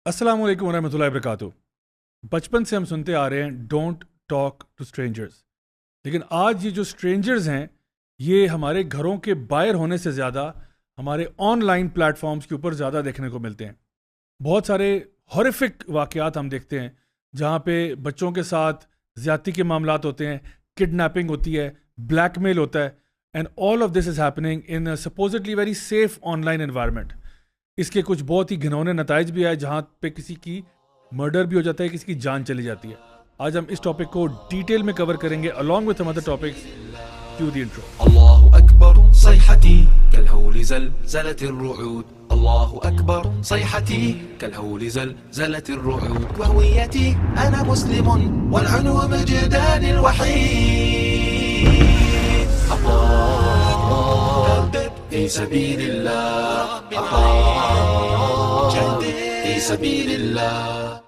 السلام علیکم ورحمۃ اللہ وبرکاتہ. بچپن سے ہم سنتے آ رہے ہیں ڈونٹ ٹاک ٹو اسٹرینجرز، لیکن آج یہ جو اسٹرینجرز ہیں یہ ہمارے گھروں کے باہر ہونے سے زیادہ ہمارے آن لائن پلیٹ فارمز کے اوپر زیادہ دیکھنے کو ملتے ہیں. بہت سارے ہارفک واقعات ہم دیکھتے ہیں جہاں پہ بچوں کے ساتھ زیادتی کے معاملات ہوتے ہیں، کڈنیپنگ ہوتی ہے، بلیک میل ہوتا ہے، and all of this is happening in supposedly very safe online environment. اس کے کچھ بہت ہی گھنونے نتائج بھی آئے جہاں پہ کسی کی مرڈر بھی ہو جاتا ہے، کسی کی جان چلی جاتی ہے. آج ہم اس ٹاپک کو ڈیٹیل میں کور کریں گے along with some other topics. Cue the intro. الله أكبر صيحتي كالهول زلزلت الرعود، الله أكبر صيحتي كالهول زلزلت الرعود، وهويتي أنا مسلم والعنو مجدان الوحيد. الله في سبيل الله، الله جهد في سبيل الله.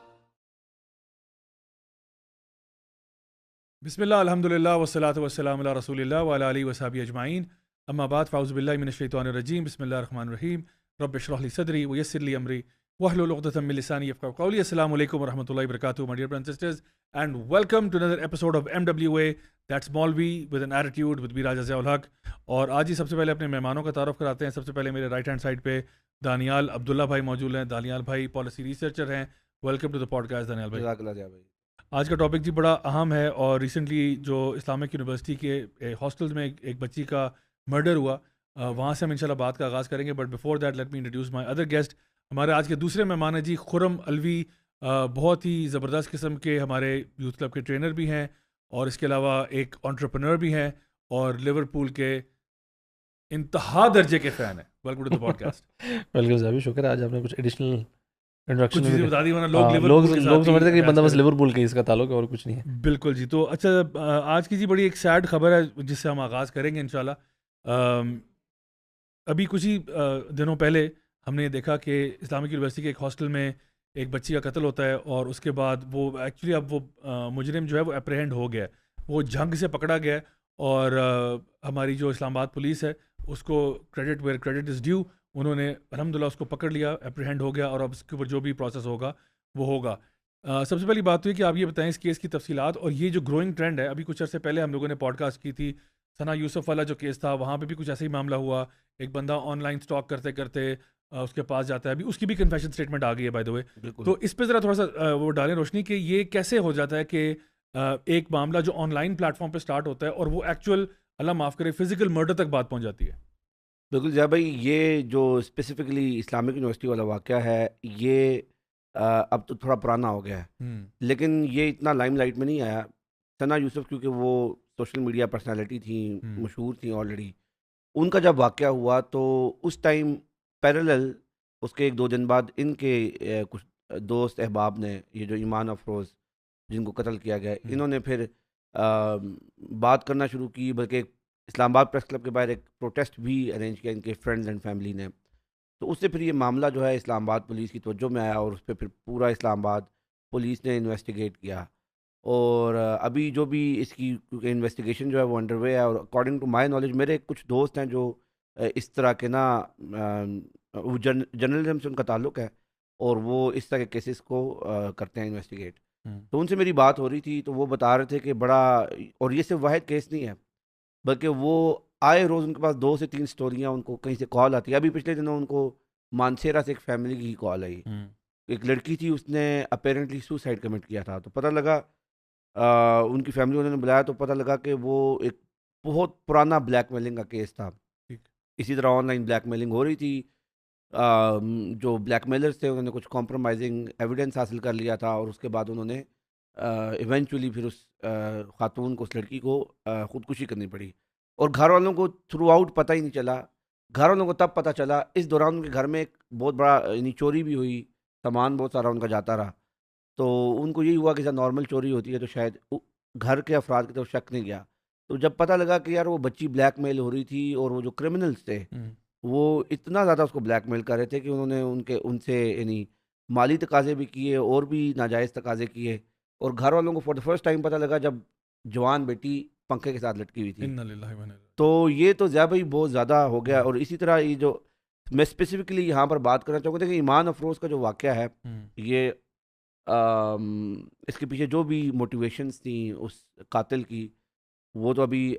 بسم اللہ الحمد للہ والصلاۃ والسلام علی رسول اللہ وعلی آلہ وصحبہ اجمعین. اما بعد فاعوذ باللہ من الشیطان الرجیم. بسم اللہ الرحمن الرحیم. رب اشرح لی صدری ویسر لی امری واحلل عقدۃ من لسانی یفقہوا قولی. السلام علیکم ورحمۃ اللہ وبرکاتہ my dear brothers and sisters, and welcome to another episode of MWA, that's Maulvi with an attitude with Raja Zia الحق. اور آج ہی سب سے پہلے اپنے مہمانوں کا تعارف کراتے ہیں. سب سے پہلے میرے رائٹ ہینڈ سائڈ پہ دانیال عبداللہ بھائی موجود ہیں. دانیال بھائی پالیسی ریسرچر ہیں. Welcome to the podcast Danial بھائی. جزاک اللہ ضیاء بھائی. آج کا ٹاپک جی بڑا اہم ہے، اور ریسنٹلی جو اسلامک یونیورسٹی کے ہاسٹلز میں ایک بچی کا مرڈر ہوا، وہاں سے ہم انشاءاللہ بات کا آغاز کریں گے. But before that let me introduce my other guest. ہمارے آج کے دوسرے مہمان ہیں جی خرم الوی. بہت ہی زبردست قسم کے ہمارے یوتھ کلب کے ٹرینر بھی ہیں، اور اس کے علاوہ ایک انٹرپرنور بھی ہیں، اور لیورپول کے انتہا درجے کے فین ہیں. Welcome to the podcast. Welcome Zia, شکر ہے. آج آپ نے کچھ ایڈیشنل کچھ چیزیں بتا دی، ورنہ لوگ سمجھتے ہیں کہ بندہ بس لیورپول کے اس کا تعلق ہے اور کچھ نہیں ہے. بالکل جی. تو اچھا، آج کی جی بڑی ایک سیڈ خبر ہے جس سے ہم آغاز کریں گے انشاءاللہ. ابھی کچھ ہی دنوں پہلے ہم نے دیکھا کہ اسلامک یونیورسٹی کے ایک ہاسٹل میں ایک بچی کا قتل ہوتا ہے، اور اس کے بعد وہ ایکچولی اب وہ مجرم جو ہے وہ اپریہنڈ ہو گیا ہے، وہ جھنگ سے پکڑا گیا ہے. اور ہماری جو اسلام آباد پولیس ہے اس کو credit where credit is due, انہوں نے الحمدللہ اس کو پکڑ لیا، اپریہنڈ ہو گیا، اور اب اس کے اوپر جو بھی پروسیس ہوگا وہ ہوگا. سب سے پہلی بات تو یہ کہ آپ یہ بتائیں اس کیس کی تفصیلات، اور یہ جو گروئنگ ٹرینڈ ہے. ابھی کچھ عرصے پہلے ہم لوگوں نے پوڈ کاسٹ کی تھی ثنا یوسف والا جو کیس تھا، وہاں پہ بھی کچھ ایسا ہی معاملہ ہوا. ایک بندہ آن لائن اسٹاک کرتے کرتے اس کے پاس جاتا ہے. ابھی اس کی بھی کنفیشن اسٹیٹمنٹ آ گئی ہے بائی دا وے. تو اس پہ ذرا تھوڑا سا وہ ڈالیں روشنی کہ یہ کیسے ہو جاتا ہے کہ ایک معاملہ جو آن لائن پلیٹ فارم پہ اسٹارٹ ہوتا ہے اور وہ ایکچوئل اللہ معاف کرے فزیکل مرڈر تک بات پہنچ جاتی ہے. بالکل ضیاء بھائی، یہ جو اسپیسیفکلی اسلامک یونیورسٹی والا واقعہ ہے یہ اب تو تھوڑا پرانا ہو گیا ہے، لیکن یہ اتنا لائم لائٹ میں نہیں آیا. ثنا یوسف کیونکہ وہ سوشل میڈیا پرسنالٹی تھیں، مشہور تھیں آلریڈی. ان کا جب واقعہ ہوا تو اس ٹائم پیرالل اس کے 1-2 دن بعد ان کے کچھ دوست احباب نے، یہ جو ایمان افروز جن کو قتل کیا گیا، انہوں نے پھر بات کرنا شروع کی. بلکہ اسلام آباد پریس کلب کے باہر ایک پروٹیسٹ بھی ارینج کیا ان کے فرینڈز اینڈ فیملی نے. تو اس سے پھر یہ معاملہ جو ہے اسلام آباد پولیس کی توجہ میں آیا، اور اس پہ پھر پورا اسلام آباد پولیس نے انویسٹیگیٹ کیا. اور ابھی جو بھی اس کی کیونکہ انویسٹیگیشن جو ہے وہ انڈر وے ہے، اور اکارڈنگ ٹو مائی نالج میرے کچھ دوست ہیں جو اس طرح کے جرنلزم سے ان کا تعلق ہے، اور وہ اس طرح کے کیسز کو کرتے ہیں انویسٹیگیٹ. تو ان سے میری بات ہو رہی تھی تو وہ بتا رہے تھے کہ بڑا، اور یہ صرف واحد کیس نہیں ہے بلکہ وہ آئے روز ان کے پاس 2 سے 3 سٹوریاں ان کو کہیں سے کال آتی ہے. ابھی پچھلے دنوں ان کو مانسیرا سے ایک فیملی کی کال آئی. ایک لڑکی تھی، اس نے اپیرنٹلی سوسائڈ کمٹ کیا تھا. تو پتہ لگا ان کی فیملی والوں نے بلایا تو پتہ لگا کہ وہ ایک بہت پرانا بلیک میلنگ کا کیس تھا. اسی طرح آن لائن بلیک میلنگ ہو رہی تھی. جو بلیک میلرز تھے انہوں نے کچھ کمپرومائزنگ ایویڈنس حاصل کر لیا تھا، اور اس کے بعد انہوں نے ایونچولی پھر اس خاتون کو، اس لڑکی کو خودکشی کرنی پڑی. اور گھر والوں کو تھرو آؤٹ پتہ ہی نہیں چلا. گھر والوں کو تب پتہ چلا، اس دوران ان کے گھر میں ایک بہت بڑا یعنی چوری بھی ہوئی، سامان بہت سارا ان کا جاتا رہا. تو ان کو یہی ہوا کہ جب نارمل چوری ہوتی ہے تو شاید گھر کے افراد کی طرف شک نہیں گیا. تو جب پتہ لگا کہ یار وہ بچی بلیک میل ہو رہی تھی، اور وہ جو کرمنلز تھے وہ اتنا زیادہ اس کو بلیک میل کر رہے تھے کہ انہوں نے ان سے یعنی مالی تقاضے بھی کیے اور بھی ناجائز تقاضے کیے. اور گھر والوں کو فار دا فرسٹ ٹائم پتہ لگا جب جوان بیٹی پنکھے کے ساتھ لٹکی ہوئی تھی. تو یہ تو ضیاء بھائی بہت زیادہ ہو گیا. اور اسی طرح یہ جو میں اسپیسیفکلی یہاں پر بات کرنا چاہوں گا کہ ایمان افروز کا جو واقعہ ہے یہ اس کے پیچھے جو بھی موٹیویشنس تھیں اس قاتل کی وہ تو ابھی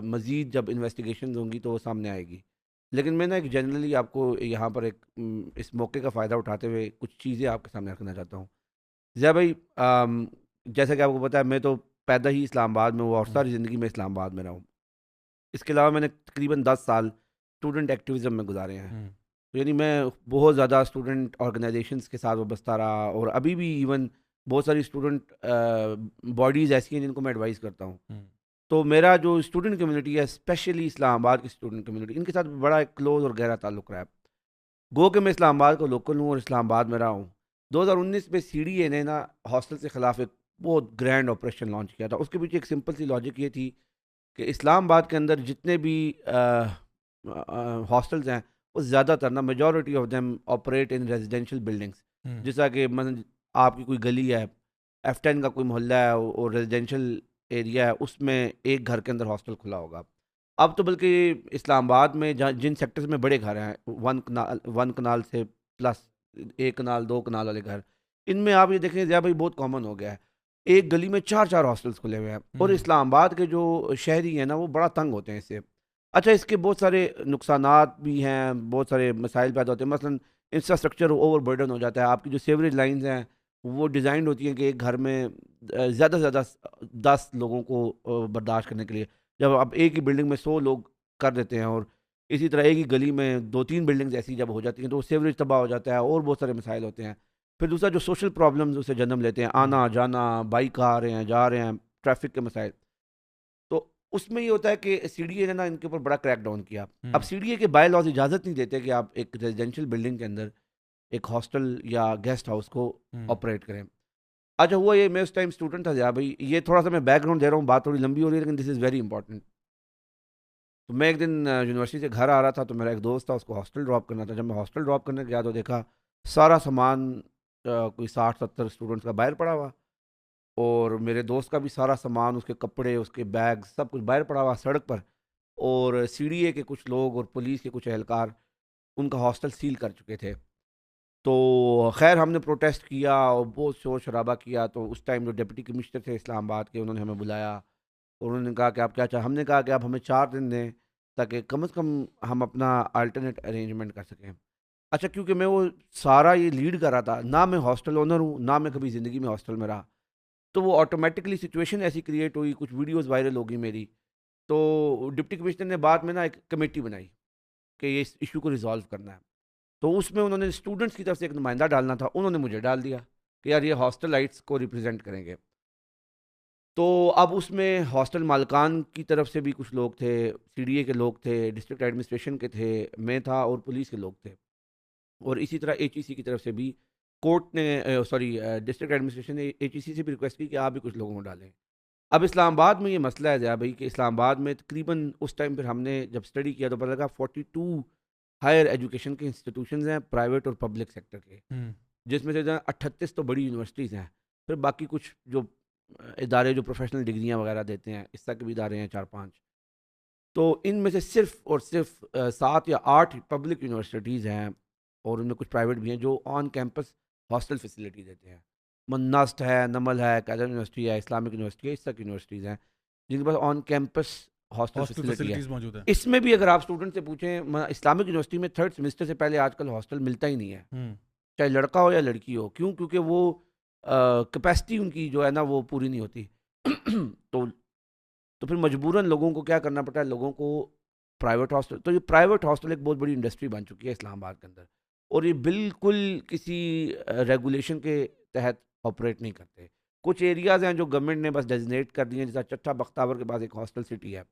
مزید جب انویسٹیگیشنز ہوں گی تو وہ سامنے آئے گی. لیکن میں نا ایک جنرلی آپ کو یہاں پر ایک اس موقع کا فائدہ اٹھاتے ہوئے کچھ چیزیں آپ کے سامنے رکھنا چاہتا ہوں. ضیاء بھائی جیسا کہ آپ کو پتہ ہے میں تو پیدا ہی اسلام آباد میں ہوا اور ساری زندگی میں اسلام آباد میں رہا ہوں. اس کے علاوہ میں نے تقریباً 10 سال اسٹوڈنٹ ایکٹیویزم میں گزارے ہیں. یعنی میں بہت زیادہ اسٹوڈنٹ آرگنائزیشنس کے ساتھ وابستہ رہا اور ابھی بھی ایون بہت ساری اسٹوڈنٹ باڈیز ایسی ہیں جن کو میں ایڈوائز کرتا ہوں. تو میرا جو اسٹوڈنٹ کمیونٹی ہے اسپیشلی اسلام آباد کی اسٹوڈنٹ کمیونٹی ان کے ساتھ بڑا ایک کلوز اور گہرا تعلق رہا ہے. گو کہ میں اسلام آباد کا لوکل ہوں اور اسلام آباد میں رہا ہوں. 2019 میں سی ڈی اے نے نا ہاسٹل کے خلاف ایک بہت گرینڈ آپریشن لانچ کیا تھا. اس کے پیچھے ایک سمپل سی لاجک یہ تھی کہ اسلام آباد کے اندر جتنے بھی ہاسٹلز ہیں وہ زیادہ تر نا majority of them operate in residential buildings. جیسا کہ آپ کی کوئی گلی ہے F10 کا کوئی محلہ ہے اور ریزیڈینشیل ایریا ہے اس میں ایک گھر کے اندر ہاسٹل کھلا ہوگا. اب تو بلکہ اسلام آباد میں جن سیکٹرز میں بڑے گھر ہیں 1 کنال سے پلس 1 کنال 2 کنال والے گھر ان میں آپ یہ دیکھیں ضیاء بھائی بہت کامن ہو گیا ہے. ایک گلی میں 4 ہاسٹلس کھلے ہوئے ہیں اور اسلام آباد کے جو شہری ہیں نا وہ بڑا تنگ ہوتے ہیں اس سے. اچھا اس کے بہت سارے نقصانات بھی ہیں, بہت سارے مسائل پیدا ہوتے ہیں. مثلا انفراسٹرکچر اوور برڈن ہو جاتا ہے. آپ کی جو سیوریج لائنز ہیں وہ ڈیزائنڈ ہوتی ہیں کہ ایک گھر میں زیادہ سے زیادہ 10 لوگوں کو برداشت کرنے کے لیے. جب آپ ایک ہی بلڈنگ میں 100 لوگ کر دیتے ہیں اور اسی طرح ایک ہی گلی میں 2-3 بلڈنگز ایسی جب ہو جاتی ہیں تو وہ سیوریج تباہ ہو جاتا ہے اور بہت سارے مسائل ہوتے ہیں. پھر دوسرا جو سوشل پرابلمز اسے جنم لیتے ہیں, آنا جانا, بائک آ رہے ہیں جا رہے ہیں, ٹریفک کے مسائل. تو اس میں یہ ہوتا ہے کہ سی ڈی اے نے نا ان کے اوپر بڑا کریک ڈاؤن کیا. اب سی ڈی اے کے بائی لاز اجازت نہیں دیتے کہ آپ ایک ریزیڈینشیل بلڈنگ کے اندر ایک ہاسٹل یا گیسٹ ہاؤس کو آپریٹ کریں. اچھا ہوا یہ, میں اس ٹائم اسٹوڈنٹ تھا ضیاء بھائی, یہ تھوڑا سا میں بیک گراؤنڈ دے رہا ہوں, بات تھوڑی لمبی ہو رہی ہے لیکن دس از ویری امپورٹنٹ. تو میں ایک دن یونیورسٹی سے گھر آ رہا تھا تو میرا ایک دوست تھا, اس کو ہاسٹل ڈراپ کرنا تھا. جب میں ہاسٹل ڈراپ کرنے گیا تو دیکھا سارا سامان کوئی 60-70 اسٹوڈنٹس کا باہر پڑا ہوا اور میرے دوست کا بھی سارا سامان, اس کے کپڑے, اس کے بیگ, سب کچھ باہر پڑا ہوا سڑک پر. اور سی ڈی اے کے کچھ لوگ اور پولیس کے کچھ اہلکار ان کا ہاسٹل سیل کر چکے تھے. تو خیر ہم نے پروٹیسٹ کیا اور بہت شور شرابہ کیا. تو اس ٹائم جو ڈپٹی کمشنر تھے اسلام آباد کے انہوں نے ہمیں بلایا اور انہوں نے کہا کہ آپ کیا چاہیں. ہم نے کہا کہ آپ ہمیں 4 دن دیں تاکہ کم از کم ہم اپنا الٹرنیٹ ارینجمنٹ کر سکیں. اچھا کیونکہ میں وہ سارا یہ لیڈ کر رہا تھا, نہ میں ہاسٹل اونر ہوں نہ میں کبھی زندگی میں ہاسٹل میں رہا, تو وہ آٹومیٹکلی سچویشن ایسی کریٹ ہوئی, کچھ ویڈیوز وائرل ہو گئی میری. تو ڈپٹی کمشنر نے بعد میں نا ایک کمیٹی بنائی کہ یہ اس ایشو کو ریزالو کرنا ہے. تو اس میں انہوں نے اسٹوڈنٹس کی طرف سے ایک نمائندہ ڈالنا تھا, انہوں نے مجھے ڈال دیا کہ یار یہ ہاسٹل لائٹس کو ریپرزینٹ کریں گے. تو اب اس میں ہاسٹل مالکان کی طرف سے بھی کچھ لوگ تھے, سی ڈی اے کے لوگ تھے, ڈسٹرکٹ ایڈمنسٹریشن کے تھے, میں تھا اور پولیس کے لوگ تھے. اور اسی طرح ایچ ای سی کی طرف سے بھی کورٹ نے ڈسٹرکٹ ایڈمنسٹریشن نے ایچ ای سی سے بھی ریکویسٹ کی کہ آپ بھی کچھ لوگوں کو ڈالیں. اب اسلام آباد میں یہ مسئلہ ہے ضیاء بھائی کہ اسلام آباد میں تقریباً اس ٹائم پھر ہم نے جب اسٹڈی کیا تو پتہ لگا 42 ہائر ایجوکیشن کے انسٹیٹیوشنز ہیں پرائیویٹ اور پبلک سیکٹر کے, جس میں سے 38 تو بڑی یونیورسٹیز ہیں. پھر باقی کچھ جو ادارے جو پروفیشنل ڈگریاں وغیرہ دیتے ہیں اس طرح کے بھی ادارے ہیں 4-5. تو ان میں سے صرف اور صرف 7 یا 8 پبلک یونیورسٹیز ہیں اور ان میں کچھ پرائیویٹ بھی ہیں جو آن کیمپس ہاسٹل فیسلٹی دیتے ہیں. نسٹ ہے, نمل ہے, قائدہ یونیورسٹی ہے, اسلامک یونیورسٹی ہے, اس طرح کی یونیورسٹیز ہیں جن کے پاس آن کیمپس ہاسٹل فیسلٹی ہے. اس میں بھی اگر آپ اسٹوڈنٹ سے پوچھیں, اسلامک یونیورسٹی میں 3rd سیمسٹر سے پہلے آج کل ہاسٹل ملتا ہی نہیں ہے, چاہے لڑکا ہو یا لڑکی ہو. کیوں؟ کیونکہ وہ کیپیسٹی ان کی جو ہے نا وہ پوری نہیں ہوتی. تو پھر مجبوراً لوگوں کو کیا کرنا پڑتا ہے, لوگوں کو پرائیویٹ ہاسٹل. تو یہ پرائیویٹ ہاسٹل ایک بہت بڑی انڈسٹری بن چکی ہے اسلام آباد کے اندر, اور یہ بالکل کسی ریگولیشن کے تحت آپریٹ نہیں کرتے. کچھ ایریاز ہیں جو گورنمنٹ نے بس ڈیزنیٹ کر دی ہیں, جیسا چٹھا بختاور کے پاس ایک ہاسٹل سٹی ہے,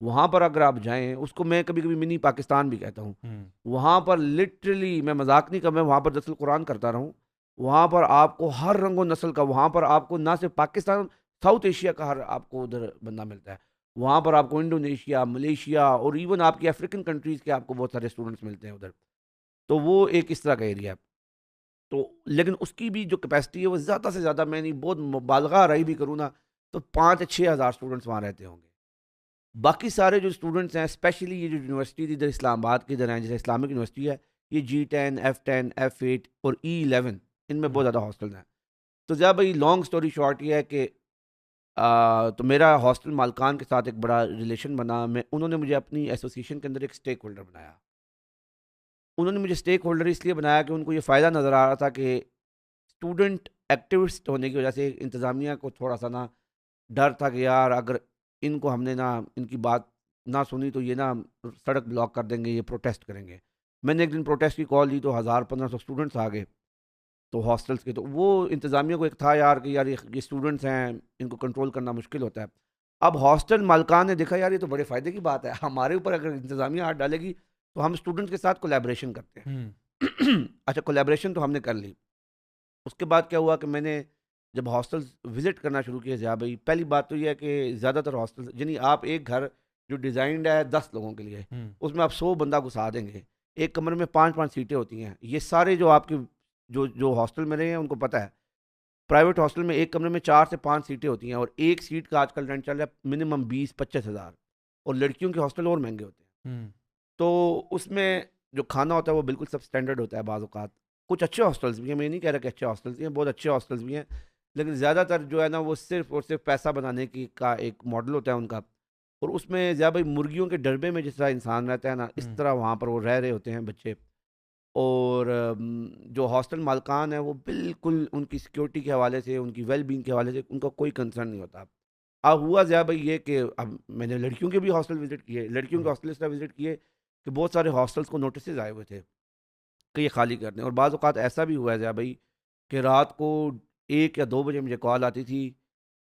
وہاں پر اگر آپ جائیں, اس کو میں کبھی کبھی منی پاکستان بھی کہتا ہوں, وہاں پر لٹرلی میں مذاق نہیں کر, میں وہاں پر درس القرآن کرتا رہوں, وہاں پر آپ کو ہر رنگ و نسل کا, وہاں پر آپ کو نہ صرف پاکستان, ساؤتھ ایشیا کا ہر آپ کو ادھر بندہ ملتا ہے. وہاں پر آپ کو انڈونیشیا, ملیشیا اور ایون آپ کی افریقن کنٹریز کے آپ کو بہت سارے اسٹوڈنٹس ملتے ہیں ادھر. تو وہ ایک اس طرح کا ایریا ہے. تو لیکن اس کی بھی جو کیپیسٹی ہے وہ زیادہ سے زیادہ, میں نہیں بہت مبالغہ رہی بھی کروں نا, تو 5-6 ہزار اسٹوڈنٹس وہاں رہتے ہوں گے. باقی سارے جو اسٹوڈنٹس ہیں اسپیشلی یہ جو یونیورسٹی ادھر اسلام آباد کے ادھر ہیں, جیسے اسلامک یونیورسٹی ہے, یہ G10 F10 F8 اور E11 ان میں بہت زیادہ ہاسٹل ہیں. تو ضیاء بھائی لانگ سٹوری شارٹ یہ ہے کہ تو میرا ہاسٹل مالکان کے ساتھ ایک بڑا ریلیشن بنا. انہوں نے مجھے اپنی ایسوسیشن کے اندر ایک اسٹیک ہولڈر بنایا. انہوں نے مجھے اسٹیک ہولڈر اس لیے بنایا کہ ان کو یہ فائدہ نظر آ رہا تھا کہ اسٹوڈنٹ ایکٹیوسٹ ہونے کی وجہ سے انتظامیہ کو تھوڑا سا نا ڈر تھا کہ یار اگر ان کو ہم نے نا ان کی بات نہ سنی تو یہ نا سڑک بلاک کر دیں گے, یہ پروٹیسٹ کریں گے. میں نے ایک دن پروٹیسٹ کی کال دی تو 1500 اسٹوڈنٹس آ گئے تو ہاسٹلس کے. تو وہ انتظامیہ کو ایک تھا یار کہ یار یہ اسٹوڈنٹس ہیں, ان کو کنٹرول کرنا مشکل ہوتا ہے. اب ہاسٹل مالکان نے دیکھا یار یہ تو بڑے فائدے کی بات ہے, ہمارے اوپر اگر انتظامیہ ہاتھ ڈالے گی تو ہم اسٹوڈنٹس کے ساتھ کولیبریشن کرتے ہیں. اچھا کولیبریشن تو ہم نے کر لی. اس کے بعد کیا ہوا کہ میں نے جب ہاسٹلز وزٹ کرنا شروع کیا ضیاء بھائی, پہلی بات تو یہ ہے کہ زیادہ تر ہاسٹل یعنی آپ ایک گھر جو ڈیزائنڈ ہے 10 لوگوں کے لیے, اس میں آپ 100 بندہ گھسا دیں گے. ایک کمرے میں 5 سیٹیں ہوتی ہیں. یہ سارے جو آپ کے جو ہاسٹل میں رہے ہیں ان کو پتہ ہے, پرائیویٹ ہاسٹل میں ایک کمرے میں 4 سے 5 سیٹیں ہوتی ہیں اور ایک سیٹ کا آج کل رینٹ چل رہا ہے منیمم 20-25 ہزار. اور لڑکیوں کے ہاسٹل اور مہنگے ہوتے ہیں. تو اس میں جو کھانا ہوتا ہے وہ بالکل سب اسٹینڈرڈ ہوتا ہے. بعض اوقات کچھ اچھے ہاسٹلس بھی ہیں, میں نہیں کہہ رہا کہ اچھے ہاسٹلس بھی ہیں, بہت اچھے ہاسٹلس بھی ہیں, لیکن زیادہ تر جو ہے نا وہ صرف اور صرف پیسہ بنانے کی کا ایک ماڈل ہوتا ہے ان کا. اور اس میں ضیاء بھائی مرغیوں کے ڈربے میں جس طرح انسان رہتا ہے نا, اس طرح وہاں پر وہ رہ رہے ہوتے ہیں بچے. اور جو ہاسٹل مالکان ہیں وہ بالکل ان کی سیکیورٹی کے حوالے سے, ان کی ویل بینگ کے حوالے سے ان کا کوئی کنسرن نہیں ہوتا. اب ہوا ضیاء بھائی یہ کہ اب میں نے لڑکیوں کے بھی ہاسٹل وزٹ کیے, لڑکیوں کے ہاسٹل اس طرح وزٹ کیے کہ بہت سارے ہاسٹلس کو نوٹسز آئے ہوئے تھے کہ یہ خالی کر دیں. اور بعض اوقات ایسا بھی ہوا ہے ضیاء بھائی کہ رات کو 1 یا 2 بجے مجھے کال آتی تھی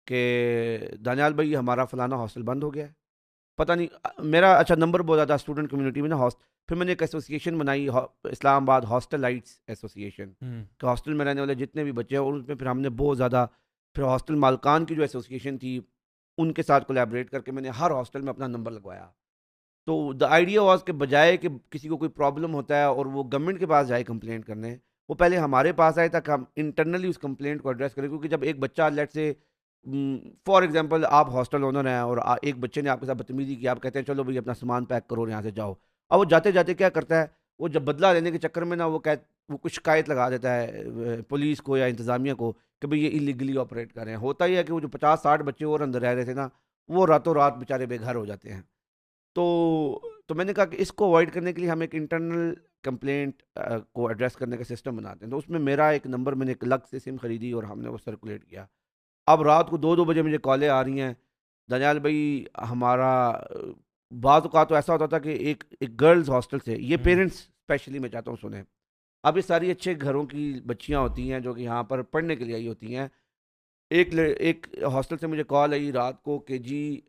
کہ دانیال بھائی ہمارا فلانا ہاسٹل بند ہو گیا ہے. پتہ نہیں میرا اچھا نمبر بہت زیادہ اسٹوڈنٹ کمیونٹی میں نا پھر میں نے ایک ایسوسیشن بنائی اسلام آباد ہاسٹل لائٹس ایسوسیشن, کہ ہاسٹل میں رہنے والے جتنے بھی بچے ہیں, اور اس میں پھر ہم نے بہت زیادہ پھر ہاسٹل مالکان کی جو ایسوسیشن تھی ان کے ساتھ کولیبریٹ کر کے میں نے ہر ہاسٹل میں اپنا نمبر لگوایا. تو دا آئیڈیا واز کہ بجائے کہ کسی کو کوئی پرابلم ہوتا ہے اور وہ گورنمنٹ کے پاس جائے کمپلینٹ کرنے, وہ پہلے ہمارے پاس آئے تاکہ ہم انٹرنلی اس کمپلینٹ کو ایڈریس کریں. کیونکہ جب ایک بچہ لیٹ سے فار ایگزامپل آپ ہاسٹل اونر ہیں اور ایک بچے نے آپ کے ساتھ بدتمیزی کی, آپ کہتے ہیں چلو بھائی اپنا سامان پیک کرو یہاں سے جاؤ, اب وہ جاتے جاتے کیا کرتا ہے, وہ جب بدلہ لینے کے چکر میں نا وہ کچھ شکایت لگا دیتا ہے پولیس کو یا انتظامیہ کو کہ بھئی یہ اللیگلی آپریٹ کر رہے ہیں. ہوتا ہی ہے کہ وہ جو 50-60 بچے اور اندر رہ رہے تھے نا, وہ راتوں رات بیچارے بے گھر ہو جاتے ہیں. تو میں نے کہا کہ اس کو اوائڈ کرنے کے لیے ہم ایک انٹرنل کمپلینٹ کو ایڈریس کرنے کا سسٹم بناتے ہیں. تو اس میں میرا ایک نمبر میں نے ایک الگ سے سم خریدی اور ہم نے وہ سرکولیٹ کیا. اب رات کو 2 بجے مجھے کالیں آ رہی ہیں, دانیال بھائی ہمارا بعض اوقات تو ایسا ہوتا تھا کہ ایک گرلز ہاسٹل سے, یہ پیرنٹس اسپیشلی میں چاہتا ہوں سنیں, اب یہ ساری اچھے گھروں کی بچیاں ہوتی ہیں جو کہ یہاں پر پڑھنے کے لیے آئی ہوتی ہیں. ایک ہاسٹل سے مجھے کال آئی رات کو کہ جی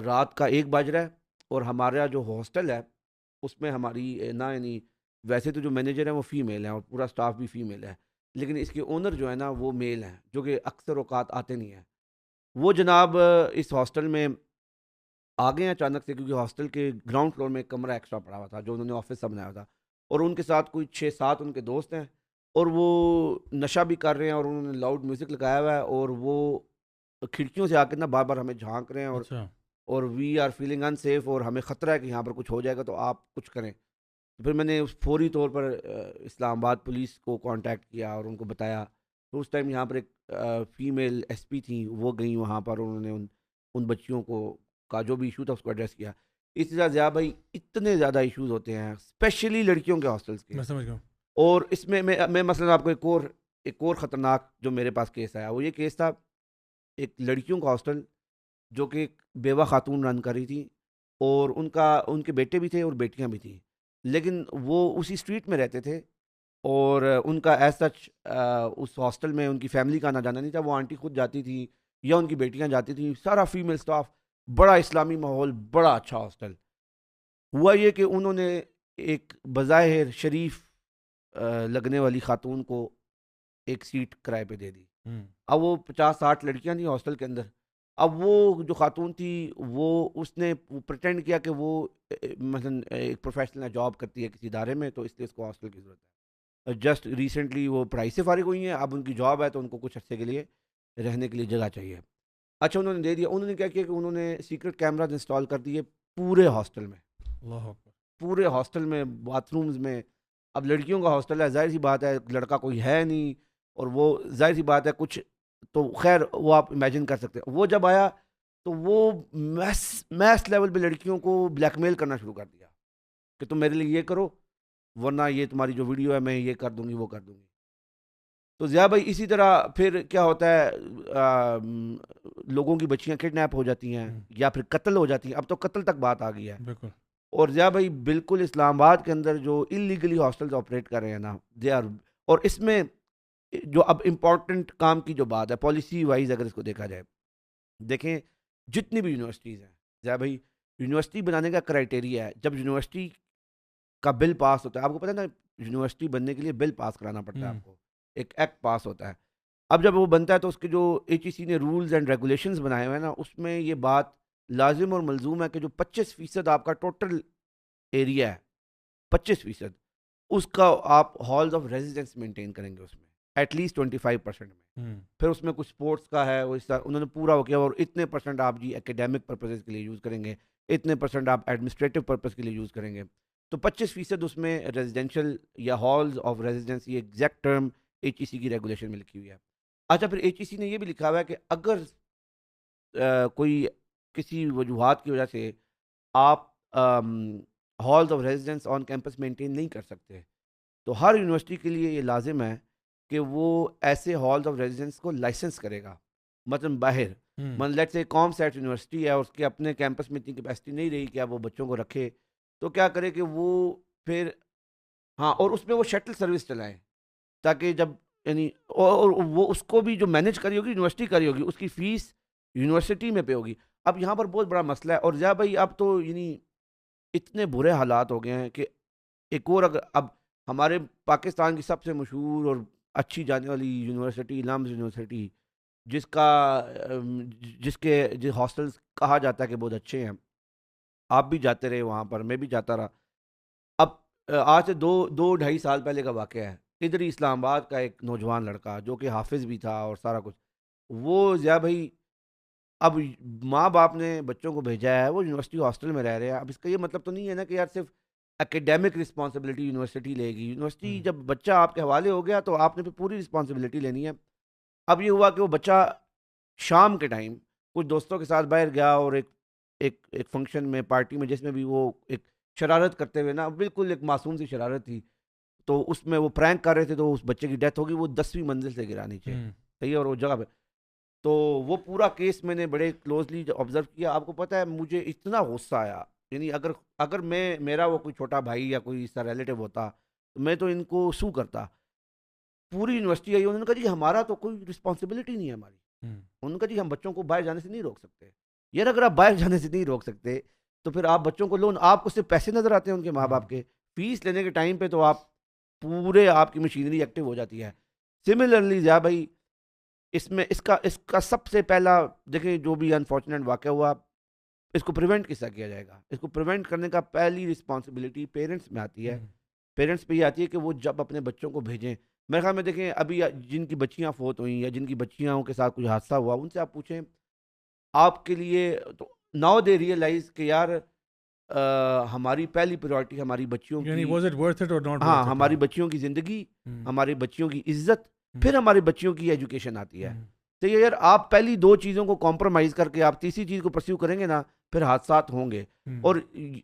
رات کا 1 بج رہا ہے اور ہمارا جو ہاسٹل ہے اس میں ہماری نا یعنی ویسے تو جو مینیجر ہیں وہ فیمیل ہیں اور پورا سٹاف بھی فیمیل ہے, لیکن اس کے اونر جو ہے نا وہ میل ہیں جو کہ اکثر اوقات آتے نہیں ہیں. وہ جناب اس ہاسٹل میں آ گئے ہیں اچانک سے, کیونکہ ہاسٹل کے گراؤنڈ فلور میں ایک کمرہ ایکسٹرا پڑا ہوا تھا جو انہوں نے آفس سا بنایا تھا, اور ان کے ساتھ کوئی 6-7 ان کے دوست ہیں اور وہ نشہ بھی کر رہے ہیں اور انہوں نے لاؤڈ میوزک لگایا ہوا ہے اور وہ کھڑکیوں سے آ کے نا بار بار ہمیں جھانک رہے ہیں اور we are feeling unsafe, اور ہمیں خطرہ ہے کہ یہاں پر کچھ ہو جائے گا تو آپ کچھ کریں. پھر میں نے فوری طور پر اسلام آباد پولیس کو کانٹیکٹ کیا اور ان کو بتایا. تو اس ٹائم یہاں پر ایک فیمیل ایس پی تھیں, وہ گئیں وہاں پر, انہوں نے ان بچیوں کا جو بھی ایشو تھا اس کو ایڈریس کیا. اس طرح ضیاء بھائی اتنے زیادہ ایشوز ہوتے ہیں اسپیشلی لڑکیوں کے ہاسٹلس کے. میں سمجھ گیا. اور اس میں مثلاً آپ کو ایک اور خطرناک جو میرے پاس کیس آیا, وہ یہ کیس تھا ایک لڑکیوں کا ہاسٹل جو کہ ایک بیوہ خاتون رن کر رہی تھی, اور ان کے بیٹے بھی تھے اور بیٹیاں بھی تھیں, لیکن وہ اسی اسٹریٹ میں رہتے تھے اور ان کا ایز سچ اس ہاسٹل میں ان کی فیملی کا آنا جانا نہیں تھا. وہ آنٹی خود جاتی تھی یا ان کی بیٹیاں جاتی تھیں, سارا فیمیل سٹاف, بڑا اسلامی ماحول, بڑا اچھا ہاسٹل. ہوا یہ کہ انہوں نے ایک بظاہر شریف لگنے والی خاتون کو ایک سیٹ کرائے پہ دے دی. اب وہ 50-60 لڑکیاں تھیں ہاسٹل کے اندر. اب وہ جو خاتون تھی اس نے پریٹینڈ کیا کہ وہ مثلاً ایک پروفیشنل جاب کرتی ہے کسی ادارے میں, تو اس لیے اس کو ہاسٹل کی ضرورت ہے. جسٹ ریسنٹلی وہ پڑھائی سے فارغ ہوئی ہیں, اب ان کی جاب ہے تو ان کو کچھ عرصے کے لیے رہنے کے لیے جگہ چاہیے. اچھا انہوں نے دے دیا. انہوں نے کیا کیا کہ انہوں نے سیکرٹ کیمراز انسٹال کر دیے پورے ہاسٹل میں. اللہ اکبر. پورے ہاسٹل میں باتھ رومز میں. اب لڑکیوں کا ہاسٹل ہے، ظاہر سی بات ہے لڑکا کوئی ہے نہیں، اور وہ ظاہر سی بات ہے کچھ تو خیر وہ آپ امیجن کر سکتے ہیں. وہ جب آیا تو وہ میس لیول پہ لڑکیوں کو بلیک میل کرنا شروع کر دیا کہ تم میرے لیے یہ کرو ورنہ یہ تمہاری جو ویڈیو ہے میں یہ کر دوں گی وہ کر دوں گی. تو ضیاء بھائی اسی طرح پھر کیا ہوتا ہے لوگوں کی بچیاں کڈنیپ ہو جاتی ہیں یا پھر قتل ہو جاتی ہیں. اب تو قتل تک بات آ گئی ہے. بالکل. اور ضیاء بھائی بالکل اسلام آباد کے اندر جو انلیگلی ہاسٹلز آپریٹ کر رہے ہیں نا دے آر، اور اس میں جو اب امپورٹنٹ کام کی جو بات ہے پالیسی وائز اگر اس کو دیکھا جائے، دیکھیں جتنی بھی یونیورسٹیز ہیں ضیاء بھائی، یونیورسٹی بنانے کا کرائٹیریا ہے جب یونیورسٹی کا بل پاس ہوتا ہے، آپ کو پتہ ہے نا یونیورسٹی بننے کے لیے بل پاس کرانا پڑتا ہے، آپ کو ایک ایکٹ پاس ہوتا ہے. اب جب وہ بنتا ہے تو اس کے جو ایچ ای سی نے رولز اینڈ ریگولیشنز بنائے ہوئے ہیں نا، اس میں یہ بات لازم اور ملزوم ہے کہ جو 25% آپ کا ٹوٹل ایریا ہے 25% اس کا آپ ہالز آف ریزیڈنس مینٹین کریں گے، اس میں ایٹ لیسٹ 25% میں. پھر اس میں کچھ اسپورٹس کا ہے، وہ اس طرح انہوں نے پورا وہ کیا، اور اتنے % آپ جی اکیڈیمک پرپزز کے لیے یوز کریں گے، اتنے % آپ ایڈمنسٹریٹو پرپز کے لیے یوز کریں گے. تو 25% اس میں ریزیڈینشیل یا ہالز آف ریزیڈنس، یہ ایگزیکٹ ٹرم ایچ ای سی کی ریگولیشن میں لکھی ہوئی ہے. اچھا پھر ایچ ای سی نے یہ بھی لکھا ہوا ہے کہ اگر کوئی کسی وجوہات کی وجہ سے آپ halls of residence on campus maintain نہیں کر سکتے تو ہر یونیورسٹی کے لیے یہ لازم ہے کہ وہ ایسے ہالز آف ریزیڈنس کو لائسنس کرے گا. مثلاً باہر let's say com set university ہے، اس کے اپنے کیمپس میں اتنی کیپیسٹی نہیں رہی کہ اب وہ بچوں کو رکھے، تو کیا کرے کہ وہ پھر ہاں، اور اس میں وہ شٹل سروس چلائیں تاکہ جب یعنی اور وہ اس کو بھی جو مینیج کری ہوگی یونیورسٹی کری ہوگی، اس کی فیس یونیورسٹی میں پے ہوگی. اب یہاں پر بہت بڑا مسئلہ ہے. اور ضیاء بھائی اب تو یعنی اتنے برے حالات ہو گئے ہیں کہ ایک اور اگر اب ہمارے پاکستان کی سب سے مشہور اور اچھی جانے والی یونیورسٹی لمز یونیورسٹی، جس کے ہاسٹلس کہا جاتا ہے کہ بہت اچھے ہیں، آپ بھی جاتے رہے وہاں پر، میں بھی جاتا رہا. اب آج سے 2-2.5 سال پہلے کا واقعہ ہے. ادھر ہی اسلام آباد کا ایک نوجوان لڑکا جو کہ حافظ بھی تھا اور سارا کچھ، وہ ضیاء بھائی اب ماں باپ نے بچوں کو بھیجا ہے، وہ یونیورسٹی ہاسٹل میں رہ رہے ہیں. اب اس کا یہ مطلب تو نہیں ہے نا کہ یار صرف اکیڈیمک رسپانسبلٹی یونیورسٹی لے گی. یونیورسٹی جب بچہ آپ کے حوالے ہو گیا تو آپ نے پھر پوری رسپانسبلٹی لینی ہے. اب یہ ہوا کہ وہ بچہ شام کے ٹائم کچھ دوستوں کے ساتھ باہر گیا اور ایک فنکشن میں، پارٹی میں، جس میں بھی وہ ایک شرارت کرتے ہوئے نا، بالکل ایک معصوم سی شرارت تھی، تو اس میں وہ پرینک کر رہے تھے تو اس بچے کی ڈیتھ ہوگی. وہ 10ویں منزل سے گرا نیچے، صحیح ہے، اور وہ جگہ پہ. تو وہ پورا کیس میں نے بڑے کلوزلی آبزرو کیا. آپ کو پتہ ہے مجھے اتنا غصہ آیا، یعنی اگر میرا وہ کوئی چھوٹا بھائی یا کوئی اس طرح ریلیٹیو ہوتا تو میں تو ان کو سو کرتا. پوری یونیورسٹی آئی، انہوں نے کہا جی ہمارا تو کوئی رسپانسبلٹی نہیں ہے ہماری. انہوں نے کہا جی ہم بچوں کو باہر جانے سے نہیں روک سکتے. یار اگر آپ باہر جانے سے نہیں روک سکتے تو پھر آپ بچوں کو لون، آپ کو صرف پیسے نظر آتے ہیں ان کے ماں باپ کے، فیس لینے کے ٹائم پہ تو آپ پورے آپ کی مشینری ایکٹیو ہو جاتی ہے. سملرلی ضیاء بھائی اس کا سب سے پہلا دیکھیں جو بھی انفارچونیٹ واقعہ ہوا، اس کو پریونٹ کس طرح کیا جائے گا؟ اس کو پریونٹ کرنے کا پہلی رسپانسبلٹی پیرنٹس میں آتی ہے. پیرنٹس پہ یہ آتی ہے کہ وہ جب اپنے بچوں کو بھیجیں، میرے خیال میں دیکھیں ابھی جن کی بچیاں فوت ہوئیں یا جن کی بچیاں کے ساتھ کچھ حادثہ ہوا، ان سے آپ پوچھیں آپ کے لیے تو ناؤ دے ریئلائز کہ یار ہماری پہلی پریورٹی ہماری بچیوں کی، ہاں ہماری بچیوں کی زندگی، ہماری بچیوں کی عزت، پھر ہماری بچیوں کی ایجوکیشن آتی ہے. تو یار آپ پہلی 2 چیزوں کو کمپرومائز کر کے آپ تیسری چیز کو پرسیو کریں گے نا، پھر حادثات ہوں گے. اور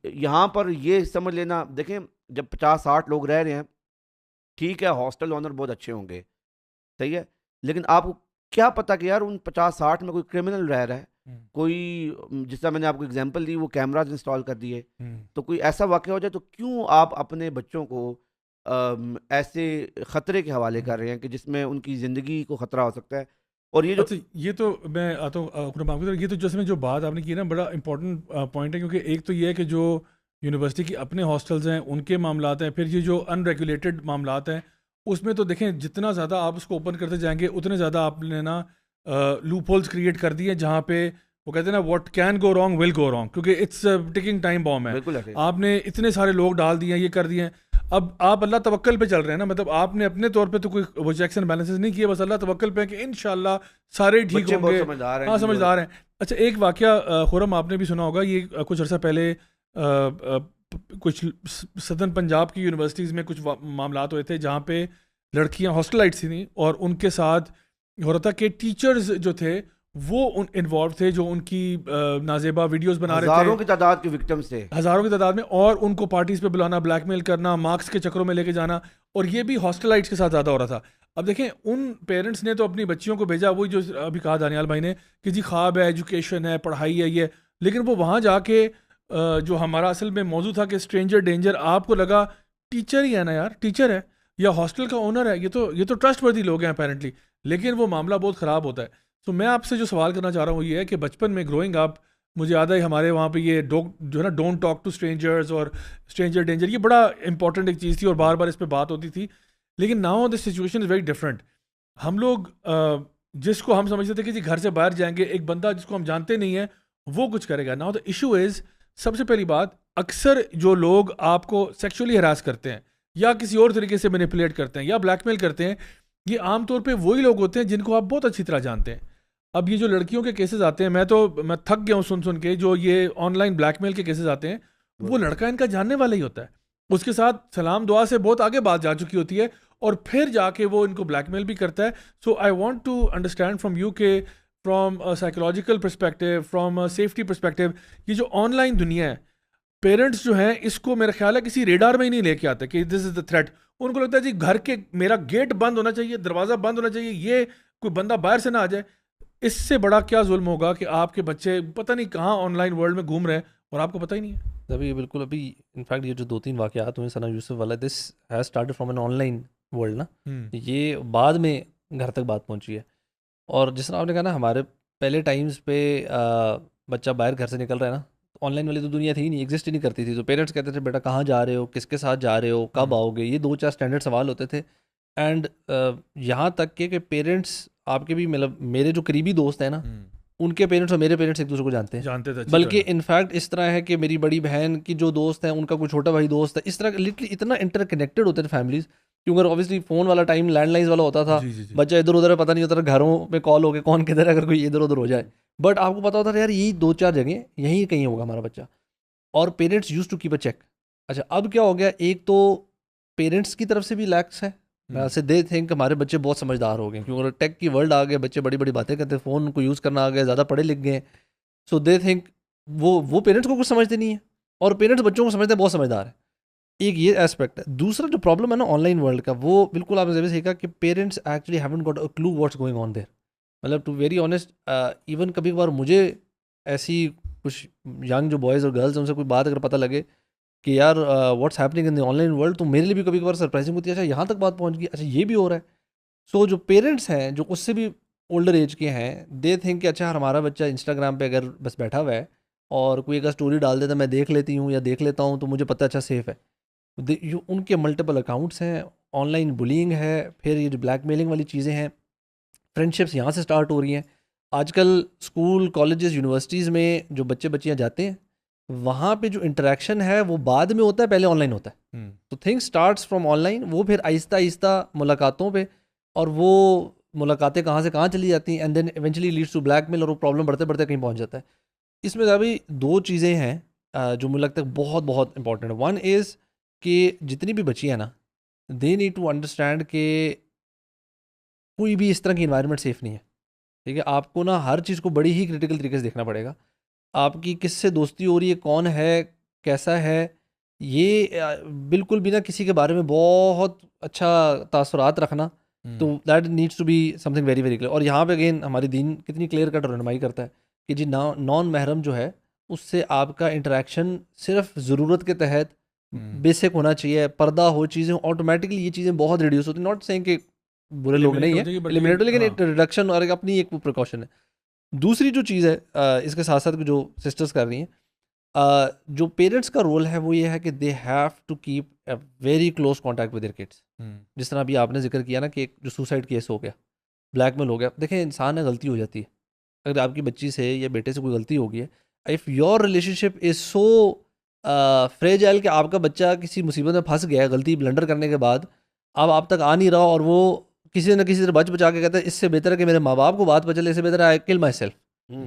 یہاں پر یہ سمجھ لینا، دیکھیں جب 50-60 لوگ رہ رہے ہیں، ٹھیک ہے ہاسٹل آنر بہت اچھے ہوں گے، صحیح ہے، لیکن آپ کو کیا پتا کہ یار ان 50-60 میں کوئی کرمنل رہ رہا ہے، کوئی جس طرح میں نے آپ کو اگزامپل دی وہ کیمراز انسٹال کر دیے، تو کوئی ایسا واقعہ ہو جائے تو کیوں آپ اپنے بچوں کو ایسے خطرے کے حوالے کر رہے ہیں کہ جس میں ان کی زندگی کو خطرہ ہو سکتا ہے. اور یہ تو میں آتا ہوں، یہ تو جس میں جو بات آپ نے کی نا بڑا امپورٹنٹ پوائنٹ ہے، کیونکہ ایک تو یہ ہے کہ جو یونیورسٹی کی اپنے ہاسٹلز ہیں ان کے معاملات ہیں، پھر یہ جو ان ریگولیٹڈ معاملات ہیں اس میں تو دیکھیں جتنا زیادہ آپ اس کو اوپن کرتے جائیں گے اتنے زیادہ آپ نے نا لوپ ہولز کریٹ کر دی ہیں جہاں پہ وہ کہتے ہیں نا what can go wrong will go wrong, کیونکہ اٹس ٹیکنگ ٹائم بام ہے. آپ نے اتنے سارے لوگ ڈال دیے ہیں، یہ کر دیے ہیں. اب آپ اللہ توکل پہ چل رہے ہیں نا، مطلب آپ نے اپنے طور پہ تو کوئی وہ چیکس اینڈ بیلنسز نہیں کیے، بس اللہ توکل پہ کہ انشاءاللہ سارے ٹھیک ہوں گے. ہاں سمجھدار ہیں. اچھا ایک واقعہ خرم آپ نے بھی سنا ہوگا، یہ کچھ عرصہ پہلے کچھ سدرن پنجاب کی یونیورسٹیز میں کچھ معاملات ہوئے تھے جہاں پہ لڑکیاں ہاسٹلائٹس تھیں اور ان کے ساتھ ہو رہا تھا کہ ٹیچرز جو تھے وہ انوالو تھے جو ان کی نازیبا ویڈیوز بنا رہے تھے, ہزاروں کی تعداد کے وکٹمز تھے, ہزاروں کی تعداد میں, اور ان کو پارٹیز پہ بلانا, بلیک میل کرنا, مارکس کے چکروں میں لے کے جانا, اور یہ بھی ہاسٹلائٹس کے ساتھ زیادہ ہو رہا تھا. اب دیکھیں ان پیرنٹس نے تو اپنی بچیوں کو بھیجا, وہی جو ابھی کہا دانیال بھائی نے کہ جی خواب ہے, ایجوکیشن ہے, پڑھائی ہے یہ, لیکن وہ وہاں جا کے جو ہمارا اصل میں موضوع تھا کہ اسٹرینجر ڈینجر, آپ کو لگا ٹیچر ہی ہے نا یار, ٹیچر ہے یا ہاسٹل کا اونر ہے, یہ تو ٹرسٹ وردی لوگ ہیں اپیرنٹلی, لیکن وہ معاملہ بہت خراب ہوتا ہے. تو میں آپ سے جو سوال کرنا چاہ رہا ہوں وہ یہ ہے کہ بچپن میں گروئنگ اپ, مجھے یاد ہے ہمارے وہاں پہ یہ جو ہے نا ڈونٹ ٹاک ٹو اسٹرینجرز اور اسٹرینجر ڈینجر, یہ بڑا امپورٹنٹ ایک چیز تھی اور بار بار اس پہ بات ہوتی تھی. لیکن now the situation is very different. ہم لوگ جس کو ہم سمجھتے تھے کہ جی گھر سے باہر جائیں گے, ایک بندہ جس کو ہم جانتے نہیں ہیں وہ کچھ کرے گا. ناؤ دا ایشو از, سب سے پہلی بات, اکثر جو لوگ آپ کو سیکشولی ہراس کرتے ہیں یا کسی اور طریقے سے مینیپولیٹ کرتے ہیں یا بلیک میل کرتے ہیں, یہ عام طور پہ وہی لوگ ہوتے ہیں جن کو آپ بہت اچھی طرح جانتے ہیں. اب یہ جو لڑکیوں کے کیسز آتے ہیں, میں تھک گیا ہوں سن کے, جو یہ آن لائن بلیک میل کے کیسز آتے ہیں, وہ لڑکا ان کا جاننے والا ہی ہوتا ہے, اس کے ساتھ سلام دعا سے بہت آگے بات جا چکی ہوتی ہے, اور پھر جا کے وہ ان کو بلیک میل بھی کرتا ہے. So I want to understand from you کہ from psychological perspective, from safety perspective, یہ جو آن لائن دنیا ہے, پیرنٹس جو ہیں اس کو میرا خیال ہے کسی ریڈار میں ہی نہیں لے کے آتے کہ دس از دا تھریٹ. ان کو لگتا ہے جی گھر کے میرا گیٹ بند ہونا چاہیے, دروازہ بند ہونا چاہیے, یہ کوئی بندہ باہر سے نہ آ جائے. اس سے بڑا کیا ظلم ہوگا کہ آپ کے بچے پتہ نہیں کہاں آن لائن ورلڈ میں گھوم رہے ہیں اور آپ کو پتہ ہی نہیں ہے. ابھی بالکل, ابھی انفیکٹ یہ جو 2-3 واقعات ہوئے ثنا یوسف والا, this has started from an on line world نا, یہ بعد میں گھر تک بات پہنچی ہے. اور جس طرح آپ نے کہا نا, ہمارے پہلے ٹائمز پہ بچہ باہر گھر سے نکل رہا ہے نا, آن لائن والی تو دنیا تھی ہی نہیں, ایگزسٹ ہی نہیں کرتی تھی. تو پیرنٹس کہتے تھے بیٹا کہاں جا رہے ہو, کس کے ساتھ جا رہے ہو, کب آؤ گے, یہ 2-4 اسٹینڈرڈ سوال ہوتے تھے. اینڈ یہاں تک کہ پیرنٹس آپ کے بھی, مطلب میرے جو قریبی دوست ہیں نا, ان کے پیرنٹس اور میرے پیرنٹس ایک دوسرے کو جانتے ہیں, بلکہ انفیکٹ اس طرح ہے کہ میری بڑی بہن کی جو دوست ہیں ان کا کوئی چھوٹا بھائی دوست ہے, اس طرح لٹرلی اتنا انٹر کنیکٹڈ ہوتے تھے فیملیز. کیونکہ اوبیسلی فون والا ٹائم لینڈ لائنز والا ہوتا تھا, بچہ ادھر ادھر پتہ نہیں ہوتا تھا, گھروں میں کال ہو گئے کون کدھر ہے, اگر کوئی ادھر ادھر ہو جائے. بٹ آپ کو پتا ہوتا تھا یار یہی 2-4 جگہیں, یہیں کہیں ہوگا ہمارا بچہ, اور parents use to keep a check. اچھا اب کیا ہو گیا, ایک تو پیرنٹس کی طرف سے بھی لیکس ہے, سے دے تھنک ہمارے بچے بہت سمجھدار ہو گئے, کیونکہ ٹیک کی ورلڈ آ گئے, بچے بڑی بڑی باتیں کرتے ہیں, فون کو یوز کرنا آ گیا, زیادہ پڑھے لکھ گئے. سو دے تھنک وہ پیرنٹس کو کچھ سمجھتے نہیں ہیں, اور پیرنٹس بچوں کو سمجھتے ہیں بہت سمجھدار ہے. ایک یہ اسپیکٹ ہے. دوسرا جو پرابلم ہے نا آن لائن ورلڈ کا, وہ بالکل آپ نے سیکھا کہ parents actually haven't got a clue what's going on there. مطلب ٹو ویری آنیسٹ, ایون کبھی کبھار مجھے ایسی کچھ ینگ جو بوائز اور گرلز ہیں ان سے کوئی بات اگر پتہ لگے کہ یار what's happening in the on line world, تو میرے لیے بھی کبھی کبھار سرپرائزنگ ہوتی ہے, اچھا یہاں تک بات پہنچ گئی, اچھا یہ بھی ہو رہا ہے. سو جو پیرنٹس ہیں جو اس سے بھی اولڈر ایج کے ہیں, دے تھنک کہ اچھا ہمارا بچہ انسٹاگرام پہ اگر بس بیٹھا ہوا ہے اور کوئی اگر اسٹوری ڈال دیتا ہے میں دیکھ لیتی ہوں یا دیکھ لیتا ہوں تو مجھے پتہ اچھا سیف ہے. ان کے ملٹیپل اکاؤنٹس ہیں, آن لائن بلینگ ہے, پھر یہ جو بلیک میلنگ والی چیزیں ہیں, فرینڈ شپس یہاں سے اسٹارٹ ہو رہی ہیں. آج کل اسکول کالجز یونیورسٹیز میں جو بچے بچیاں جاتے ہیں وہاں پہ جو انٹریکشن ہے وہ بعد میں ہوتا ہے, پہلے آن لائن ہوتا ہے. تو thing starts from on line, وہ پھر آہستہ آہستہ ملاقاتوں پہ, اور وہ ملاقاتیں کہاں سے کہاں چلی جاتی ہیں, and then eventually leads to blackmail, اور وہ پرابلم بڑھتے بڑھتے کہیں پہنچ جاتا ہے. اس میں ابھی 2 چیزیں ہیں جو مجھے لگتا ہے بہت بہت امپورٹنٹ ہے. ون از کہ جتنی بھی بچی ہیں نا, دے نیڈ ٹو انڈرسٹینڈ کہ کوئی بھی اس طرح کی انوائرمنٹ سیف نہیں ہے. ٹھیک ہے, آپ کو نا ہر چیز کو بڑی ہی کریٹیکل طریقے سے دیکھنا پڑے گا. آپ کی کس سے دوستی ہو رہی ہے, کون ہے, کیسا ہے, یہ بالکل بھی نہ کسی کے بارے میں بہت اچھا تاثرات رکھنا, تو that needs to be something very very clear. اور یہاں پہ اگین ہماری دین کتنی کلیئر کٹ رہنمائی کرتا ہے کہ جی نان محرم جو ہے اس سے آپ کا انٹریکشن صرف ضرورت کے تحت بیسک ہونا چاہیے, پردہ ہو, چیزیں آٹومیٹکلی یہ چیزیں بہت ریڈیوس ہوتی ہیں. ناٹ سینگ کہ برے لوگ نہیں ہیں, ایلیمنیٹ, لیکن ریڈکشن اور اپنی ایک پریکاشن ہے. دوسری جو چیز ہے اس کے ساتھ ساتھ جو سسٹرز کر رہی ہیں, جو پیرنٹس کا رول ہے وہ یہ ہے کہ they have to keep a very close contact with their kids. جس طرح ابھی آپ نے ذکر کیا نا کہ ایک جو سوسائڈ کیس ہو گیا, بلیک میل ہو گیا. دیکھیں انسان ہے, غلطی ہو جاتی ہے. اگر آپ کی بچی سے یا بیٹے سے کوئی غلطی ہو گئی ہے, if your relation ship is so fragile کہ آپ کا بچہ کسی مصیبت میں پھنس گیا ہے غلطی بلنڈر کرنے کے بعد, اب آپ تک آ نہیں رہا, اور وہ کسی نہ کسی طرح بچا کے کہتا ہے اس سے بہتر ہے کہ میرے ماں باپ کو بات پہ چلے, اس سے بہتر ہے آئی کل مائی سیلف.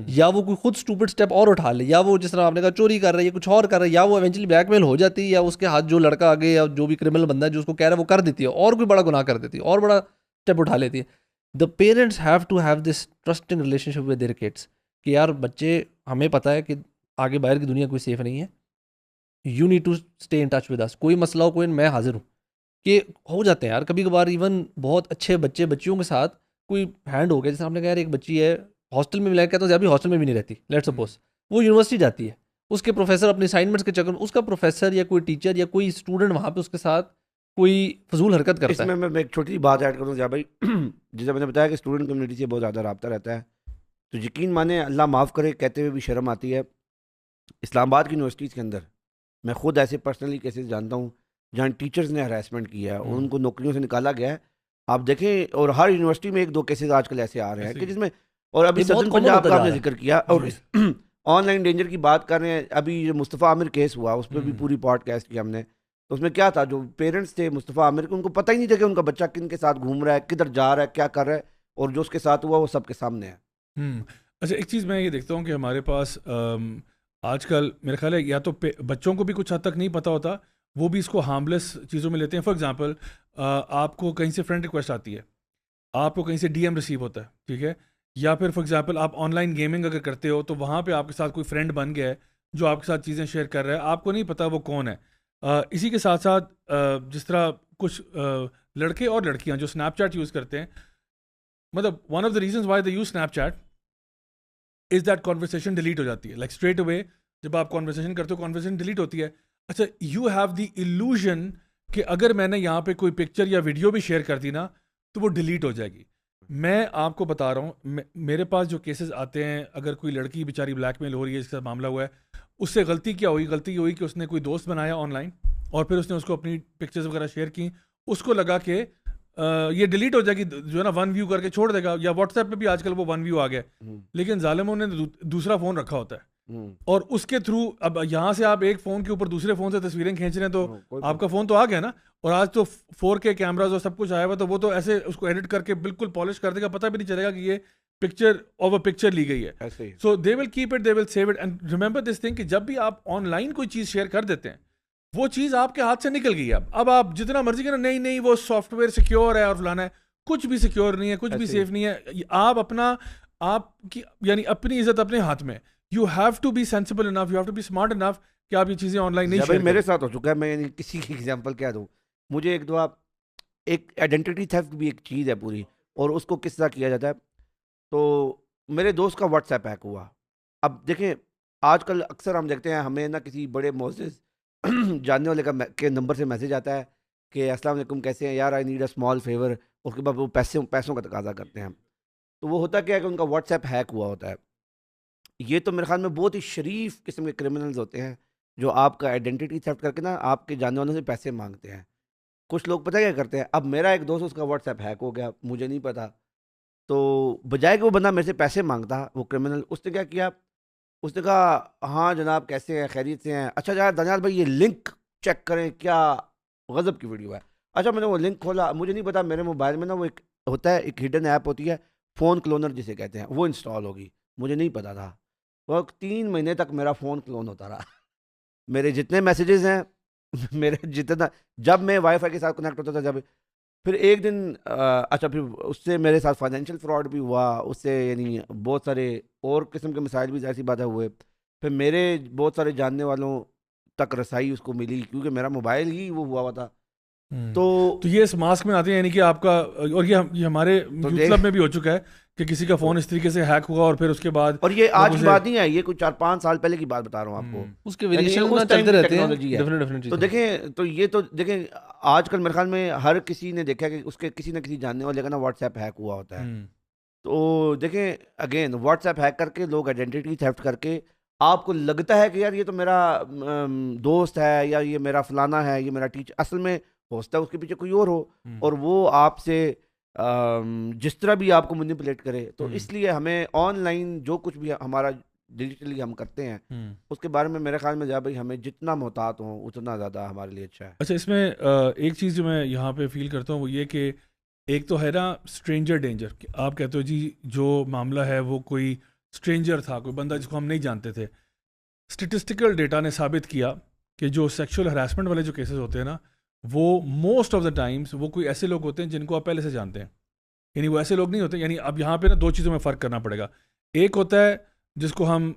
یا وہ کوئی خود اسٹوپڈ اسٹیپ اور اٹھا لے, یا وہ جس طرح آپ نے کہا چوری کر رہا ہے یا کچھ اور کر رہا ہے, یا وہ ایونچولی بلیک میل ہو جاتی ہے, یا اس کے ہاتھ جو لڑکا آگے یا جو بھی کرمنل بندہ ہے جو اس کو کہہ رہا ہے وہ کر دیتی ہے اور کوئی بڑا گناہ کر دیتی ہے اور بڑا اسٹیپ اٹھا لیتی ہے. The parents have to have this trusting relationship with their kids کہ یار بچے, ہمیں پتہ ہے کہ آگے باہر کی دنیا کوئی سیف نہیں ہے, you need to stay in touch with us, کوئی مسئلہ ہو کوئی میں حاضر ہوں. کہ ہو جاتے ہیں یار کبھی کبھار ایون بہت اچھے بچیوں کے ساتھ کوئی ہینڈ ہو گیا, جیسے آپ نے کہا یار ایک بچی ہے ہاسٹل میں, میں کہتا ہوں ابھی ہاسٹل میں بھی نہیں رہتی, لیٹ سپوز وہ یونیورسٹی جاتی ہے, اس کے پروفیسر اپنی اسائنمنٹس کے چکر میں اس کا پروفیسر یا کوئی ٹیچر یا کوئی اسٹوڈنٹ وہاں پہ اس کے ساتھ کوئی فضول حرکت کرتا ہے. اس میں ایک چھوٹی سی بات ایڈ کروں جا بھائی, جیسے میں نے بتایا کہ اسٹوڈنٹ کمیونٹی سے بہت زیادہ رابطہ رہتا ہے, تو یقین مانیں اللہ معاف کرے کہتے ہوئے بھی شرم آتی ہے, اسلام آباد کی یونیورسٹیز کے اندر میں خود ایسے پرسنلی کیسز جانتا ہوں جہاں ٹیچرز نے ہراسمنٹ کیا ہے اور ان کو نوکریوں سے نکالا گیا ہے. آپ دیکھیں, اور ہر یونیورسٹی میں 1-2 کیسز آج کل ایسے آ رہے ہیں کہ جس میں, اور ابھی سدن پنجاب کا آپ نے ذکر کیا اور آن لائن ڈینجر کی بات کر رہے ہیں, ابھی جو مصطفیٰ عامر کیس ہوا اس پہ بھی پوری پوڈ کاسٹ کیا ہم نے, تو اس میں کیا تھا, جو پیرنٹس تھے مصطفیٰ عامر کے ان کو پتہ ہی نہیں تھا کہ ان کا بچہ کن کے ساتھ گھوم رہا ہے, کدھر جا رہا ہے, کیا کر رہا ہے, اور جو اس کے ساتھ ہوا وہ سب کے سامنے ہے. اچھا ایک چیز میں یہ دیکھتا ہوں کہ ہمارے پاس آج کل میرا خیال ہے یا تو بچوں کو بھی کچھ حد تک نہیں پتہ ہوتا, وہ بھی اس کو ہارملیس چیزوں میں لیتے ہیں. فار ایگزامپل آپ کو کہیں سے فرینڈ ریکویسٹ آتی ہے, آپ کو کہیں سے ڈی ایم ریسیو ہوتا ہے, ٹھیک ہے, یا پھر فار ایگزامپل آپ آن لائن گیمنگ اگر کرتے ہو تو وہاں پہ آپ کے ساتھ کوئی فرینڈ بن گیا ہے جو آپ کے ساتھ چیزیں شیئر کر رہا ہے, آپ کو نہیں پتہ وہ کون ہے. اسی کے ساتھ ساتھ جس طرح کچھ لڑکے اور لڑکیاں جو اسنیپ چیٹ یوز کرتے ہیں, مطلب one of the reasons why they use Snapchat is that conversation delete ہو جاتی ہے, لائک اسٹریٹ اوے جب آپ کانورسیشن کرتے ہو کانورسیشن ڈیلیٹ ہوتی ہے. اچھا یو ہیو دی ایلوژن کہ اگر میں نے یہاں پہ کوئی پکچر یا ویڈیو بھی شیئر کر دی نا تو وہ ڈیلیٹ ہو جائے گی. میں آپ کو بتا رہا ہوں, میرے پاس جو کیسز آتے ہیں, اگر کوئی لڑکی بیچاری بلیک میل ہو رہی ہے جس کے ساتھ معاملہ ہوا ہے, اس سے غلطی کیا ہوئی, غلطی یہ ہوئی کہ اس نے کوئی دوست بنایا آن لائن اور پھر اس نے اس کو اپنی پکچرز وغیرہ شیئر کی, اس کو لگا کہ یہ ڈیلیٹ ہو جائے گی, جو ہے نا 1 ویو کر کے چھوڑ دے گا, یا واٹس ایپ پہ بھی آج کل وہ 1 ویو آ گیا, لیکن ظالموں نے دوسرا فون رکھا ہوتا ہے اور اس کے تھرو اب یہاں سے آپ ایک فون کے اوپر دوسرے فون سے تصویریں کھینچ رہے ہیں تو آپ کا فون تو آ گیا نا, اور آج تو 4K کیمراز اور سب کچھ آیا ہوا, تو وہ تو ایسے اس کو ایڈٹ کر کے بالکل پالش کر دے گا, پتہ بھی نہیں چلے گا کہ یہ پکچر آف اے پکچر لی گئی ہے. So they will keep it, they will save it, and remember this thing کہ جب بھی آپ آن لائن کوئی چیز شیئر کر دیتے ہیں وہ چیز آپ کے ہاتھ سے نکل گئی ہے. اب آپ جتنا مرضی کریں, نہیں وہ سافٹ ویئر سیکیور ہے اور فلانا ہے, کچھ بھی سیکیور نہیں ہے, کچھ بھی سیف نہیں ہے. آپ کی یعنی اپنی عزت اپنے ہاتھ میں, you have to be sensible enough, you have to be smart enough کہ آپ یہ چیزیں آن لائن نہیں شیئر. میرے ساتھ ہو چکا ہے, میں کسی کی ایگزامپل کیا دوں, مجھے ایک دو ایک آئیڈینٹی تھیفٹ بھی ایک چیز ہے پوری, اور اس کو کس طرح کیا جاتا ہے. تو میرے دوست کا واٹس ایپ ہیک ہوا. اب دیکھیں آج کل اکثر ہم دیکھتے ہیں ہمیں نا کسی بڑے معزز جاننے والے کے نمبر سے میسج آتا ہے کہ السلام علیکم کیسے ہیں یار, I need a small favour, اس کے بعد وہ پیسوں کا تقاضا کرتے ہیں. تو وہ ہوتا کیا ہے کہ ان کا واٹس ایپ ہیک ہوا ہوتا ہے. یہ تو میرے خیال میں بہت ہی شریف قسم کے کرمنلز ہوتے ہیں جو آپ کا آئیڈینٹی تھیفٹ کر کے نا آپ کے جاننے والوں سے پیسے مانگتے ہیں. کچھ لوگ پتہ کیا کرتے ہیں, اب میرا ایک دوست اس کا واٹس ایپ ہیک ہو گیا, مجھے نہیں پتا, تو بجائے کہ وہ بندہ میرے سے پیسے مانگتا, وہ کرمنل, اس نے کیا کیا, اس نے کہا ہاں جناب کیسے ہیں, خیریت سے ہیں, اچھا یار دانیال بھائی یہ لنک چیک کریں, کیا غضب کی ویڈیو ہے. اچھا میں نے وہ لنک کھولا, مجھے نہیں پتا, میرے موبائل میں نا وہ ایک ہوتا ہے, ایک ہڈن ایپ ہوتی ہے فون کلونر جسے کہتے ہیں, وہ انسٹال ہوگی, مجھے نہیں پتا تھا. وہ 3 مہینے تک میرا فون کلون ہوتا رہا. میرے جتنے میسیجز ہیں, میرے جتنا, جب میں وائی فائی کے ساتھ کنیکٹ ہوتا تھا, جب پھر ایک دن اچھا پھر اس سے میرے ساتھ فائنینشیل فراڈ بھی ہوا, اس سے یعنی بہت سارے اور قسم کے مسائل بھی ایسی باتیں ہوئے. پھر میرے بہت سارے جاننے والوں تک رسائی اس کو ملی کیونکہ میرا موبائل ہی وہ ہوا تھا. تو یہ اس ماسک میں آتے ہیں, یعنی کہ آپ کا, اور یہ ہمارے کلب میں بھی ہو چکا ہے کہ کسی کا فون اس طریقے سے ہیک ہوا اور پھر اس کے بعد, اور یہ آج کی بات نہیں ہے, یہ کوئی 4-5 سال پہلے کی بات بتا رہا ہوں آپ کو, اس کے ویریشن چلتے رہتے ہیں. تو دیکھیں, تو یہ تو دیکھیں آج کل میرے خیال میں ہر کسی نے دیکھا کہ اس کے کسی نہ کسی جاننے والے کا نا واٹس ایپ ہیک ہوا ہوتا ہے. تو دیکھیں اگین واٹس ایپ ہیک کر کے لوگ آئیڈینٹی تھیفٹ کر کے, آپ کو لگتا ہے کہ یار یہ تو میرا دوست ہے یا یہ میرا فلانا ہے, یہ میرا ٹیچر, اصل میں ہو سکتا ہے اس کے پیچھے کوئی اور ہو, اور وہ آپ سے جس طرح بھی آپ کو مینیپولیٹ کرے. تو اس لیے ہمیں آن لائن جو کچھ بھی ہمارا ڈیجیٹلی ہم کرتے ہیں اس کے بارے میں میرے خیال میں بھائی ہمیں جتنا محتاط ہوں اتنا زیادہ ہمارے لیے اچھا ہے. اچھا اس میں ایک چیز جو میں یہاں پہ فیل کرتا ہوں وہ یہ کہ ایک تو ہے نا اسٹرینجر ڈینجر, آپ کہتے ہو جی جو معاملہ ہے وہ کوئی اسٹرینجر تھا, کوئی بندہ جس کو ہم نہیں جانتے تھے. اسٹیٹسٹیکل ڈیٹا نے ثابت کیا کہ جو سیکشول ہراسمنٹ والے جو کیسز ہوتے ہیں نا, وہ موسٹ آف دا ٹائمس وہ کوئی ایسے لوگ ہوتے ہیں جن کو آپ پہلے سے جانتے ہیں. یعنی وہ ایسے لوگ نہیں ہوتے. یعنی اب یہاں پہ نا دو چیزوں میں فرق کرنا پڑے گا. ایک ہوتا ہے جس کو ہم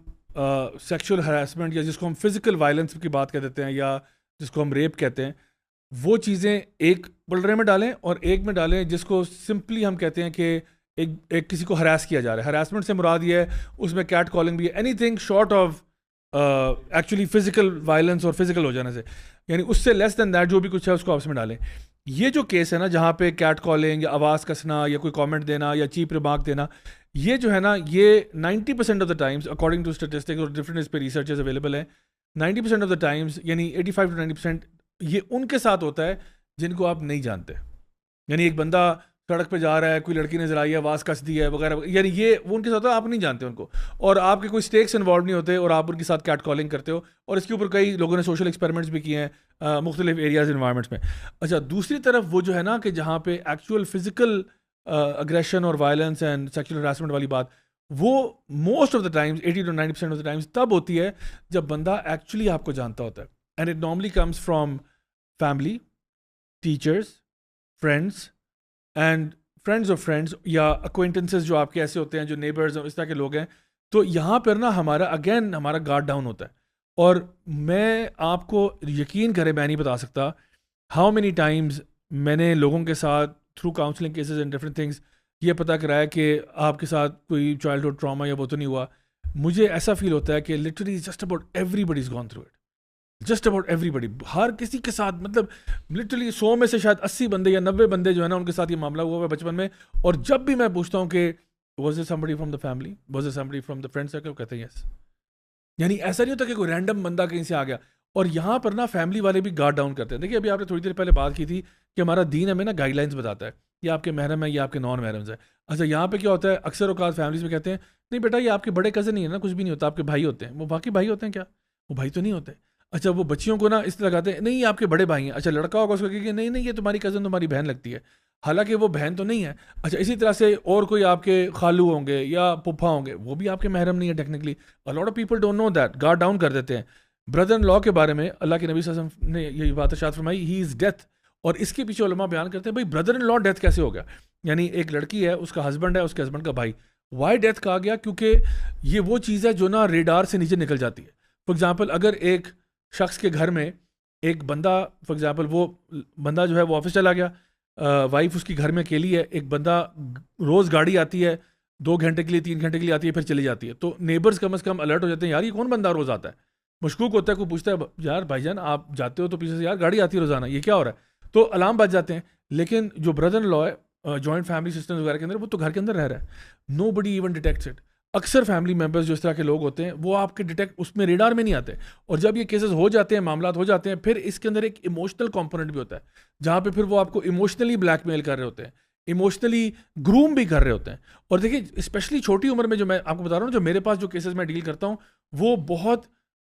سیکشول ہراسمنٹ یا جس کو ہم فزیکل وائلنس کی بات کر دیتے ہیں یا جس کو ہم ریپ کہتے ہیں, وہ چیزیں ایک پلڑے میں ڈالیں, اور ایک میں ڈالیں جس کو سمپلی ہم کہتے ہیں کہ ایک کسی کو ہراس کیا جا رہا ہے. ہراسمنٹ سے مراد یہ ہے اس میں کیٹ کالنگ بھی ہے, any thing short of actually physical violence اور فزیکل ہو جانے سے, یعنی اس سے لیس دین دیٹ جو بھی کچھ ہے اس کو آپس میں ڈالیں. یہ جو کیس ہے نا جہاں پہ کیٹ کالنگ یا آواز کسنا یا کوئی کامنٹ دینا یا چیپ ریمارک دینا, یہ جو ہے نا یہ 90% of the times according to statistics اور ڈفرنٹ اس پہ ریسرچز اویلیبل ہیں, 90% آف دا ٹائمس یعنی 85 to 90% یہ ان کے ساتھ ہوتا ہے جن کو آپ نہیں جانتے. یعنی ایک بندہ سڑک پہ جا رہا ہے, کوئی لڑکی نے ذرائع آواز کس دی ہے وغیرہ, یعنی یہ وہ ان کے ساتھ آپ نہیں جانتے ان کو, اور آپ کے کوئی اسٹیکس انوالو نہیں ہوتے, اور آپ ان کے ساتھ کیٹ کالنگ کرتے ہو. اور اس کے اوپر کئی لوگوں نے سوشل ایکسپیریمنٹس بھی کیے ہیں مختلف ایریاز انوائرمنٹس میں. اچھا, دوسری طرف وہ جو ہے نا کہ جہاں پہ ایکچوئل فزیکل اگریشن اور وائلنس اینڈ سیکشل ہراسمنٹ والی بات, وہ most of the times 80 to 90% of the times تب ہوتی ہے جب بندہ ایکچولی آپ کو جانتا ہوتا ہے. And it normally comes from family, teachers, friends and friends of friends یا اکوینٹنسز جو آپ کے ایسے ہوتے ہیں جو نیبرز اس طرح کے لوگ ہیں. تو یہاں پر نا ہمارا گارڈ ڈاؤن ہوتا ہے. اور میں آپ کو یقین کرے میں نہیں بتا سکتا ہاؤ مینی ٹائمز میں نے لوگوں کے ساتھ through counselling cases and different things یہ پتہ کرایا کہ آپ کے ساتھ کوئی چائلڈہڈ ٹراما یا وہ تو نہیں ہوا. مجھے ایسا فیل ہوتا ہے کہ literally just about everybody has gone through it, just about everybody, ہر کسی کے ساتھ, مطلب لٹرلی 100 میں سے شاید 80 بندے یا 90 بندے جو ہے نا ان کے ساتھ یہ معاملہ ہوا ہے بچپن میں. اور جب بھی میں پوچھتا ہوں کہ was it somebody from the family, was it somebody from the friend circle, کہتے ہیں یس. یعنی ایسا نہیں ہوتا کہ کوئی رینڈم بندہ کہیں سے آ گیا. اور یہاں پر نا فیملی والے بھی گارڈ ڈاؤن کرتے ہیں. دیکھیے ابھی آپ نے تھوڑی دیر پہلے بات کی تھی کہ ہمارا دین ہمیں نا گائیڈ لائنس بتاتا ہے, یہ آپ کے محرم ہے, یہ آپ کے نان محرمز ہے. اچھا, یہاں پہ کیا ہوتا ہے اکثر اوقات فیملیز میں کہتے ہیں نہیں بیٹا یہ آپ کے بڑے کزن نہیں ہے نا, کچھ بھی نہیں ہوتا, آپ کے بھائی ہوتے ہیں. وہ باقی بھائی ہوتے ہیں کیا؟ وہ بھائی تو نہیں ہوتے. اچھا, وہ بچیوں کو نا اس طرح کہتے ہیں نہیں یہ آپ کے بڑے بھائی ہیں. اچھا, لڑکا ہوگا اس کو کہ نہیں نہیں یہ تمہاری کزن تمہاری بہن لگتی ہے, حالانکہ وہ بہن تو نہیں ہے. اچھا, اسی طرح سے اور کوئی آپ کے خالو ہوں گے یا پھپھا ہوں گے, وہ بھی آپ کے محرم نہیں ہے technically. A lot of people don't know that, guard down کر دیتے ہیں. بردر ان لا کے بارے میں اللہ کے نبی صلی اللہ علیہ وسلم نے یہ بات ارشاد فرمائی, ہی از ڈیتھ. اور اس کے پیچھے علماء بیان کرتے ہیں بھائی بردر ان لا ڈیتھ کیسے ہو گیا. یعنی ایک لڑکی ہے, اس کا ہسبینڈ ہے, اس کے ہسبینڈ کا بھائی. وائی ڈیتھ کہا گیا؟ کیونکہ یہ وہ چیز ہے جو نا ریڈار سے نیچے نکل جاتی ہے. فار ایگزامپل اگر ایک شخص کے گھر میں ایک بندہ, فار ایگزامپل وہ بندہ جو ہے وہ آفس چلا گیا, وائف اس کی گھر میں اکیلی ہے, ایک بندہ روز گاڑی آتی ہے 2 گھنٹے کے لیے 3 گھنٹے کے لیے آتی ہے پھر چلی جاتی ہے, تو نیبرز کم از کم الرٹ ہو جاتے ہیں, یار یہ کون بندہ روز آتا ہے. مشکوک ہوتا ہے, کوئی پوچھتا ہے یار بھائی جان آپ جاتے ہو تو پیچھے سے یار گاڑی آتی ہے روزانہ, یہ کیا ہو رہا ہے, تو الارم بج جاتے ہیں. لیکن جو بردر ان لا ہے جوائنٹ فیملی سسٹم وغیرہ کے اندر, وہ تو گھر کے اندر رہ رہا ہے, نو بڈی ایون ڈیٹیکٹس اٹ. اکثر فیملی ممبرز جو اس طرح کے لوگ ہوتے ہیں وہ آپ کے ڈیٹیکٹ اس میں ریڈار میں نہیں آتے. اور جب یہ کیسز ہو جاتے ہیں, معاملات ہو جاتے ہیں, پھر اس کے اندر ایک ایموشنل کمپوننٹ بھی ہوتا ہے جہاں پہ پھر وہ آپ کو ایموشنلی بلیک میل کر رہے ہوتے ہیں, ایموشنلی گروم بھی کر رہے ہوتے ہیں. اور دیکھیے اسپیشلی چھوٹی عمر میں جو میں آپ کو بتا رہا ہوں, جو میرے پاس جو کیسز میں ڈیل کرتا ہوں وہ بہت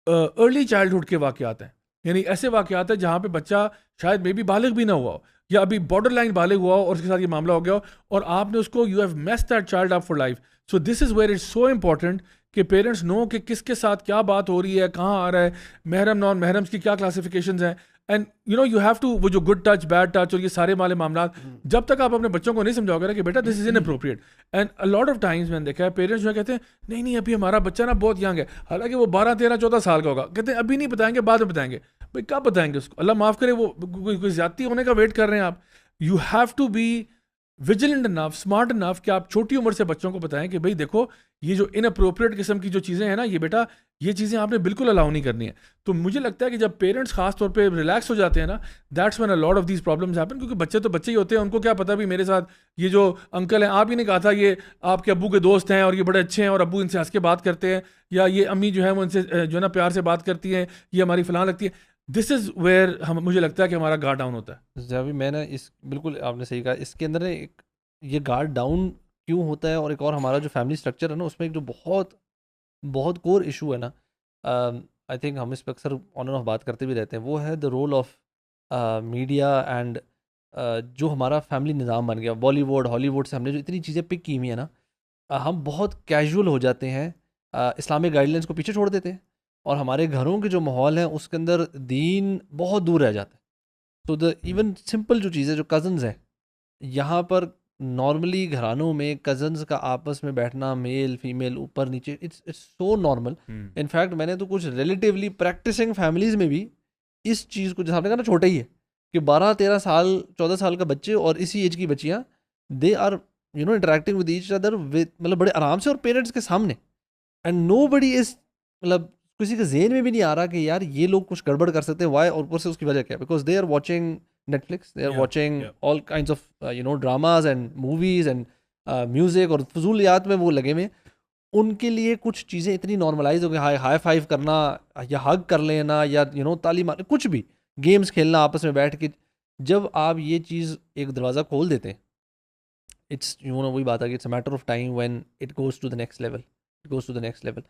ارلی چائلڈہڈ کے واقعات ہیں. یعنی ایسے واقعات ہیں جہاں پہ بچہ شاید میں بھی بالغ بھی نہ ہوا ہو یا ابھی بارڈر لائن بالغ ہوا ہو اور اس کے ساتھ یہ معاملہ ہو گیا ہو, اور آپ نے اس کو you have missed that child up for life. So this is where it's so important کہ پیرنٹس نو کہ کس کے ساتھ کیا بات ہو رہی ہے, کہاں آ رہا ہے, محرم نان محرمس کی کیا کلاسیفیکیشنز ہیں. And you know you have to, وہ جو گڈ ٹچ بیڈ ٹچ اور یہ سارے والے معاملات جب تک آپ اپنے بچوں کو نہیں سمجھاؤ گے نا کہ بیٹا this is inappropriate. And a lot of times میں نے دیکھا ہے پیرنٹس جو ہے کہتے ہیں نہیں نہیں ابھی ہمارا بچہ نا بہت ینگ ہے, حالانکہ وہ 12 13 14 سال کا ہوگا, کہتے ہیں ابھی نہیں بتائیں گے بعد میں بتائیں گے. بھائی کب بتائیں گے اس کو, اللہ معاف کرے وہ کوئی زیادتی ہونے کا ویٹ کر رہے ہیں آپ. You have to be vigilant enough, smart enough کہ آپ چھوٹی عمر سے بچوں کو بتائیں کہ بھائی دیکھو یہ جو ان اپروپریٹ قسم کی جو چیزیں ہیں نا, یہ بیٹا یہ چیزیں آپ نے بالکل الاؤ نہیں کرنی ہے. تو مجھے لگتا ہے کہ جب پیرنٹس خاص طور پہ ریلیکس ہو جاتے ہیں نا, that's when a lot of these problems happen. کیونکہ بچے تو بچے ہی ہوتے ہیں, ان کو کیا پتا بھی میرے ساتھ یہ جو انکل ہیں, آپ ہی نے کہا تھا یہ آپ کے ابو کے دوست ہیں اور یہ بڑے اچھے ہیں اور ابو ان سے ہنس کے بات کرتے ہیں, یا یہ امی جو ہے وہ ان سے جو ہے نا پیار سے بات کرتی ہیں, یہ ہماری فلاں لگتی ہے. دس از ویئر مجھے لگتا ہے کہ ہمارا گارڈ ڈاؤن ہوتا ہے. جب میں نے اس بالکل آپ نے صحیح کہا, اس کے اندر ایک یہ گارڈ ڈاؤن کیوں ہوتا ہے, اور ایک اور ہمارا جو فیملی اسٹرکچر ہے نا اس میں ایک جو بہت کور ایشو ہے نا, آئی تھنک ہم اس پہ اکثر آن اینڈ آف بات کرتے بھی رہتے ہیں, وہ ہے the role of media and جو ہمارا فیملی نظام بن گیا. بالی ووڈ ہالی ووڈ سے ہم نے جو اتنی چیزیں پک کی ہوئی ہیں نا, ہم بہت کیجول ہو جاتے ہیں اسلامک گائیڈ لائنس کو پیچھے چھوڑ دیتے ہیں اور ہمارے گھروں کے جو ماحول ہیں اس کے اندر دین بہت دور رہ جاتا ہے. تو ایون سمپل جو چیزیں جو کزنز ہیں یہاں پر نارملی گھرانوں میں کزنز کا آپس میں بیٹھنا میل فیمیل اوپر نیچے اٹس سو نارمل. انفیکٹ میں نے تو کچھ ریلیٹیولی پریکٹسنگ فیملیز میں بھی اس چیز کو جیسے آپ نے کہا نا چھوٹا ہی ہے کہ 12-13 سال 14 سال کا بچے اور اسی ایج کی بچیاں they are interacting with each other مطلب بڑے آرام سے اور پیرنٹس کے سامنے اینڈ نو بڈی از مطلب کسی کے ذہن میں بھی نہیں آ رہا کہ یار یہ لوگ کچھ گڑبڑ کر سکتے ہیں. وائی اور اوپر سے اس کی وجہ کیا ہے because they are watching Netflix, they are watching all kinds of dramas and movies and music اور فضولیات میں وہ لگے ہوئے. ان کے لیے کچھ چیزیں اتنی نارملائز ہو گئی, ہائی فائیو کرنا یا ہگ کر لینا یا تعلیم کچھ بھی گیمز کھیلنا آپس میں بیٹھ کے. جب آپ یہ چیز ایک دروازہ کھول دیتے ہیں اٹس وہی بات ہے کہ it's a matter of time when it goes to the next level.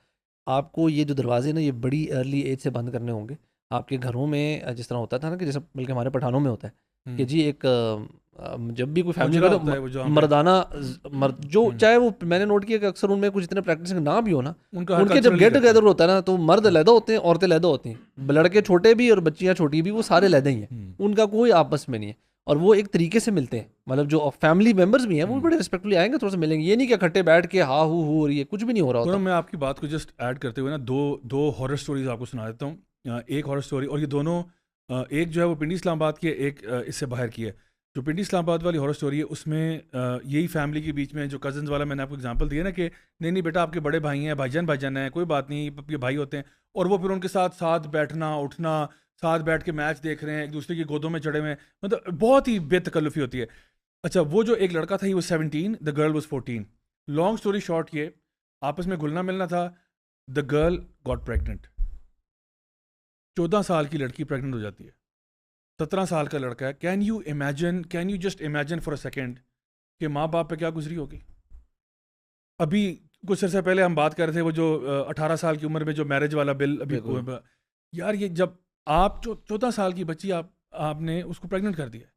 آپ کو یہ جو دروازے نا یہ بڑی ارلی ایج سے بند کرنے ہوں گے. آپ کے گھروں میں جس طرح ہوتا تھا نا کہ جیسے بلکہ ہمارے پٹھانوں میں ہوتا ہے کہ جی ایک جب بھی کوئی فیملی مردانہ جو چاہے وہ میں نے نوٹ کیا کہ اکثر ان میں کچھ اتنے پریکٹسنگ نہ بھی ہو نا ان کے جب گیٹ ٹوگیدر ہوتا ہے نا تو مرد علیحدہ ہوتے ہیں عورتیں علیحدہ ہوتی ہیں, لڑکے چھوٹے بھی اور بچیاں چھوٹی بھی وہ سارے علیحدہ ہی ہیں, ان کا کوئی آپس میں نہیں ہے اور وہ ایک طریقے سے ملتے ہیں. مطلب جو فیملی ممبرز بھی ہیں وہ بڑے ریسپیکٹفلی آئیں گے تھوڑا سا ملیں گے, یہ نہیں کہ اکٹھے بیٹھ کے ہاں ہو رہی ہے کچھ بھی نہیں ہو رہا ہوتا. میں آپ کی بات کو جسٹ ایڈ کرتے ہوئے نا دو ہارر سٹوریز آپ کو سنا دیتا ہوں. ایک ہارر سٹوری اور یہ دونوں ایک جو ہے وہ پنڈی اسلام آباد کی ہے, ایک اس سے باہر کی ہے. جو پنڈی اسلام آباد والی ہارر سٹوری ہے اس میں یہی فیملی کے بیچ میں جو کزنز والا میں نے آپ کو ایگزامپل دیا نا کہ نہیں بیٹا آپ کے بڑے بھائی ہیں, بھائی جان ہیں, کوئی بات نہیں, یہ بھائی ہوتے ہیں. اور وہ پھر ان کے ساتھ بیٹھنا اٹھنا, ساتھ بیٹھ کے میچ دیکھ رہے ہیں, ایک دوسرے کی گودوں میں چڑھے ہوئے ہیں, مطلب بہت ہی بے تکلفی ہوتی ہے. اچھا وہ جو ایک لڑکا تھا ہی وہ 17, the girl was 14. Long story short یہ آپس میں گھلنا ملنا تھا. The girl got pregnant. 14 سال کی لڑکی پریگننٹ ہو جاتی ہے. 17 سال کا لڑکا ہے. Can you just imagine for a second کہ ماں باپ پہ کیا گزری ہوگی. ابھی کچھ عرصے پہلے ہم بات کر رہے تھے وہ جو 18 سال کی عمر میں جو میرج والا بل ابھی یار یہ جب آپ 14 سال کی بچی آپ نے اس کو پریگننٹ کر دیا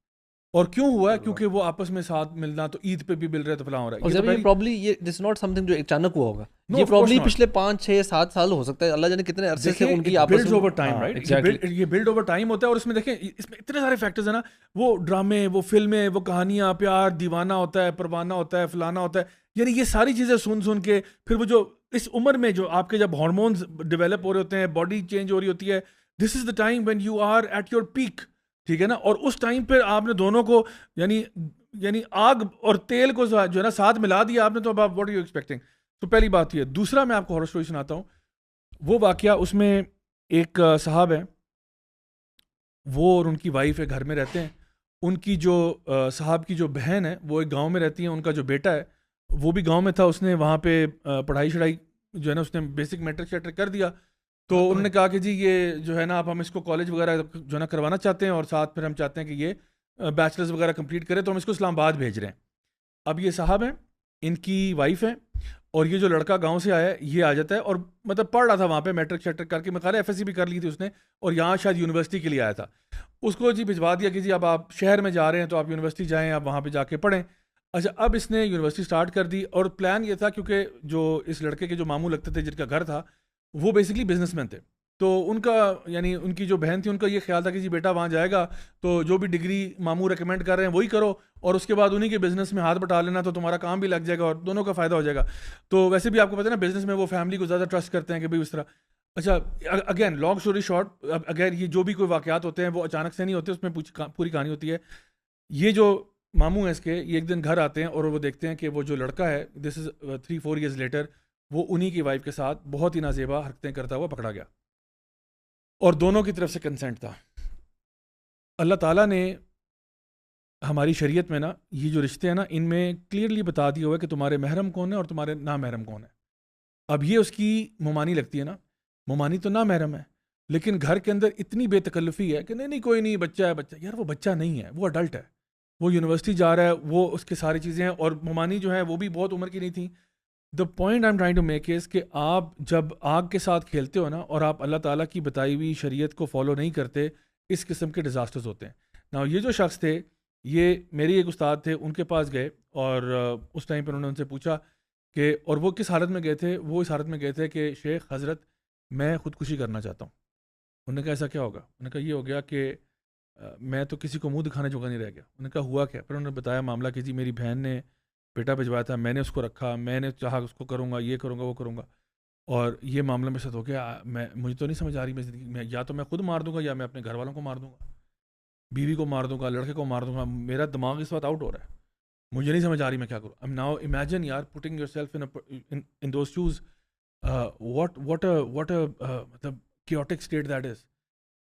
اور کیوں ہوا ہے کیونکہ وہ آپس میں ساتھ ملنا تو عید پہ بھی مل رہے تو فلاں ہو رہا ہے. یہ پرابلی یہ دس ناٹ سم تھنگ جو اچانک ہوا ہوگا, یہ پرابلی پچھلے 5-6-7 سال ہو سکتا ہے, اللہ جانے کتنے عرصے سے ان کی آپس میں اوور ٹائم رائٹ یہ بلڈ اوور ٹائم ہوتا ہے. اور اس میں دیکھیں اس میں اتنے سارے فیکٹرز ہیں نا, وہ ڈرامے, وہ فلمیں, وہ کہانیاں, پیار دیوانہ ہوتا ہے, پروانہ ہوتا ہے, فلانا ہوتا ہے. یعنی یہ ساری چیزیں سن کے پھر وہ جو اس عمر میں جو آپ کے جب ہارمونز ڈیولپ ہو رہے ہوتے ہیں, باڈی چینج ہو رہی ہوتی ہے, this is the time when you are at your peak. ٹھیک ہے نا. اور اس ٹائم پہ آپ نے دونوں کو یعنی آگ اور تیل کو جو ہے نا ساتھ ملا دیا آپ نے, تو اب آپ واٹ آر یو ایکسپیکٹنگ. تو پہلی بات یہ. دوسرا میں آپ کو ہارر اسٹوری سناتا ہوں. وہ واقعہ اس میں ایک صاحب ہے, وہ اور ان کی وائف ہے گھر میں رہتے ہیں. ان کی جو صاحب کی جو بہن ہے وہ ایک گاؤں میں رہتی ہے. ان کا جو بیٹا ہے وہ بھی گاؤں میں تھا. اس نے وہاں پہ پڑھائی شڑھائی جو ہے نا اس نے بیسک میٹرک کر دیا. تو انہوں نے کہا کہ جی یہ جو ہے نا آپ ہم اس کو کالج وغیرہ جو ہے نا کروانا چاہتے ہیں اور ساتھ پھر ہم چاہتے ہیں کہ یہ بیچلرز وغیرہ کمپلیٹ کرے, تو ہم اس کو اسلام آباد بھیج رہے ہیں. اب یہ صاحب ہیں, ان کی وائف ہے, اور یہ جو لڑکا گاؤں سے آیا ہے یہ آ جاتا ہے اور مطلب پڑھ رہا تھا وہاں پہ میٹرک شیٹرک کر کے, میں خیال FSC بھی کر لی تھی اس نے, اور یہاں شاید یونیورسٹی کے لیے آیا تھا. اس کو جی بھجوا دیا کہ جی اب آپ شہر میں جا رہے ہیں تو آپ یونیورسٹی جائیں, آپ وہاں پہ جا کے پڑھیں. اچھا اب اس نے یونیورسٹی سٹارٹ کر دی, اور پلان یہ تھا کیونکہ جو اس لڑکے کے جو ماموں لگتے تھے جن کا گھر تھا وہ بیسکلی بزنس مین تھے. تو ان کا یعنی ان کی جو بہن تھی ان کا یہ خیال تھا کہ جی بیٹا وہاں جائے گا تو جو بھی ڈگری ماموں ریکمینڈ کر رہے ہیں وہی کرو, اور اس کے بعد انہیں کے بزنس میں ہاتھ بٹا لینا تو تمہارا کام بھی لگ جائے گا اور دونوں کا فائدہ ہو جائے گا. تو ویسے بھی آپ کو پتہ ہے نا بزنس میں وہ فیملی کو زیادہ ٹرسٹ کرتے ہیں کہ بھائی اس طرح. اچھا اگین لانگ اسٹوری شارٹ, اگر یہ جو بھی کوئی واقعات ہوتے ہیں وہ اچانک سے نہیں ہوتے, اس میں پوری کہانی ہوتی ہے. یہ جو ماموں ہیں اس کے, یہ ایک دن گھر آتے ہیں اور وہ دیکھتے ہیں کہ وہ جو لڑکا ہے دس از 3-4 ایئرز لیٹر, وہ انہی کی وائف کے ساتھ بہت ہی نازیبا حرکتیں کرتا ہوا پکڑا گیا, اور دونوں کی طرف سے کنسنٹ تھا. اللہ تعالیٰ نے ہماری شریعت میں نا یہ جو رشتے ہیں نا ان میں کلیئرلی بتا دیا ہوا ہے کہ تمہارے محرم کون ہے اور تمہارے نامحرم کون ہے. اب یہ اس کی ممانی لگتی ہے نا, ممانی تو نامحرم ہے, لیکن گھر کے اندر اتنی بے تکلفی ہے کہ نہیں کوئی نہیں بچہ ہے بچہ. یار وہ بچہ نہیں ہے, وہ اڈلٹ ہے, وہ یونیورسٹی جا رہا ہے, وہ اس کے ساری چیزیں ہیں, اور ممانی جو ہے وہ بھی بہت عمر کی نہیں تھی. The point I am trying to make is کہ آپ جب آگ کے ساتھ کھیلتے ہو نا اور آپ اللہ تعالیٰ کی بتائی ہوئی شریعت کو فالو نہیں کرتے, اس قسم کے ڈیزاسٹرز ہوتے ہیں. نا یہ جو شخص تھے, یہ میری ایک استاد تھے, ان کے پاس گئے اور اس ٹائم پہ انہوں نے ان سے پوچھا کہ اور وہ کس حالت میں گئے تھے؟ وہ اس حالت میں گئے تھے کہ شیخ حضرت میں خودکشی کرنا چاہتا ہوں. انہوں نے کہا ایسا کیا ہوگا؟ انہوں نے کہا یہ ہو گیا کہ میں تو کسی کو منہ دکھانے جوگا نہیں رہ گیا. انہوں نے کہا ہوا کیا؟ پھر انہوں نے بتایا معاملہ کہ جی میری بہن نے بیٹا بھجوایا تھا, میں نے اس کو رکھا, میں نے چاہا اس کو کروں گا, یہ کروں گا, وہ کروں گا, اور یہ معاملہ میرے ساتھ ہو گیا. مجھے تو نہیں سمجھ آ رہی میں زندگی میں, یا تو میں خود مار دوں گا یا میں اپنے گھر والوں کو مار دوں گا, بیوی کو مار دوں گا, لڑکے کو مار دوں گا. میرا دماغ اس وقت آؤٹ ہو رہا ہے, مجھے نہیں سمجھ آ رہی میں کیا کروں. اب ناؤ امیجن یار putting yourself in those shows, what مطلب chaotic state that is.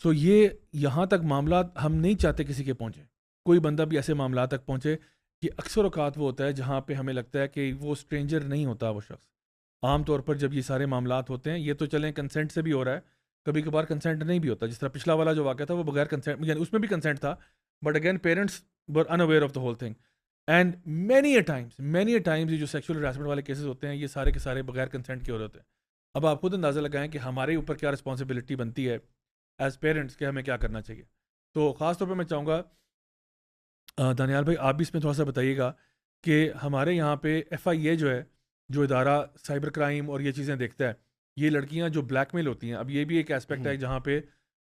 So یہ یہاں تک معاملات ہم نہیں چاہتے کسی کے پہنچے, کوئی بندہ بھی ایسے معاملات تک پہنچے کہ اکثر اوقات وہ ہوتا ہے جہاں پہ ہمیں لگتا ہے کہ وہ اسٹرینجر نہیں ہوتا وہ شخص. عام طور پر جب یہ سارے معاملات ہوتے ہیں, یہ تو چلیں کنسنٹ سے بھی ہو رہا ہے, کبھی کبھار کنسنٹ نہیں بھی ہوتا, جس طرح پچھلا والا جو واقعہ تھا وہ بغیر کنسنٹ, یعنی اس میں بھی کنسنٹ تھا but again parents were in aware of the whole thing. And many a Times یہ جو سیکشل ہراسمنٹ والے کیسز ہوتے ہیں یہ سارے کے سارے بغیر کنسنٹ کے ہو رہے ہوتے ہیں. اب آپ خود اندازہ لگائیں کہ ہمارے اوپر کیا رسپانسبلٹی بنتی ہے ایز پیرنٹس کہ ہمیں کیا کرنا چاہیے. تو خاص طور پہ میں چاہوں گا دانیال بھائی آپ بھی اس میں تھوڑا سا بتائیے گا کہ ہمارے یہاں پہ ایف آئی اے جو ہے, جو ادارہ سائبر کرائم اور یہ چیزیں دیکھتا ہے, یہ لڑکیاں جو بلیک میل ہوتی ہیں, اب یہ بھی ایک اسپیکٹ ہے جہاں پہ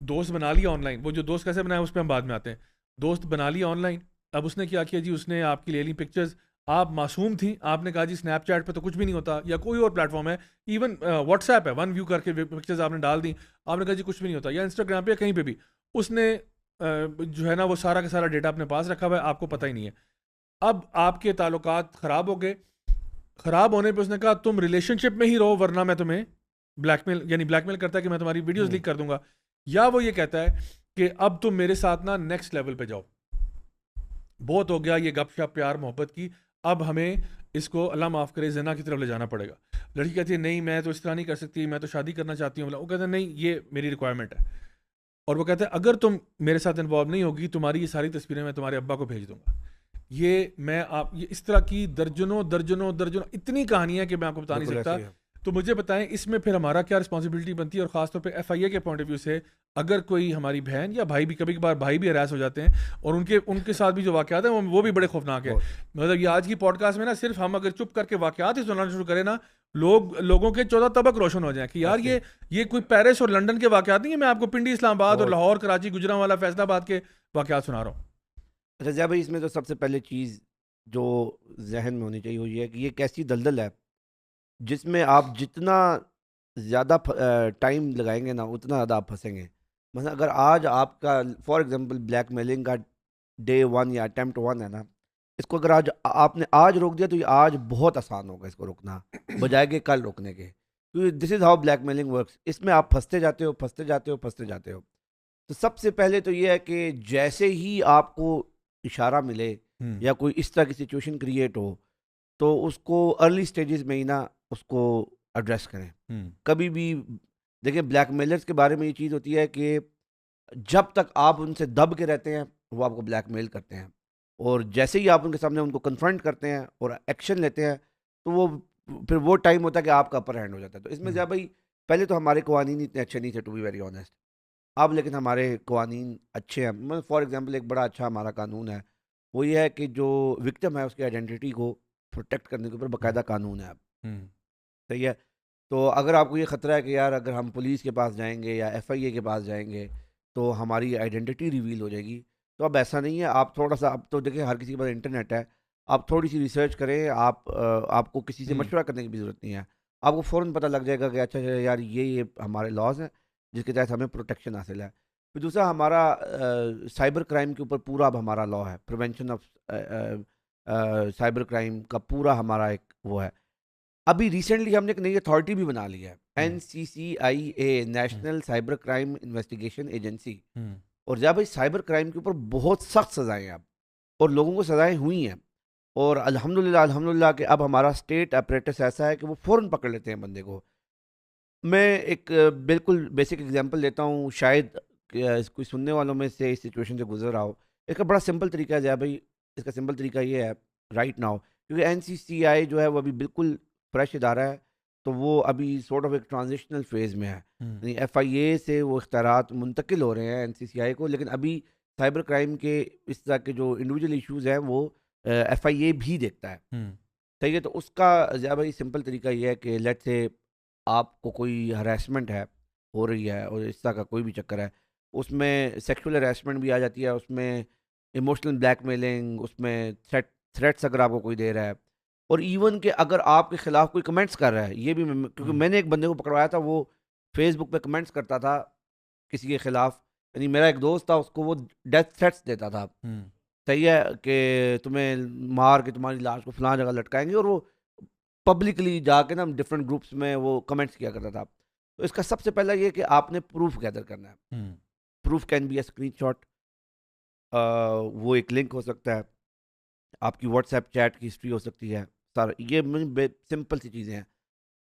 دوست بنا لیا آن لائن, وہ جو دوست کیسے بنایا اس پہ ہم بعد میں آتے ہیں. دوست بنا لیا آن لائن, اب اس نے کیا کیا جی, اس نے آپ کی لے لی پکچرز, آپ معصوم تھیں, آپ نے کہا جی اسنیپ چیٹ پہ تو کچھ بھی نہیں ہوتا یا کوئی اور پلیٹ فارم ہے, ایون واٹس ایپ ہے, ون ویو کر کے پکچرز آپ نے ڈال دیں, آپ نے کہا جی کچھ بھی نہیں ہوتا, یا انسٹاگرام پہ یا کہیں پہ بھی اس نے جو ہے نا وہ سارا کا سارا ڈیٹا اپنے پاس رکھا ہوا ہے, آپ کو پتہ ہی نہیں ہے. اب آپ کے تعلقات خراب ہو گئے, خراب ہونے پہ اس نے کہا تم ریلیشن شپ میں ہی رہو ورنہ میں تمہیں بلیک میل, یعنی بلیک میل کرتا ہے کہ میں تمہاری ویڈیوز لیک کر دوں گا, یا وہ یہ کہتا ہے کہ اب تم میرے ساتھ نا نیکسٹ لیول پہ جاؤ, بہت ہو گیا یہ گپ شپ پیار محبت کی, اب ہمیں اس کو اللہ معاف کرے زنا کی طرف لے جانا پڑے گا. لڑکی کہتی ہے نہیں میں تو اس طرح نہیں کر سکتی, میں تو شادی کرنا چاہتی ہوں. وہ کہتے ہیں نہیں یہ میری ریکوائرمنٹ ہے, اور وہ کہتے ہیں اگر تم میرے ساتھ انوالو نہیں ہوگی تمہاری یہ ساری تصویریں میں تمہارے ابا کو بھیج دوں گا. یہ اس طرح کی درجنوں اتنی کہانیاں کہ میں آپ کو بتا نہیں سکتا. تو مجھے بتائیں اس میں پھر ہمارا کیا رسپانسبلٹی بنتی ہے, اور خاص طور پہ ایف آئی اے کے پوائنٹ آف ویو سے اگر کوئی ہماری بہن یا بھائی بھی, کبھی کبھار بھائی بھی ہراس ہو جاتے ہیں, اور ان کے ساتھ بھی جو واقعات ہیں وہ بھی بڑے خوفناک ہیں. مطلب یہ آج کی پوڈ کاسٹ میں نا صرف ہم اگر چپ کر کے واقعات ہی سنانا شروع کریں نا, لوگوں کے 14 طبق روشن ہو جائیں کہ یار یہ کوئی پیرس اور لنڈن کے واقعات نہیں ہیں, میں آپ کو پنڈی اسلام آباد اور لاہور کراچی گجرانوالہ فیصل آباد کے واقعات سنا رہا ہوں. اچھا ضیاء بھائی, اس میں تو سب سے پہلے چیز جو ذہن میں ہونی چاہیے وہ یہ ہے کہ یہ ایک ایسی دلدل ہے جس میں آپ جتنا زیادہ ٹائم لگائیں گے نا اتنا زیادہ آپ پھنسیں گے. مثلا اگر آج آپ کا فار ایگزامپل بلیک میلنگ کا ڈے 1 یا اٹیمپٹ 1 ہے نا, اس کو اگر آپ نے آج روک دیا تو یہ آج بہت آسان ہوگا اس کو روکنا بجائے کہ کل روکنے کے, کیونکہ this is how blackmailing works. اس میں آپ پھنستے جاتے ہو. تو سب سے پہلے تو یہ ہے کہ جیسے ہی آپ کو اشارہ ملے یا کوئی اس طرح کی سچویشن کریٹ ہو تو اس کو ارلی سٹیجز میں ہی نا اس کو ایڈریس کریں. کبھی بھی دیکھیں بلیک میلرز کے بارے میں یہ چیز ہوتی ہے کہ جب تک آپ ان سے دب کے رہتے ہیں وہ آپ کو بلیک میل کرتے ہیں, اور جیسے ہی آپ ان کے سامنے ان کو کنفرنٹ کرتے ہیں اور ایکشن لیتے ہیں تو وہ پھر وہ ٹائم ہوتا ہے کہ آپ کا اپر ہینڈ ہو جاتا ہے. تو اس میں ضیاء بھائی پہلے تو ہمارے قوانین اتنے اچھے نہیں تھے ٹو بی ویری آنیسٹ, اب لیکن ہمارے قوانین اچھے ہیں. میں فار ایگزامپل ایک بڑا اچھا ہمارا قانون ہے, وہ یہ ہے کہ جو وکٹم ہے اس کی آئیڈینٹی کو پروٹیکٹ کرنے کے اوپر باقاعدہ قانون ہے اب. صحیح ہے. تو اگر آپ کو یہ خطرہ ہے کہ یار اگر ہم پولیس کے پاس جائیں گے یا ایف آئی اے کے پاس جائیں گے تو ہماری آئیڈینٹی ریویل ہو جائے گی, تو اب ایسا نہیں ہے. آپ تھوڑا سا, اب تو دیکھیں ہر کسی کے پاس انٹرنیٹ ہے, آپ تھوڑی سی ریسرچ کریں, آپ کو کسی سے مشورہ کرنے کی بھی ضرورت نہیں ہے, آپ کو فوراً پتہ لگ جائے گا کہ اچھا یار یہ ہمارے لاز ہیں جس کے تحت ہمیں پروٹیکشن حاصل ہے. پھر دوسرا ہمارا سائبر کرائم کے اوپر پورا اب ہمارا لا ہے, پریونشن آف سائبر کرائم کا پورا ہمارا ایک وہ ہے. ابھی ریسنٹلی ہم نے ایک نئی اتھارٹی بھی بنا لی ہے, NCCIA, national cyber crime investigation agency. اور جب بھائی سائبر کرائم کے اوپر بہت سخت سزائیں ہیں اب, اور لوگوں کو سزائیں ہوئی ہیں, اور الحمدللہ کہ اب ہمارا اسٹیٹ اپریٹس ایسا ہے کہ وہ فوراً پکڑ لیتے ہیں بندے کو. میں ایک بالکل بیسک ایگزامپل دیتا ہوں, شاید کوئی سننے والوں میں سے اس سچویشن سے گزر رہا ہو. اس کا بڑا سمپل طریقہ ہے ضیاء بھائی, اس کا سمپل طریقہ یہ ہے رائٹ ناؤ, کیونکہ NCCI جو ہے وہ ابھی بالکل فریش ادارہ ہے, تو وہ ابھی سورٹ آف ایک ٹرانزیشنل فیز میں ہے. یعنی FIA سے وہ اختیارات منتقل ہو رہے ہیں NCCI کو, لیکن ابھی سائبر کرائم کے اس طرح کے جو انڈیویجول ایشوز ہیں وہ FIA بھی دیکھتا ہے. صحیح ہے. تو اس کا ضیاء بھائی سمپل طریقہ یہ ہے کہ لیٹ سے آپ کو کوئی ہراسمنٹ ہے ہو رہی ہے اور اس طرح کا کوئی بھی چکر ہے, اس میں سیکشول ہراسمنٹ بھی آ جاتی ہے, اس میں ایموشنل بلیک میلنگ, اس میں تھریٹس اگر آپ کو کوئی دے رہا ہے, اور ایون کہ اگر آپ کے خلاف کوئی کمنٹس کر رہا ہے, یہ بھی کیونکہ میں نے ایک بندے کو پکڑوایا تھا, وہ فیس بک پہ کمنٹس کرتا تھا کسی کے خلاف, یعنی میرا ایک دوست تھا, اس کو وہ ڈیتھ تھریٹس دیتا تھا, صحیح ہے, کہ تمہیں مار کے تمہاری لاش کو فلاں جگہ لٹکائیں گے, اور وہ پبلکلی جا کے نا ڈفرینٹ گروپس میں وہ کمنٹس کیا کرتا تھا. تو اس کا سب سے پہلا یہ کہ آپ نے پروف گیدر کرنا ہے. Proof can be a screenshot, وہ ایک لنک ہو سکتا ہے, آپ کی واٹس ایپ چیٹ کی ہسٹری ہو سکتی ہے, سارا یہ سمپل سی چیزیں ہیں.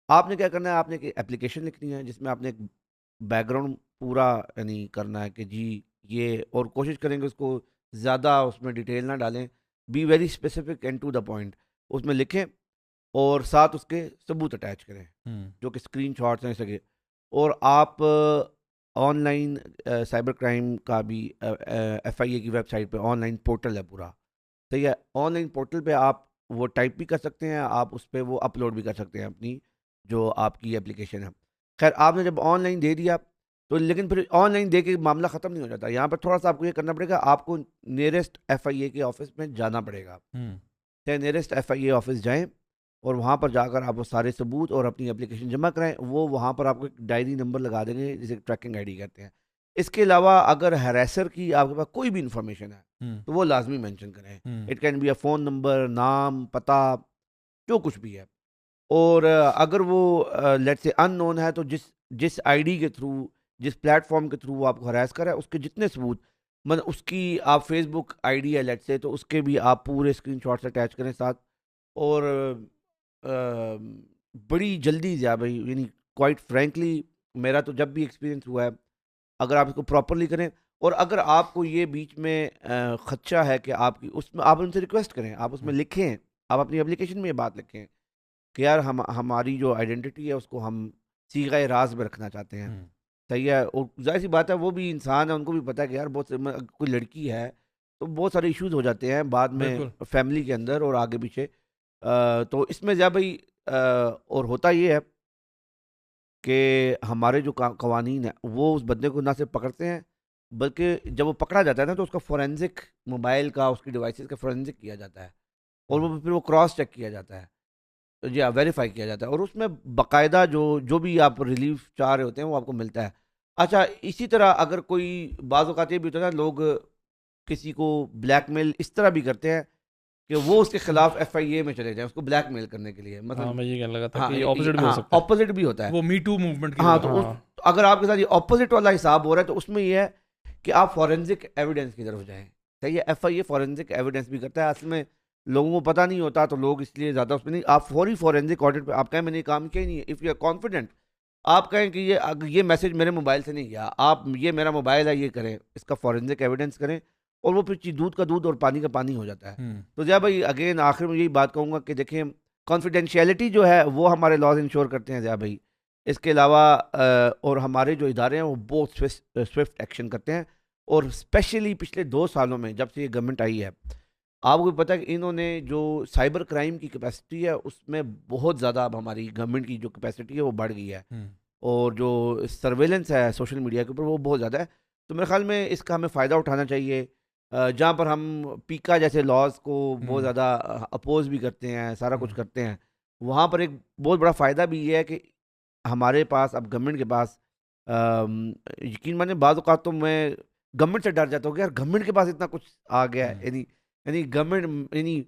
آپ نے کیا کرنا ہے, آپ نے ایک اپلیکیشن لکھنی ہے جس میں آپ نے ایک بیک گراؤنڈ پورا یعنی کرنا ہے کہ جی یہ, اور کوشش کریں گے اس کو زیادہ اس میں ڈیٹیل نہ ڈالیں, be very specific and to the point اس میں لکھیں, اور ساتھ اس کے ثبوت اٹیچ کریں جو کہ اسکرین شاٹس ہیں سکے. اور آپ آن لائن سائبر کرائم کا بھی FIA کی ویب سائٹ پہ آن لائن پورٹل ہے پورا, صحیح ہے, آن لائن پورٹل پہ آپ وہ ٹائپ بھی کر سکتے ہیں, آپ اس پہ وہ اپلوڈ بھی کر سکتے ہیں اپنی جو آپ کی اپلیکیشن ہے. خیر آپ نے جب آن لائن دے دیا تو, لیکن پھر آن لائن دے کے معاملہ ختم نہیں ہو جاتا, یہاں پر تھوڑا سا آپ کو یہ کرنا پڑے گا, آپ کو نیئرسٹ FIA کے آفس میں جانا پڑے گا. نیئرسٹ FIA آفس جائیں اور وہاں پر جا کر آپ وہ سارے ثبوت اور اپنی اپلیکیشن جمع کرائیں. وہ وہاں پر آپ کو ایک ڈائری نمبر لگا دیں گے جسے ٹریکنگ ID کہتے ہیں. اس کے علاوہ اگر ہیریسر کی آپ کے پاس کوئی بھی انفارمیشن ہے تو وہ لازمی مینشن کریں. It can be a phone number, نام, پتہ, جو کچھ بھی ہے. اور اگر وہ لیٹ سے ان نون ہے تو جس ID کے تھرو, جس پلیٹ فارم کے تھرو وہ آپ کو ہراس کر رہا ہے, اس کے جتنے ثبوت, مطلب اس کی آپ فیس بک ID ہے لیٹ سے, تو اس کے بھی آپ پورے اسکرین شاٹس اٹیچ کریں ساتھ. اور بڑی جلدی ضیاء بھائی, یعنی کوائٹ فرینکلی میرا تو جب بھی ایکسپیرینس ہوا ہے, اگر آپ اس کو پراپرلی کریں, اور اگر آپ کو یہ بیچ میں خدشہ ہے کہ آپ کی اس میں, آپ ان سے ریکویسٹ کریں, آپ اس میں لکھیں, آپ اپنی اپلیکیشن میں یہ بات لکھیں کہ یار ہماری جو آئیڈینٹی ہے اس کو ہم صیغہ راز میں رکھنا چاہتے ہیں, صحیح ہے. اور ظاہر سی بات ہے وہ بھی انسان ہے, ان کو بھی پتہ ہے کہ یار بہت کوئی لڑکی ہے تو بہت سارے ایشوز ہو جاتے ہیں بعد میں فیملی کے اندر اور آگے پیچھے. تو اس میں ضیاء بھائی اور ہوتا یہ ہے کہ ہمارے جو قوانین ہیں وہ اس بندے کو نہ صرف پکڑتے ہیں, بلکہ جب وہ پکڑا جاتا ہے نا تو اس کا فورینزک موبائل کا, اس کی ڈیوائسز کا فورینزک کیا جاتا ہے, اور وہ پھر وہ کراس چیک کیا جاتا ہے, جی ویریفائی کیا جاتا ہے, اور اس میں باقاعدہ جو بھی آپ ریلیف چاہ رہے ہوتے ہیں وہ آپ کو ملتا ہے. اچھا اسی طرح اگر کوئی بعض اوقات یہ بھی ہوتا ہے نا, لوگ کسی کو بلیک میل اس طرح بھی کرتے ہیں کہ وہ اس کے خلاف FIA میں چلے جائیں اس کو بلیک میل کرنے کے لیے, مطلب میں یہ کہنے لگا تھا کہ اپوزٹ بھی ہو سکتا ہے, اپوزٹ بھی ہوتا ہے, وہ می ٹو موومنٹ. ہاں تو اگر آپ کے ساتھ یہ اپوزٹ والا حساب ہو رہا ہے تو اس میں یہ ہے کہ آپ فورینزک ایویڈنس کی طرف جائیں, صحیح ہے. FIA فورینزک ایویڈنس بھی کرتا ہے, اصل میں لوگوں کو پتہ نہیں ہوتا تو لوگ اس لیے زیادہ اس میں نہیں, آپ فوری فورینزک آڈٹ پہ آپ کہیں میں نے کام کیا ہی نہیں ہے. اف یو آر کانفیڈنٹ آپ کہیں کہ یہ میسج میرے موبائل سے نہیں گیا, آپ یہ میرا موبائل ہے یہ کریں, اس کا فورینزک ایویڈنس کریں, اور وہ پھر دودھ کا دودھ اور پانی کا پانی ہو جاتا ہے. تو ضیاء بھائی اگین آخر میں یہی بات کہوں گا کہ دیکھیں کانفیڈینشیلٹی جو ہے وہ ہمارے لاز انشور کرتے ہیں ضیاء بھائی. اس کے علاوہ اور ہمارے جو ادارے ہیں وہ بہت سوئفٹ ایکشن کرتے ہیں, اور اسپیشلی پچھلے 2 سالوں میں جب سے یہ گورنمنٹ آئی ہے, آپ کو پتہ ہے کہ انہوں نے جو سائبر کرائم کی کیپیسٹی ہے اس میں بہت زیادہ اب ہماری گورنمنٹ کی جو کیپیسٹی ہے وہ بڑھ گئی ہے, اور جو سرویلنس ہے سوشل میڈیا کے اوپر وہ بہت زیادہ ہے. تو میرے خیال میں اس کا ہمیں فائدہ اٹھانا چاہیے, جہاں پر ہم پیکا جیسے لاز کو بہت زیادہ اپوز بھی کرتے ہیں, سارا کچھ کرتے ہیں, وہاں پر ایک بہت بڑا فائدہ بھی یہ ہے کہ ہمارے پاس اب گورنمنٹ کے پاس یقین مانے بعض اوقات تو میں گورنمنٹ سے ڈر جاتا ہوں کہ یار گورنمنٹ کے پاس اتنا کچھ آ گیا ہے, یعنی گورنمنٹ, یعنی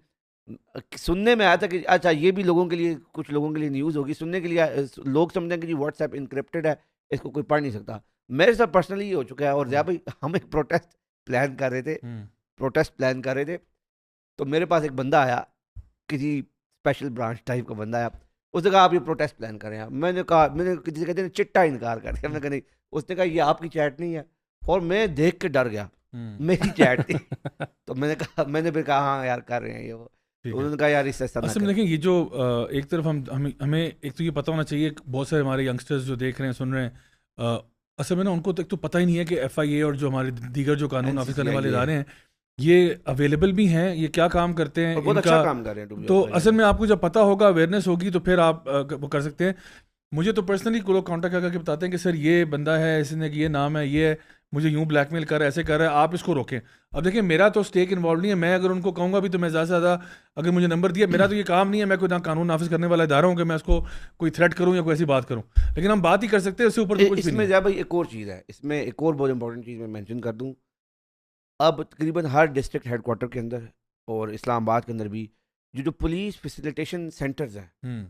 سننے میں آیا تھا کہ اچھا یہ بھی لوگوں کے لیے, کچھ لوگوں کے لیے نیوز ہوگی, سننے کے لیے لوگ سمجھیں کہ جی واٹس ایپ انکرپٹڈ ہے, اس کو کوئی پڑھ نہیں سکتا. میرے ساتھ پرسنلی یہ ہو چکا ہے. اور ضیاء بھائی ہم ایک پروٹیسٹ پلان کر رہے تھے, تو میرے پاس ایک بندہ آیا, کسی اسپیشل برانچ ٹائپ کا بندہ آیا, اس نے کہا آپ یہ پروٹیسٹ پلان کر رہے ہیں. میں نے کہا, میں نے جسے کہتے ہیں چٹا انکار کر دیا, میں نے کہا نہیں. اس نے کہا یہ آپ کی چیٹ نہیں ہے, اور میں دیکھ کے ڈر گیا, میری چیٹ تھی. تو میں نے پھر کہا ہاں یار کر رہے ہیں یہ وہ. انہوں نے کہا یار اس سے اصل میں دیکھیں یہ جو ایک طرف ہمیں ایک تو یہ پتہ ہونا چاہیے, بہت سارے ہمارے ینگسٹرز جو دیکھ رہے ہیں سن رہے ہیں, اصل میں نا ان کو تو پتہ ہی نہیں ہے کہ FIA اور جو ہمارے دیگر جو قانون نافذ کرنے والے ادارے ہیں یہ اویلیبل بھی ہیں, یہ کیا کام کرتے ہیں, اور بہت ان اچھا کا کام کر رہے ہیں تو اصل میں آپ کو جب پتہ ہوگا, اویئرنیس ہوگی, تو پھر آپ وہ کر سکتے ہیں. مجھے تو پرسنلی لوگ کانٹیکٹ کر کے بتاتے ہیں کہ سر یہ بندہ ہے, اس نے یہ نام ہے, یہ مجھے یوں بلیک میل کر رہا ہے, ایسے کر رہا ہے, آپ اس کو روکیں. اب دیکھیں میرا تو اسٹیک انوالو نہیں ہے, میں اگر ان کو کہوں گا بھی تو میں زیادہ سے زیادہ اگر مجھے نمبر دیا, میرا تو یہ کام نہیں ہے, میں کوئی نہ قانون نافذ کرنے والا ادارہ ہوں کہ میں اس کو کوئی تھریٹ کروں یا کوئی ایسی بات کروں, لیکن ہم بات ہی کر سکتے ہیں, اس سے اوپر تو کچھ بھی اس نہیں میں ہے. جا بھائی ایک اور چیز ہے, اس میں ایک اور بہت امپورٹنٹ چیز میں مینشن کر دوں. اب تقریباً ہر ڈسٹرکٹ ہیڈ کوارٹر کے اندر اور اسلام آباد کے اندر بھی جو پولیس فیسیلیٹیشن سینٹرز ہیں,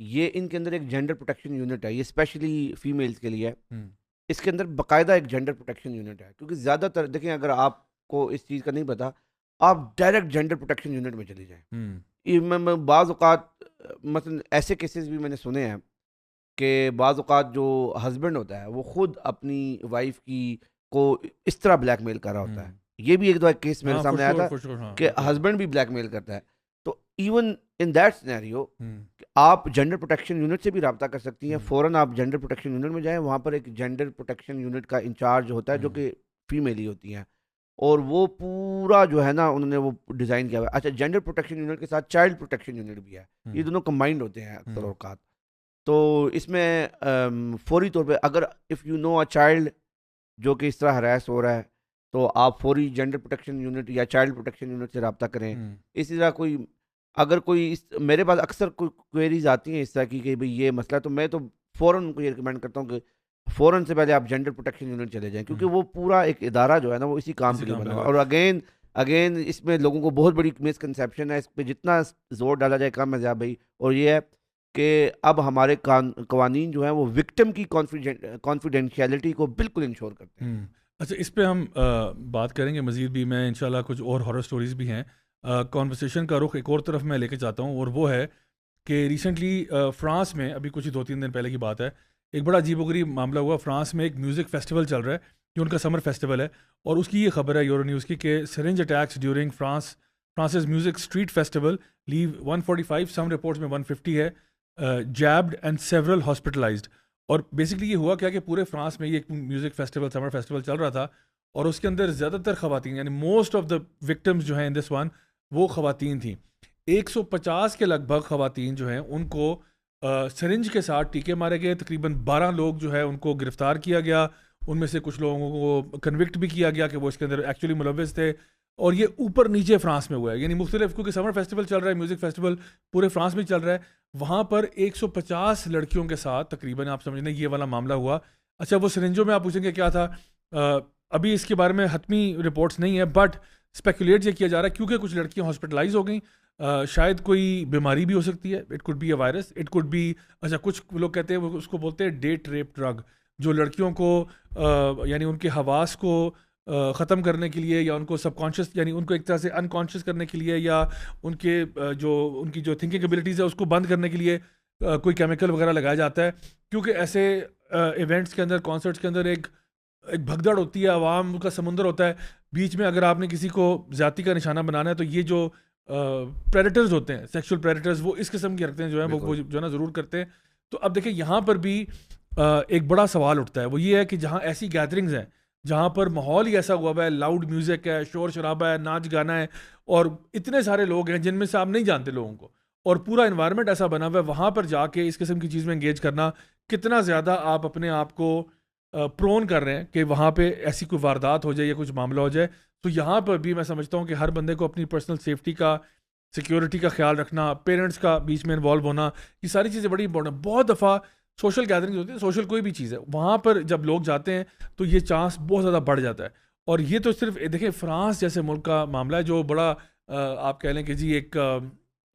یہ ان کے اندر ایک جینڈر پروٹیکشن یونٹ ہے, یہ اسپیشلی فیمیلز کے لیے ہے. اس کے اندر باقاعدہ ایک جینڈر پروٹیکشن یونٹ ہے, کیونکہ زیادہ تر دیکھیں اگر آپ کو اس چیز کا نہیں پتا, آپ ڈائریکٹ جینڈر پروٹیکشن یونٹ میں چلے جائیں. میں بعض اوقات مثلا ایسے کیسز بھی میں نے سنے ہیں کہ بعض اوقات جو ہسبینڈ ہوتا ہے وہ خود اپنی وائف کی کو اس طرح بلیک میل کر رہا ہوتا ہے. یہ بھی ایک دو کیس میرے سامنے آیا تھا کہ ہسبینڈ بھی بلیک میل کرتا ہے. تو ایون ان دیٹ سینیریو آپ جینڈر پروٹیکشن یونٹ سے بھی رابطہ کر سکتی ہیں. فوراً آپ جینڈر پروٹیکشن یونٹ میں جائیں, وہاں پر ایک جینڈر پروٹیکشن یونٹ کا انچارج ہوتا ہے جو کہ فیمیل ہی ہوتی ہیں, اور وہ پورا جو ہے نا انہوں نے وہ ڈیزائن کیا ہوا ہے. اچھا, جینڈر پروٹیکشن یونٹ کے ساتھ چائلڈ پروٹیکشن یونٹ بھی ہے, یہ دونوں کمبائنڈ ہوتے ہیں اکثر اوقات. تو اس میں فوری طور پہ اگر if you know a child جو کہ اس طرح ہراس ہو رہا ہے, تو آپ فوری جینڈر پروٹیکشن یونٹ یا چائلڈ پروٹیکشن یونٹ سے رابطہ کریں. اسی طرح کوئی اگر کوئی میرے پاس اکثر کوئی کوئریز آتی ہیں اس طرح کی کہ بھئی یہ مسئلہ, تو میں تو فوراً ان کو یہ ریکمینڈ کرتا ہوں کہ فوراً سے پہلے آپ جینڈر پروٹیکشن یونٹ چلے جائیں, کیونکہ وہ پورا ایک ادارہ جو ہے نا وہ اسی کام کے لیے بنا ہوا ہے. اور اگین اس میں لوگوں کو بہت بڑی مسکنسیپشن ہے, اس پہ جتنا زور ڈالا جائے کم ہے زیادہ بھائی. اور یہ ہے کہ اب ہمارے قوانین جو ہیں وہ وکٹم کی کانفیڈینشیلٹی کو بالکل انشور کرتے ہیں. اچھا, اس پہ ہم بات کریں گے مزید بھی. میں انشاءاللہ کچھ اور ہارر سٹوریز بھی ہیں. کانورسیشن کا رخ ایک اور طرف میں لے کے چاہتا ہوں, اور وہ ہے کہ ریسنٹلی فرانس میں, ابھی کچھ ہی 2-3 دن پہلے کی بات ہے, ایک بڑا عجیب و غریب معاملہ ہوا. فرانس میں ایک میوزک فیسٹیول چل رہا ہے جو ان کا سمر فیسٹیول ہے, اور اس کی یہ خبر ہے یورو نیوز کی کہ syringe attacks during France's music street festival leave 145, some reports میں 150 ہے, جیبڈ اینڈ سیورل ہاسپٹلائزڈ. اور بیسکلی یہ ہوا کیا کہ پورے فرانس میں یہ ایک میوزک فیسٹیول, سمر فیسٹیول چل رہا تھا, اور اس کے اندر زیادہ تر خواتین, یعنی موسٹ آف دا وکٹمز جو ہیں ان دس ون, وہ خواتین تھیں. 150 کے لگ بھگ خواتین جو ہیں ان کو سرنج کے ساتھ ٹیکے مارے گئے. تقریباً 12 لوگ جو ہے ان کو گرفتار کیا گیا, ان میں سے کچھ لوگوں کو کنوکٹ بھی کیا گیا کہ وہ اس کے اندر ایکچولی ملوث تھے. اور یہ اوپر نیچے فرانس میں ہوا ہے, یعنی مختلف, کیونکہ سمر فیسٹیول چل رہا ہے, میوزک فیسٹیول پورے فرانس میں چل رہا ہے, وہاں پر 150 لڑکیوں کے ساتھ تقریباً آپ سمجھ لیں یہ والا معاملہ ہوا. اچھا, وہ سرنجوں میں آپ پوچھیں گے کیا تھا, ابھی اس کے بارے میں حتمی رپورٹس نہیں ہے, بٹ اسپیکولیٹ یہ کیا جا رہا ہے کیونکہ کچھ لڑکیاں ہاسپٹلائز ہو گئیں, شاید کوئی بیماری بھی ہو سکتی ہے, it could be a virus, it could be. اچھا, کچھ لوگ کہتے ہیں وہ اس کو بولتے ہیں ڈیٹ ریپ ڈرگ, جو لڑکیوں کو یعنی ان کے حواس کو ختم کرنے کے لیے, یا ان کو سب کانشیس, یعنی ان کو ایک طرح سے انکانشیس کرنے کے لیے, یا ان کے ان کی جو تھنکنگ ایبلٹیز ہے اس کو بند کرنے کے لیے کوئی کیمیکل وغیرہ لگایا جاتا ہے. کیونکہ ایسے ایونٹس کے اندر, کانسرٹس کے اندر ایک بھگدڑ ہوتی ہے, عوام کا سمندر ہوتا ہے بیچ میں. اگر آپ نے کسی کو زیادتی کا نشانہ بنانا ہے تو یہ جو پریڈیٹرز ہوتے ہیں, سیکشول پریڈیٹرز, وہ اس قسم کے رکھتے ہیں جو ہے وہ جو ہے نا ضرور کرتے ہیں. تو اب دیکھیں یہاں پر بھی ایک بڑا سوال اٹھتا ہے, وہ یہ ہے کہ جہاں ایسی گیدرنگز ہیں جہاں پر ماحول ہی ایسا ہوا ہوا ہے, لاؤڈ میوزک ہے, شور شرابہ ہے, ناچ گانا ہے, اور اتنے سارے لوگ ہیں جن میں سے آپ نہیں جانتے لوگوں کو, اور پورا انوائرمنٹ ایسا بنا ہوا ہے, وہاں پر جا کے اس قسم کی چیز میں انگیج کرنا کتنا زیادہ آپ اپنے آپ کو پرون کر رہے ہیں کہ وہاں پہ ایسی کوئی واردات ہو جائے یا کچھ معاملہ ہو جائے. تو یہاں پر بھی میں سمجھتا ہوں کہ ہر بندے کو اپنی پرسنل سیفٹی کا, سیکیورٹی کا خیال رکھنا, پیرنٹس کا بیچ میں انوالو ہونا, یہ ساری چیزیں بڑی امپورٹنٹ. بہت دفعہ سوشل گیدرنگ ہوتی ہے, سوشل کوئی بھی چیز ہے, وہاں پر جب لوگ جاتے ہیں تو یہ چانس بہت زیادہ بڑھ جاتا ہے. اور یہ تو صرف دیکھیں فرانس جیسے ملک کا معاملہ ہے جو بڑا آپ کہہ لیں کہ جی ایک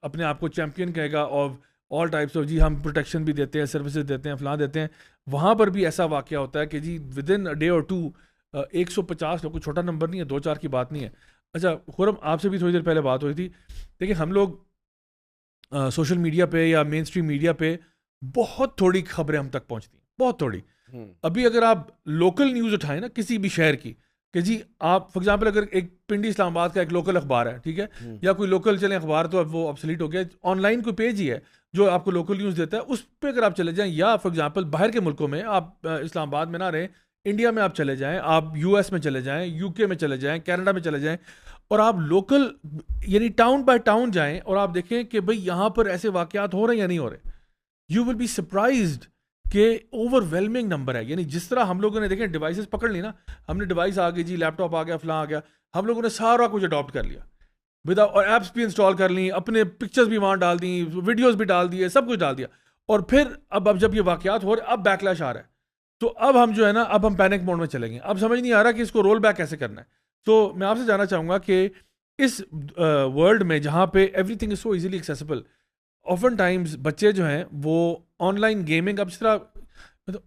اپنے آپ کو چیمپئن کہے گا آف آل ٹائپس آف, جی ہم پروٹیکشن بھی دیتے ہیں, سروسز دیتے ہیں, فلاں دیتے ہیں. وہاں پر بھی ایسا واقعہ ہوتا ہے کہ جی ود ان ڈے اور 2 150 لوگ, کوئی چھوٹا نمبر نہیں ہے, 2-4 کی بات نہیں ہے. اچھا خرم, آپ سے بھی تھوڑی دیر پہلے بات ہوئی تھی. دیکھیں ہم لوگ سوشل میڈیا پہ یا مین اسٹریم میڈیا پہ بہت تھوڑی خبریں ہم تک پہنچتی ہیں, بہت تھوڑی. ابھی اگر آپ لوکل نیوز اٹھائیں نا کسی بھی شہر کی, کہ جی آپ فار ایگزامپل اگر ایک پنڈی اسلام آباد کا ایک لوکل اخبار ہے, ٹھیک ہے, یا کوئی لوکل چلیں اخبار, تو اب وہ آبسلیٹ ہو گیا, آن لائن کوئی پیج ہی ہے جو آپ کو لوکل نیوز دیتا ہے, اس پہ اگر آپ چلے جائیں, یا فار ایگزامپل باہر کے ملکوں میں, آپ اسلام آباد میں نہ رہیں, انڈیا میں آپ چلے جائیں, آپ یو ایس میں چلے جائیں, یو کے میں چلے جائیں, کینیڈا میں چلے جائیں, اور آپ لوکل یعنی ٹاؤن بائی ٹاؤن جائیں اور آپ دیکھیں کہ بھئی یہاں پر ایسے واقعات ہو رہے ہیں یا نہیں ہو رہے. یو ول بی سرپرائزڈ کہ اوور ویلمنگ نمبر ہے. یعنی جس طرح ہم لوگوں نے دیکھیں ڈیوائسز پکڑ لی نا, ہم نے ڈیوائس آ گئی جی, لیپ ٹاپ آ گیا, فلاں آ گیا, ہم لوگوں نے سارا کچھ اڈاپٹ کر لیا اور ایپس بھی انسٹال کر لیں, اپنے پکچرز بھی وہاں ڈال دیں, ویڈیوز بھی ڈال دیے, سب کچھ ڈال دیا. اور پھر اب جب یہ واقعات ہو رہے ہیں, اب بیک لیش آ رہا ہے, تو اب ہم جو ہے نا, اب ہم پینک موڈ میں چلیں گے. اب سمجھ نہیں آ رہا کہ اس کو رول بیک کیسے کرنا ہے. تو میں آپ سے جاننا چاہوں گا کہ اس ورلڈ میں جہاں پہ every thing is so easily accessible, often Times بچے جو ہیں وہ آن لائن گیمنگ, اب اس طرح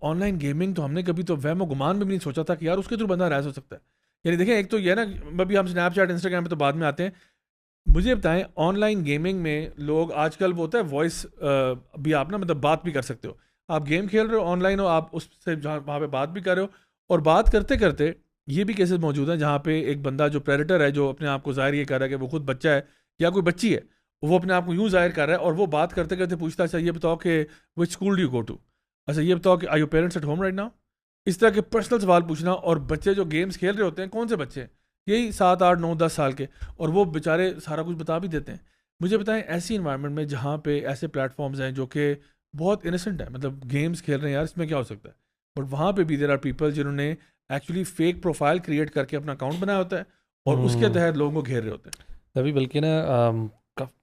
آن لائن گیمنگ تو ہم نے کبھی تو وہم و گمان میں بھی نہیں سوچا تھا کہ یار اس کے تھرو بندہ ریز ہو سکتا ہے. یعنی دیکھیں ایک تو یہ ہے نا, ابھی ہم اسنیپ چیٹ انسٹاگرام پہ تو بعد میں آتے ہیں, مجھے بتائیں آن لائن گیمنگ میں لوگ آج کل وہ ہوتا ہے وائس بھی, آپ نا مطلب بات بھی کر سکتے ہو, آپ گیم کھیل رہے ہو آن لائن ہو, آپ اس سے جہاں وہاں پہ بات بھی کر رہے ہو, اور بات کرتے کرتے یہ بھی کیسز موجود ہیں جہاں پہ ایک بندہ جو پریڈیٹر ہے, جو اپنے آپ کو ظاہر یہ کر رہا ہے کہ وہ خود بچہ ہے یا کوئی بچی ہے, وہ اپنے آپ کو یوں ظاہر کر رہا ہے, اور وہ بات کرتے کرتے پوچھتا ہے اچھا یہ بتاؤ کہ which school do you go to, اچھا یہ بتاؤ کہ are your parents at home right now. اس طرح کے پرسنل سوال پوچھنا, اور بچے جو گیمز کھیل رہے ہوتے ہیں, کون سے بچے, یہی 7, 8, 9, 10 سال کے, اور وہ بیچارے سارا کچھ بتا بھی دیتے ہیں. مجھے بتائیں ایسی انوائرمنٹ میں جہاں پہ ایسے پلیٹ فارمز ہیں جو کہ بہت انسنٹ ہے, مطلب گیمز کھیل رہے ہیں یار, اس میں کیا ہو سکتا ہے, بٹ وہاں پہ بھی دیر آر پیپل جنہوں نے ایکچولی فیک پروفائل کریٹ کر کے اپنا اکاؤنٹ بنایا ہوتا ہے, اور اس کے تحت لوگوں کو گھیر رہے ہوتے ہیں. ابھی بلکہ نا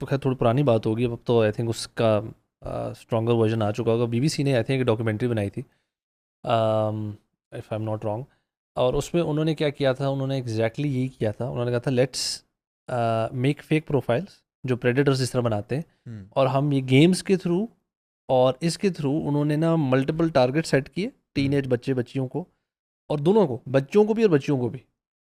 خیر تھوڑی پرانی بات ہوگی, اب تو آئی تھنک اس کا اسٹرانگر ورژن آ چکا ہوگا. بی بی سی نے آئی تھنک ایک ڈاکیومنٹری بنائی تھی, if I am not wrong, اور اس میں انہوں نے کیا کیا تھا, انہوں نے ایگزیکٹلی یہی کیا تھا. انہوں نے کہا تھا لیٹس میک فیک پروفائلس جو پریڈیٹرز اس طرح بناتے ہیں, اور ہم یہ گیمز کے تھرو اور اس کے تھرو انہوں نے نا ملٹیپل ٹارگیٹ سیٹ کیے, ٹین ایج بچے بچیوں کو, اور دونوں کو, بچوں کو بھی اور بچیوں کو بھی,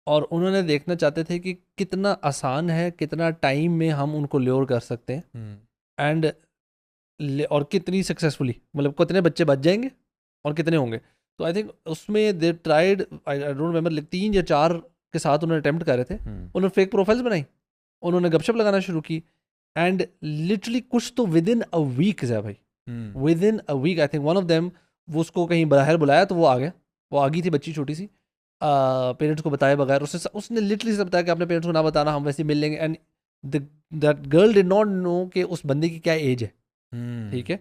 اور انہوں نے دیکھنا چاہتے تھے کہ کتنا آسان ہے, کتنا ٹائم میں ہم ان کو لیور کر سکتے ہیں, اینڈ اور کتنی سکسیزفلی, مطلب کتنے بچے بچ جائیں گے اور کتنے ہوں گے. تو آئی تھنک اس میں they tried, I don't remember, 3 یا 4 کے ساتھ انہوں نے اٹیمپٹ کر رہے تھے. انہوں نے فیک پروفائلس بنائی, انہوں نے گپ شپ لگانا شروع کی, اینڈ لٹرلی کچھ تو ود ان اے ویک ہے بھائی, within a week. I think one of them, وہ اس کو کہیں باہر بلایا تو وہ آ گیا, وہ آ گئی تھی بچی چھوٹی سی, پیرنٹس کو بتائے بغیر. اس نے لٹرلی سے بتایا کہ اپنے پیرنٹس کو نہ بتانا, ہم ویسے مل لیں گے. And that girl did not know کہ اس بندے کی کیا ایج ہے, ٹھیک ہے,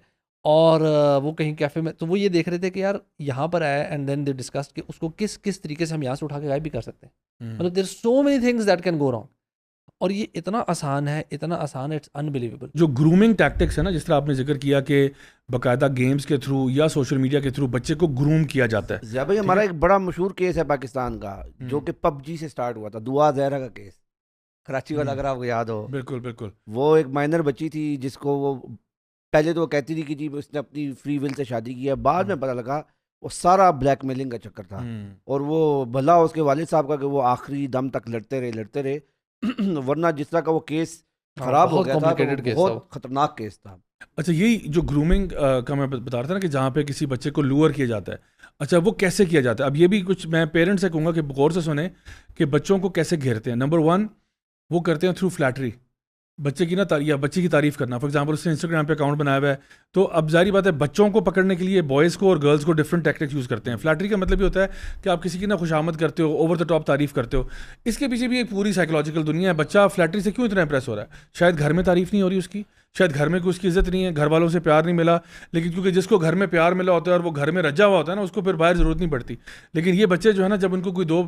اور وہ کہیں کیفے میں, تو وہ یہ دیکھ رہے تھے کہ یار یہاں پر آیا, اینڈ دین دے ڈسکس کہ اس کو کس طریقے سے ہم یہاں سے اٹھا کے غائب بھی کر سکتے ہیں. مطلب there so many things that can go wrong, اور یہ اتنا آسان ہے, اتنا آسان ہے, اٹس انبلیویبل. جو گرومنگ ٹیکٹکس ہے نا, جس طرح آپ نے ذکر کیا کہ باقاعدہ گیمز کے تھرو یا سوشل میڈیا کے تھرو بچے کو گروم کیا جاتا ہے. ضیاء بھائی ہمارا ایک بڑا مشہور کیس ہے پاکستان کا, جو کہ پب جی سے سٹارٹ ہوا تھا, دعا زہرا کا کیس, کراچی والا, اگر آپ کو یاد ہو. بالکل بالکل. وہ ایک مائنر بچی تھی جس کو وہ پہلے تو وہ کہتی تھی کہ جی اس نے اپنی فری ول سے شادی کی ہے, بعد میں پتہ لگا وہ سارا بلیک میلنگ کا چکر تھا, اور وہ بھلا اس کے والد صاحب کا کہ وہ آخری دم تک لڑتے رہے, ورنہ جس طرح کا وہ کیس خراب ہو گیا تھا, بہت خطرناک کیس تھا. اچھا یہی جو گرومنگ کا میں بتا رہا تھا نا, کہ جہاں پہ کسی بچے کو لور کیا جاتا ہے, اچھا وہ کیسے کیا جاتا ہے. اب یہ بھی کچھ میں پیرنٹس سے کہوں گا کہ غور سے سنیں کہ بچوں کو کیسے گھیرتے ہیں. نمبر 1 وہ کرتے ہیں تھرو فلیٹری, بچے کی نا یا بچے کی تعریف کرنا. فار ایگزامپل اس نے انسٹاگرام پہ اکاؤنٹ بنایا ہوا ہے, تو اب ظاہری بات ہے بچوں کو پکڑنے کے لیے بوائز کو اور گرلز کو ڈفرنٹ ٹیکٹکس یوز کرتے ہیں. فلیٹری کا مطلب یہ ہوتا ہے کہ آپ کسی کی نا خوشامد کرتے ہو, اوور دا ٹاپ تعریف کرتے ہو. اس کے پیچھے بھی ایک پوری سائیکولوجیکل دنیا ہے. بچہ فلیٹری سے کیوں اتنا امپریس ہو رہا ہے؟ شاید گھر میں تعریف نہیں ہو رہی اس کی, شاید گھر میں کوئی اس کی عزت نہیں ہے, گھر والوں سے پیار نہیں ملا, لیکن کیونکہ جس کو گھر میں پیار ملا ہوتا ہے اور وہ گھر میں رجا ہوا ہوتا ہے نا, اس کو پھر باہر ضرورت نہیں پڑتی. لیکن یہ بچے جو ہے نا, جب ان کو کوئی 2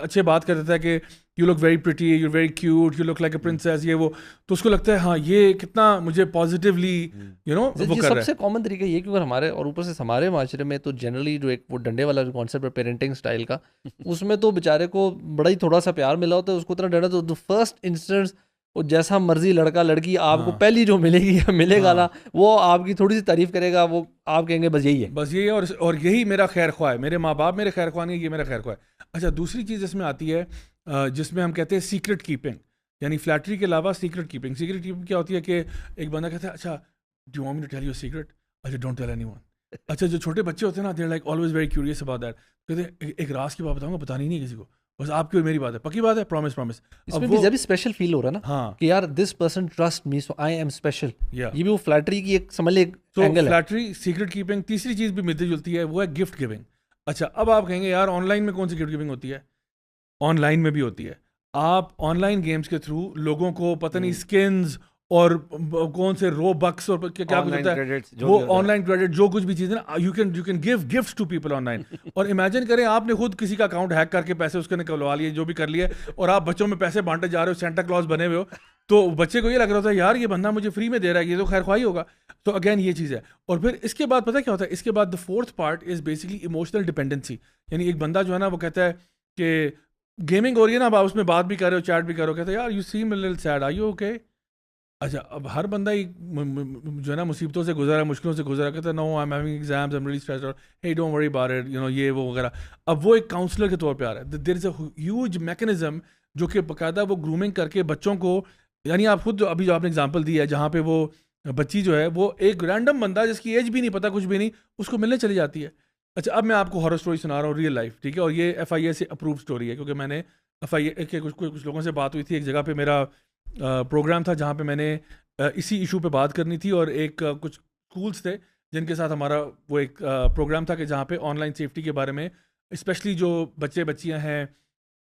اچھے بات کر دیتا ہے کہ you look very pretty, you very cute, you look like a princess, یہ وہ, تو اس کو لگتا ہے ہاں یہ کتنا مجھے پازیٹیولی یو نو وہ کر رہا ہے. سب سے کامن طریقہ یہ, کیونکہ ہمارے اور اوپر سے ہمارے معاشرے میں تو جنرلی جو ایک وہ ڈنڈے والا جو کانسیپٹ ہے پیرنٹنگ اسٹائل کا, اس میں تو بیچارے کو بڑا ہی تھوڑا سا پیار ملا ہوتا ہے, اس کو اتنا ڈرنا. تو فرسٹ انسٹنس وہ جیسا مرضی لڑکا لڑکی آپ کو پہلی جو ملے گی ملے گا نا, وہ آپ کی تھوڑی سی تعریف کرے گا, وہ آپ کہیں گے بس یہی ہے, بس یہی ہے, اور یہی میرا خیر خواہ ہے, میرے ماں باپ میرے خیر خواہ نہیں, یہ میرا خیر خواہ ہے. اچھا دوسری چیز اس میں آتی ہے جس میں ہم کہتے ہیں سیکرٹ کیپنگ, یعنی فلیٹری کے علاوہ سیکرٹ کیپنگ. سیکرٹ کیپنگ کیا ہوتی ہے کہ ایک بندہ کہتا ہے اچھا do you want me to tell you secret, اچھا ڈونٹ ٹیل اینی ون. اچھا جو چھوٹے بچے ہوتے ہیں نا, they are like always very curious about that, کہتے ہیں ایک راز کی بات بتاؤں گا, بتانی نہیں کسی کو, بس آپ کی اور میری بات ہے, پکی بات ہے, پرومس پرومس. اس میں بھی زیادہ اسپیشل فیل ہو رہا ہے نا, ہاں کہ یار this person trust me so I am special. یہ بھی وہ فلیٹری کی ایک سمجھ لے اینگل ہے. Flattery, secret keeping. تیسری چیز بھی ملتی جلتی ہے, وہ ہے گفٹ گیونگ. اچھا اب آپ کہیں گے یار آن لائن میں کون سی گفٹ گیونگ ہوتی ہے؟ آن لائن میں بھی ہوتی ہے. آپ آن لائن گیمز کے تھرو لوگوں کو پتہ نہیں اسکنز اور کون سے رو بکس اور کیا کچھ ہوتا ہے وہ آن لائن کریڈٹ جو کچھ بھی چیزیں نا you can give gifts to people online. اور امیجن کریں آپ نے خود کسی کا اکاؤنٹ ہیک کر کے پیسے اس کے نکلوا لیے جو بھی کر لیے اور آپ بچوں میں پیسے بانٹے جا رہے ہو سینٹا کلاس بنے ہوئے ہو تو بچے کو یہ لگ رہا ہوتا ہے یار یہ بندہ مجھے فری میں دے رہا ہے یہ تو خیر خواہی ہوگا. تو اگین یہ چیز ہے. اور پھر اس کے بعد پتہ کیا ہوتا ہے اس کے بعد the fourth part is basically emotional dependency. یعنی ایک بندہ جو ہے نا وہ کہتا ہے کہ گیمنگ ہو رہی ہے نا اب آپ اس میں بات بھی کر رہے ہو چیٹ بھی کر رہے ہو کہتے ہیں یار you seem a little sad are you okay. اچھا اب ہر بندہ ہی جو ہے نا مصیبتوں سے گزرا ہے مشکلوں سے گزرا کہتا ہے no I am having exams I am really stressed اور hey don't worry about it you know یہ وہ وغیرہ. اب وہ ایک کاؤنسلر کے طور پہ آ رہا ہے. دیر از اے ہیوج میکینزم جو کہ باقاعدہ وہ گرومنگ کر کے بچوں کو یعنی آپ خود ابھی جو آپ نے ایگزامپل دی ہے جہاں پہ وہ بچی جو ہے وہ ایک رینڈم بندہ جس کی ایج بھی نہیں پتہ کچھ بھی نہیں اس کو ملنے چلی جاتی ہے. اچھا اب میں آپ کو ہارر سٹوری سنا رہا ہوں ریئل لائف ٹھیک ہے اور یہ FIA سے اپروو سٹوری ہے کیونکہ میں نے FIA کے کچھ لوگوں سے بات ہوئی تھی. ایک جگہ پہ میرا پروگرام تھا جہاں پہ میں نے اسی ایشو پہ بات کرنی تھی اور ایک کچھ اسکولس تھے جن کے ساتھ ہمارا وہ ایک پروگرام تھا کہ جہاں پہ آن لائن سیفٹی کے بارے میں اسپیشلی جو بچے بچیاں ہیں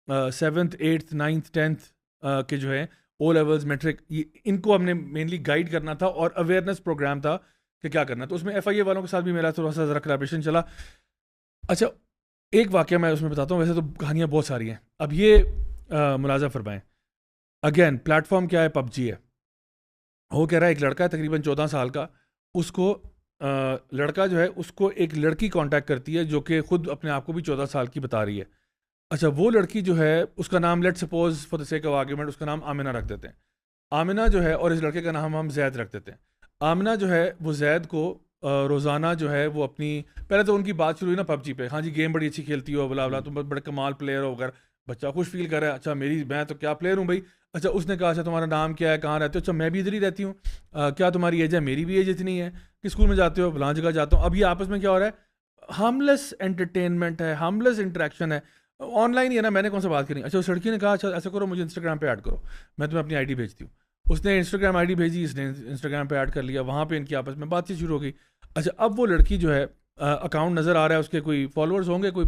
7th 8th 9th 10th کے جو ہے او لیولز میٹرک ان کو ہم نے مینلی گائیڈ کرنا تھا اور اویئرنیس پروگرام تھا کہ کیا کرنا. تو اس میں FIA والوں کے ساتھ بھی میرا تھوڑا سا ذرا کلیبریشن چلا. اچھا ایک واقعہ میں اس میں بتاتا ہوں ویسے تو کہانیاں بہت ساری ہیں. اب یہ ملاحظہ فرمائیں اگین پلیٹ فارم کیا ہے PUBG ہے. وہ کہہ رہا ہے ایک لڑکا ہے تقریباً 14 سال کا اس کو لڑکا جو ہے اس کو ایک لڑکی کانٹیکٹ کرتی ہے جو کہ خود اپنے آپ کو بھی 14 سال کی بتا رہی ہے. اچھا وہ لڑکی جو ہے اس کا نام let suppose for the sake of argument اس کا نام آمنہ رکھ دیتے ہیں. آمنہ جو ہے اور اس لڑکے کا نام ہم زید رکھ دیتے ہیں. آمنہ جو ہے وہ زید کو روزانہ جو ہے وہ اپنی پہلے تو ان کی بات شروع ہوئی نا PUBG پہ. ہاں جی گیم بڑی اچھی کھیلتی ہو بلا بلا تم بڑے کمال پلیئر ہو اگر بچہ خوش فیل کر رہا ہے. اچھا میں تو کیا پلیئر ہوں بھائی. اچھا اس نے کہا اچھا تمہارا نام کیا ہے کہاں رہتے ہو. اچھا میں بھی ادھر ہی رہتی ہوں. کیا تمہاری ایج ہے؟ میری بھی ایج اتنی ہے. کس اسکول میں جاتے ہو؟ فلاں جگہ جاتا ہوں. اب یہ آپس میں کیا ہو رہا ہے ہارملیس انٹرٹینمنٹ ہے ہارملیس انٹریکشن ہے آن لائن ہی ہے نا. میں نے کون سا بات کرنی. اچھا اس لڑکی نے کہا اچھا ایسا کرو مجھے انسٹاگرام پہ ایڈ کرو میں تمہیں اپنی ID بھیجتی ہوں. اس نے انسٹاگرام ID بھیجی اس نے انسٹاگرام پہ ایڈ کر لیا. وہاں پہ ان کی آپس میں بات چیت شروع ہو گئی. اچھا اب وہ لڑکی جو ہے اکاؤنٹ نظر آ رہا ہے اس کے کوئی فالوورز ہوں گے کوئی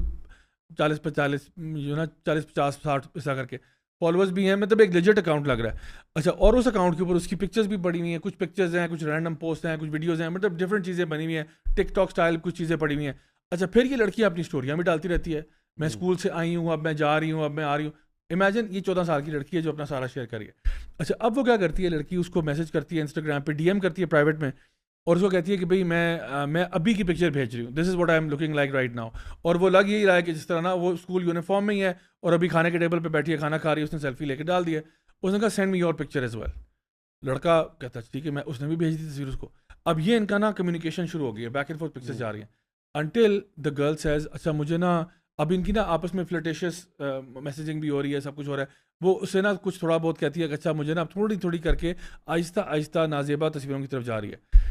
40-50 جو نا 40-50-60 ایسا کر کے فالوورز بھی ہیں مطلب ایک لیجٹ اکاؤنٹ لگ رہا ہے. اچھا اور اس اکاؤنٹ کے اوپر اس کی پکچرز بھی پڑی ہوئی ہیں. کچھ پکچرز ہیں کچھ رینڈم پوسٹ ہیں کچھ ویڈیوز ہیں مطلب ڈفرینٹ چیزیں بنی ہوئی ہیں ٹک ٹاک اسٹائل کچھ چیزیں پڑی ہوئی ہیں. اچھا پھر یہ لڑکی اپنی اسٹوریاں بھی ڈالتی رہتی ہے میں اسکول سے آئی ہوں اب میں جا رہی ہوں اب میں آ رہی ہوں. امیجن یہ 14 سال کی لڑکی ہے جو اپنا سارا شیئر کری ہے. اچھا اب وہ کیا کرتی ہے لڑکی اس کو میسج کرتی ہے انسٹاگرام پہ DM کرتی ہے پرائیویٹ میں اور اس کو کہتی ہے کہ بھائی میں ابھی کی پکچر بھیج رہی ہوں this is what I am looking like right now. اور وہ لگ یہی رہا ہے کہ جس طرح نا وہ اسکول یونیفارم میں ہی ہے اور ابھی کھانے کے ٹیبل پہ بیٹھی ہے کھانا کھا رہی ہے اس نے سیلفی لے کے ڈال دی ہے. اس نے کہا send me your picture as well. لڑکا کہتا ہے ٹھیک ہے اس نے بھی بھیج دی تصویر اس کو. اب یہ ان کا نا کمیونیکیشن شروع ہو گئی ہے بیک اینڈ فورتھ پکچر جا رہی ہیں انٹل دا گرل سیز اچھا مجھے نا اب ان کی نا آپس میں فلرٹیشیس میسیجنگ بھی ہو رہی ہے سب کچھ ہو رہا ہے. وہ اسے نا کچھ تھوڑا بہت کہتی ہے کہ اچھا مجھے نا تھوڑی تھوڑی کر کے آہستہ آہستہ نازیبا تصویروں کی طرف جا رہی ہے.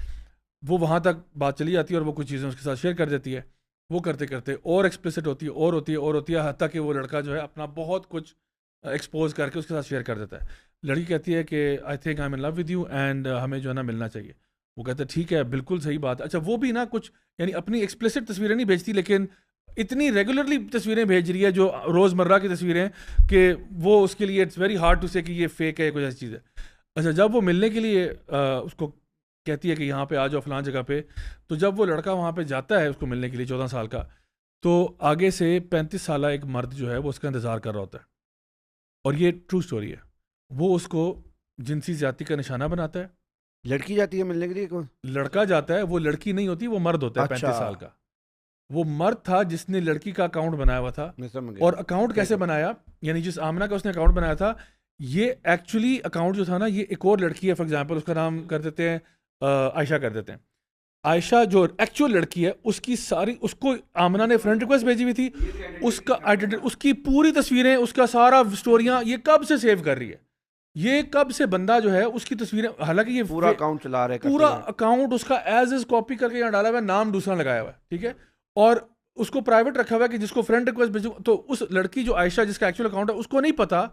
وہ وہاں تک بات چلی جاتی ہے اور وہ کچھ چیزیں اس کے ساتھ شیئر کر دیتی ہے. وہ کرتے کرتے اور ایکسپلسٹ ہوتی ہے اور ہوتی ہے حتیٰ کہ وہ لڑکا جو ہے اپنا بہت کچھ ایکسپوز کر کے اس کے ساتھ شیئر کر دیتا ہے. لڑکی کہتی ہے کہ I think I am in love with you and ہمیں جو ہے نا ملنا چاہیے. وہ کہتا ہے ٹھیک ہے بالکل صحیح بات. اچھا وہ بھی نا کچھ یعنی اپنی ایکسپلسٹ تصویریں نہیں بھیجتی لیکن اتنی ریگولرلی تصویریں بھیج رہی ہے جو روزمرہ کی تصویریں کہ وہ اس کے لیے اٹس ویری ہارڈ ٹو سے کہ یہ فیک ہے کوئی ایسی چیز ہے. اچھا جب وہ ملنے کے لیے اس کو کہتی ہے کہ یہاں پہ آ جاؤ فلاں جگہ پہ تو جب وہ لڑکا وہاں پہ جاتا ہے اس کو ملنے کے لیے 14 سال کا تو آگے سے 35 سالہ ایک مرد جو ہے وہ اس کا انتظار کر رہا ہوتا ہے. اور یہ ٹرو سٹوری ہے. وہ اس کو جنسی زیادتی کا نشانہ بناتا ہے. لڑکی جاتی ہے ملنے کے لیے کون؟ لڑکا جاتا ہے وہ لڑکی نہیں ہوتی وہ مرد ہوتا ہے 35 سال کا. وہ مرد تھا جس نے لڑکی کا اکاؤنٹ بنایا ہوا تھا. اور اکاؤنٹ کیسے بنایا یعنی جس آمنہ کا اس نے اکاؤنٹ بنایا تھا یہ ایکچولی اکاؤنٹ جو تھا نا یہ ایک اور لڑکی ہے فار ایگزامپل اس کا نام کر دیتے ہیں عائشہ کر دیتے ہیں. عائشہ جو ایکچوئل لڑکی ہے اس کی ساری اس کو آمنہ نے فرینڈ ریکویسٹ بھیجی ہوئی تھی. اس کی پوری تصویریں اس کا سارا اسٹوریاں یہ کب سے سیو کر رہی ہے. یہ کب سے بندہ جو ہے اس کی تصویریں حالانکہ یہ پورا اکاؤنٹ چلا رہا ہے پورا اکاؤنٹ اس کا ایز از کاپی کر کے یہاں ڈالا ہوا ہے نام دوسرا لگایا ہوا ہے ٹھیک ہے اور اس کو پرائیویٹ رکھا ہوا ہے کہ جس کو فرینڈ ریکویسٹ بھیجو. تو اس لڑکی جو عائشہ جس کا ایکچوئل اکاؤنٹ ہے اس کو نہیں پتا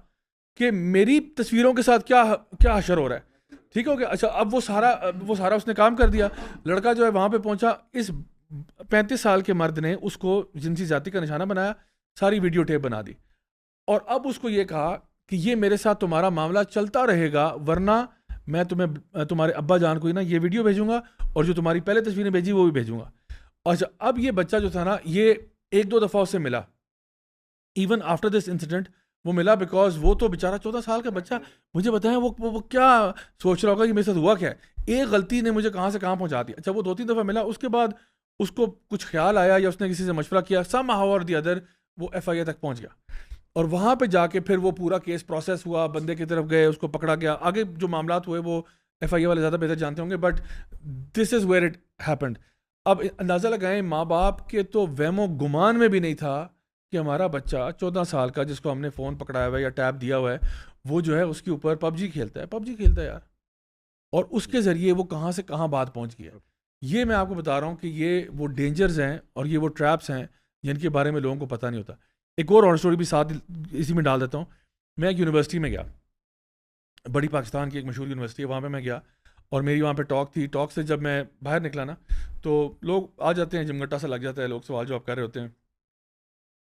کہ میری تصویروں کے ساتھ کیا حشر ہو رہا ہے ٹھیک ہو گیا. اچھا اب وہ سارا اس نے کام کر دیا. لڑکا جو ہے وہاں پہ پہنچا اس 35 سال کے مرد نے اس کو جنسی زیادتی کا نشانہ بنایا, ساری ویڈیو ٹیپ بنا دی, اور اب اس کو یہ کہا کہ یہ میرے ساتھ تمہارا معاملہ چلتا رہے گا, ورنہ میں تمہیں تمہارے ابا جان کو ہی نا یہ ویڈیو بھیجوں گا, اور جو تمہاری پہلے تصویریں بھیجی وہ بھی بھیجوں گا. اچھا, اب یہ بچہ جو تھا نا, یہ 1-2 دفعہ اس سے ملا, ایون آفٹر دس انسیڈنٹ وہ ملا, بیکاز وہ تو بیچارہ 14 سال کا بچہ, مجھے بتائیں وہ کیا سوچ رہا ہوگا کہ میرے ساتھ ہوا کیا ہے, ایک غلطی نے مجھے کہاں سے کہاں پہنچا دی. اچھا, وہ 2-3 دفعہ ملا, اس کے بعد اس کو کچھ خیال آیا یا اس نے کسی سے مشورہ کیا, سم ہاؤ اور دی ادر وہ FIA تک پہنچ گیا, اور وہاں پہ جا کے پھر وہ پورا کیس پروسیس ہوا, بندے کی طرف گئے, اس کو پکڑا گیا. آگے جو معاملات ہوئے وہ FIA والے زیادہ بہتر جانتے ہوں گے, but this is where it happened. اب اندازہ لگائیں, ماں باپ کے تو وہم و گمان میں بھی نہیں تھا کہ ہمارا بچہ 14 سال کا جس کو ہم نے فون پکڑایا ہوا ہے یا ٹیب دیا ہوا ہے, وہ جو ہے اس کے اوپر PUBG کھیلتا ہے یار, اور اس کے ذریعے وہ کہاں سے کہاں بات پہنچ گئی ہے. یہ میں آپ کو بتا رہا ہوں کہ یہ وہ ڈینجرز ہیں اور یہ وہ ٹریپس ہیں جن کے بارے میں لوگوں کو پتہ نہیں ہوتا. ایک اور اسٹوری بھی ساتھ اسی میں ڈال دیتا ہوں. میں ایک یونیورسٹی میں گیا, بڑی پاکستان کی ایک مشہور یونیورسٹی ہے, وہاں پہ میں گیا اور میری وہاں پہ ٹاک تھی. ٹاک سے جب میں باہر نکلا نا, تو لوگ آ جاتے ہیں, جمگٹا سا لگ جاتا ہے, لوگ سوال جواب کر رہے ہوتے ہیں.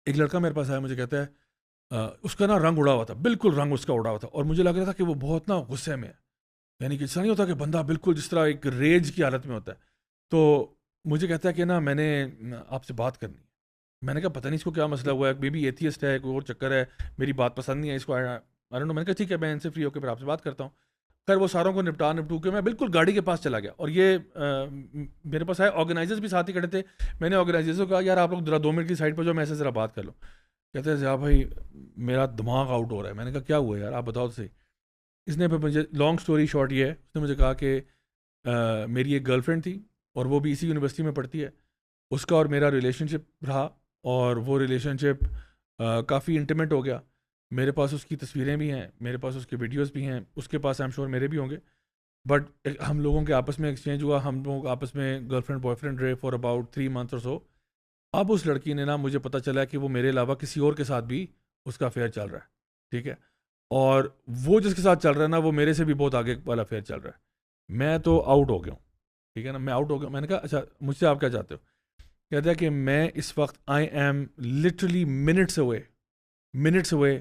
ایک لڑکا میرے پاس آیا, مجھے کہتا ہے اس کا نا رنگ اڑا ہوا تھا, بالکل رنگ اس کا اڑا ہوا تھا, اور مجھے لگ رہا تھا کہ وہ بہت نا غصے میں ہے, یعنی کہ ایسا نہیں ہوتا کہ بندہ بالکل جس طرح ایک ریج کی حالت میں ہوتا ہے. تو مجھے کہتا ہے کہ نا میں نے آپ سے بات کرنی ہے. میں نے کہا پتہ نہیں اس کو کیا مسئلہ ہوا ہے, بی بی ایتھیسٹ ہے, کوئی اور چکر ہے, میری بات پسند نہیں ہے اس کو. میں نے کہا ٹھیک ہے, میں ان سے فری ہو کے پھر آپ سے بات کرتا ہوں. خیر وہ ساروں کو نپٹو کے میں بالکل گاڑی کے پاس چلا گیا, اور یہ میرے پاس آئے, آرگنائزرز بھی ساتھ ہی کھڑے تھے. میں نے آرگنائزرز کو کہا یار آپ لوگ ذرا 2 منٹ کی سائڈ پہ جو میں ایسے ذرا بات کر لوں. کہتے ہیں یار بھائی میرا دماغ آؤٹ ہو رہا ہے. میں نے کہا کیا ہوا ہے یار, آپ بتاؤ تو صحیح. اس نے پھر مجھے, لانگ اسٹوری شارٹ یہ ہے, اس نے مجھے کہا کہ میری ایک گرل فرینڈ تھی اور وہ بھی اسی یونیورسٹی میں پڑھتی ہے. اس کا اور میرا ریلیشن شپ رہا, اور وہ ریلیشن شپ کافی انٹیمیٹ ہو گیا. میرے پاس اس کی تصویریں بھی ہیں, میرے پاس اس کے ویڈیوز بھی ہیں, اس کے پاس آئی ایم شیور میرے بھی ہوں گے. بٹ ہم لوگوں کے آپس میں ایکسچینج ہوا, ہم لوگ آپس میں گرل فرینڈ بوائے فرینڈ رہے فار اباؤٹ 3 months اور سو. اب اس لڑکی نے نا مجھے پتہ چلا کہ وہ میرے علاوہ کسی اور کے ساتھ بھی اس کا افیئر چل رہا ہے, ٹھیک ہے, اور وہ جس کے ساتھ چل رہا ہے نا وہ میرے سے بھی بہت آگے والا افیئر چل رہا ہے. میں تو آؤٹ ہو گیا ہوں, ٹھیک ہے نا, میں آؤٹ ہو گیا. میں نے کہا اچھا مجھ سے آپ کیا چاہتے ہو؟ کہتا ہے کہ میں اس وقت I am literally minutes away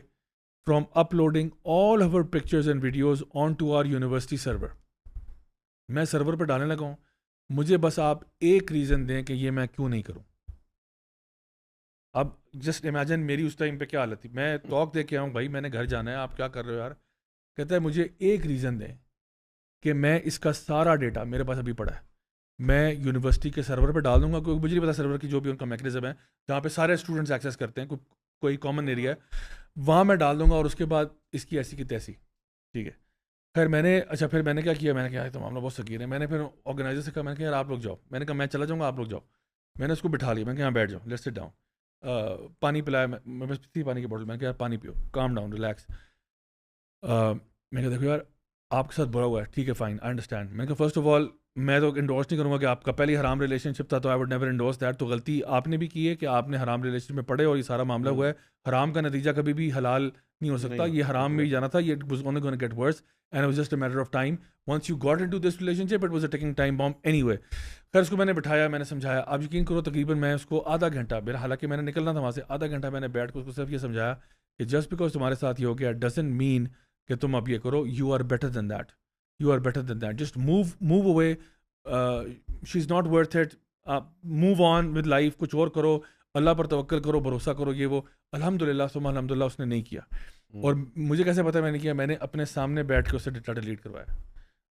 from uploading all over pictures and videos on to our university server. میں سرور پہ ڈالنے لگا ہوں, مجھے بس آپ ایک ریزن دیں کہ یہ میں کیوں نہیں کروں. اب جسٹ امیجن میری اس ٹائم پہ کیا حالت تھی. میں ٹاک دے کے آؤں, بھائی میں نے گھر جانا ہے, آپ کیا کر رہے ہو یار. کہتا ہے مجھے ایک ریزن دیں کہ میں اس کا سارا ڈیٹا میرے پاس ابھی پڑا ہے, میں یونیورسٹی کے سرور پہ ڈال دوں گا, کیونکہ مجھے نہیں پتا سرور کی جو بھی ان کا میکنزم ہے جہاں پہ سارے اسٹوڈنٹس ایکسیس کرتے ہیں, کوئی کامن ایریا ہے, وہاں میں ڈال دوں گا, اور اس کے بعد اس کی ایسی کی تیسی, ٹھیک ہے. خیر پھر میں نے کیا کیا, میں نے کہا تو معاملہ بہت سکیر ہے. میں نے پھر آرگنائزر سے کہا, میں نے کہا یار آپ لوگ جاؤ. میں نے کہا میں چلا جاؤں گا, آپ لوگ جاؤ. میں نے اس کو بٹھا لیا, میں نے کہا یہاں بیٹھ جاؤ, لیٹس سٹ ڈاؤن. پانی پلایا, میں بس تھی پانی کی بوٹل. میں نے کہا یار پانی پیو, کام ڈاؤن, ریلیکس. میں کہا دیکھو یار آپ کے ساتھ برا ہوا ہے, ٹھیک ہے فائن, آئی انڈرسٹینڈ. میں نے کہا فرسٹ آف آل میں تو انڈورس نہیں کروں گا کہ آپ کا پہلی حرام ریلیشن شپ تھا, تو I would never endorse that. تو غلطی آپ نے بھی کی ہے کہ آپ نے حرام ریلیشن شپ میں پڑے اور یہ سارا معاملہ ہوا ہے. حرام کا نتیجہ کبھی بھی حلال نہیں ہو سکتا, یہ حرام میں ہی جانا تھا. یہ was only gonna get worse and it was just a matter of time. Once you got into this relationship it was a ticking time bomb anyway. خیر اس کو میں نے بٹھایا, میں نے سمجھایا. آپ یقین کرو تقریباً میں اس کو آدھا گھنٹہ, حالانکہ میں نے نکلنا تھا وہاں سے, آدھا گھنٹہ میں نے بیٹھ کے اس کو صرف یہ سمجھایا کہ جسٹ بیکاز تمہارے ساتھ یہ ہو گیا ڈزنٹ مین کہ تم اب یہ کرو. You are better than that, you are better than that. Just move away, she is not worth it. Move on with life, کچھ اور کرو, اللہ پر توکل کرو, بھروسہ کرو, یہ وہ. الحمدللہ ثم الحمدللہ اس نے نہیں کیا. اور مجھے کیسے پتا میں نے کیا؟ میں نے اپنے سامنے بیٹھ کے اسے ڈیٹا ڈیلیٹ کروایا.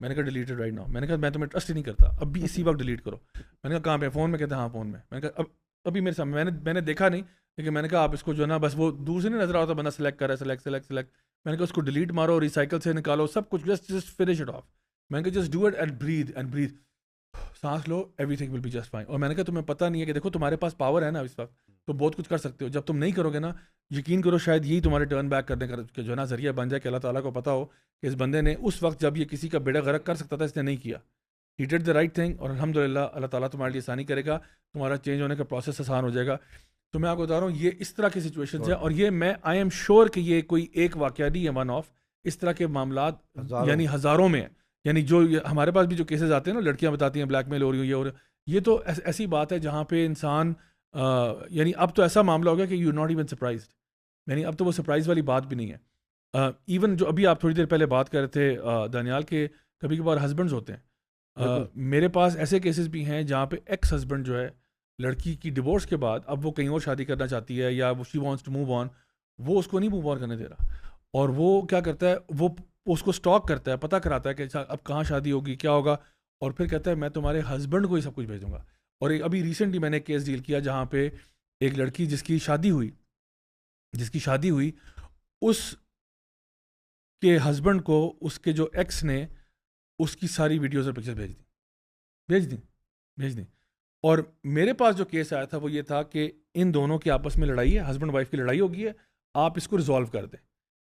میں نے کہا ڈیلیٹڈ رائٹ ناؤ. میں نے کہا میں تمہیں ٹرسٹ ہی نہیں کرتا, اب بھی اسی وقت ڈیلیٹ کرو. میں نے کہا کہاں پہ؟ فون میں. کہتے ہیں ہاں فون میں. میں نے کہا ابھی میرے سامنے. میں نے دیکھا نہیں, لیکن میں نے کہا آپ اس کو جو ہے نا بس وہ دور سے نہیں نظر آتا بندہ سلیکٹ کر رہا ہے, سلیکٹ. میں نے کہا اس کو ڈیلیٹ مارو, ریسائیکل سے نکالو, سب کچھ, جسٹ فنش اٹ آف. میں نے کہا just do it and breathe, سانس لو, everything will be just fine. اور میں نے کہا تمہیں پتہ نہیں ہے کہ دیکھو تمہارے پاس پاور ہے نا اس وقت, تو بہت کچھ کر سکتے ہو. جب تم نہیں کرو گے نا, یقین کرو شاید یہی تمہارے ٹرن بیک کرنے کا جو ہے نا ذریعہ بن جائے کہ اللہ تعالیٰ کو پتہ ہو کہ اس بندے نے اس وقت جب یہ کسی کا بیڑا غرق کر سکتا تھا اس نے نہیں کیا. He did the right thing, اور الحمدللہ اللہ تعالیٰ تمہارے لیے آسانی کرے گا, تمہارا چینج ہونے کا پروسیس آسان ہو جائے گا. تو میں آپ کو بتا رہا ہوں یہ اس طرح کی سچویشنز ہیں, اور یہ میں آئی ایم شیور کہ یہ کوئی ایک واقعہ نہیں ہے ون آف, اس طرح کے معاملات یعنی ہزاروں میں ہیں. یعنی جو ہمارے پاس بھی جو کیسز آتے ہیں نا, لڑکیاں بتاتی ہیں بلیک میل ہو رہی ہوں, یہ ہو رہا ہے, یہ تو ایسی بات ہے جہاں پہ انسان یعنی اب تو ایسا معاملہ ہو گیا کہ یو ناٹ ایون سرپرائزڈ، یعنی اب تو وہ سرپرائز والی بات بھی نہیں ہے. ایون جو ابھی آپ تھوڑی دیر پہلے بات کر رہے تھے دانیال کے کبھی کبھار ہسبینڈز ہوتے ہیں، میرے پاس ایسے کیسز بھی ہیں جہاں پہ ایکس ہسبینڈ جو ہے لڑکی کی ڈیورس کے بعد اب وہ کہیں اور شادی کرنا چاہتی ہے یا she wants to move on, وہ اس کو نہیں موو آن کرنے دے رہا، اور وہ کیا کرتا ہے، وہ اس کو اسٹاک کرتا ہے، پتہ کراتا ہے کہ اب کہاں شادی ہوگی، کیا ہوگا، اور پھر کہتا ہے میں تمہارے ہسبینڈ کو ہی سب کچھ بھیج دوں گا. اور ایک ابھی ریسنٹلی میں نے کیس ڈیل کیا جہاں پہ ایک لڑکی جس کی شادی ہوئی اس کے ہسبینڈ کو اس کے جو ایکس نے اس کی ساری ویڈیوز اور پکچر بھیج دیں. اور میرے پاس جو کیس آیا تھا وہ یہ تھا کہ ان دونوں کی آپس میں لڑائی ہے، ہسبینڈ وائف کی لڑائی ہوگی ہے، آپ اس کو ریزالو کر دیں.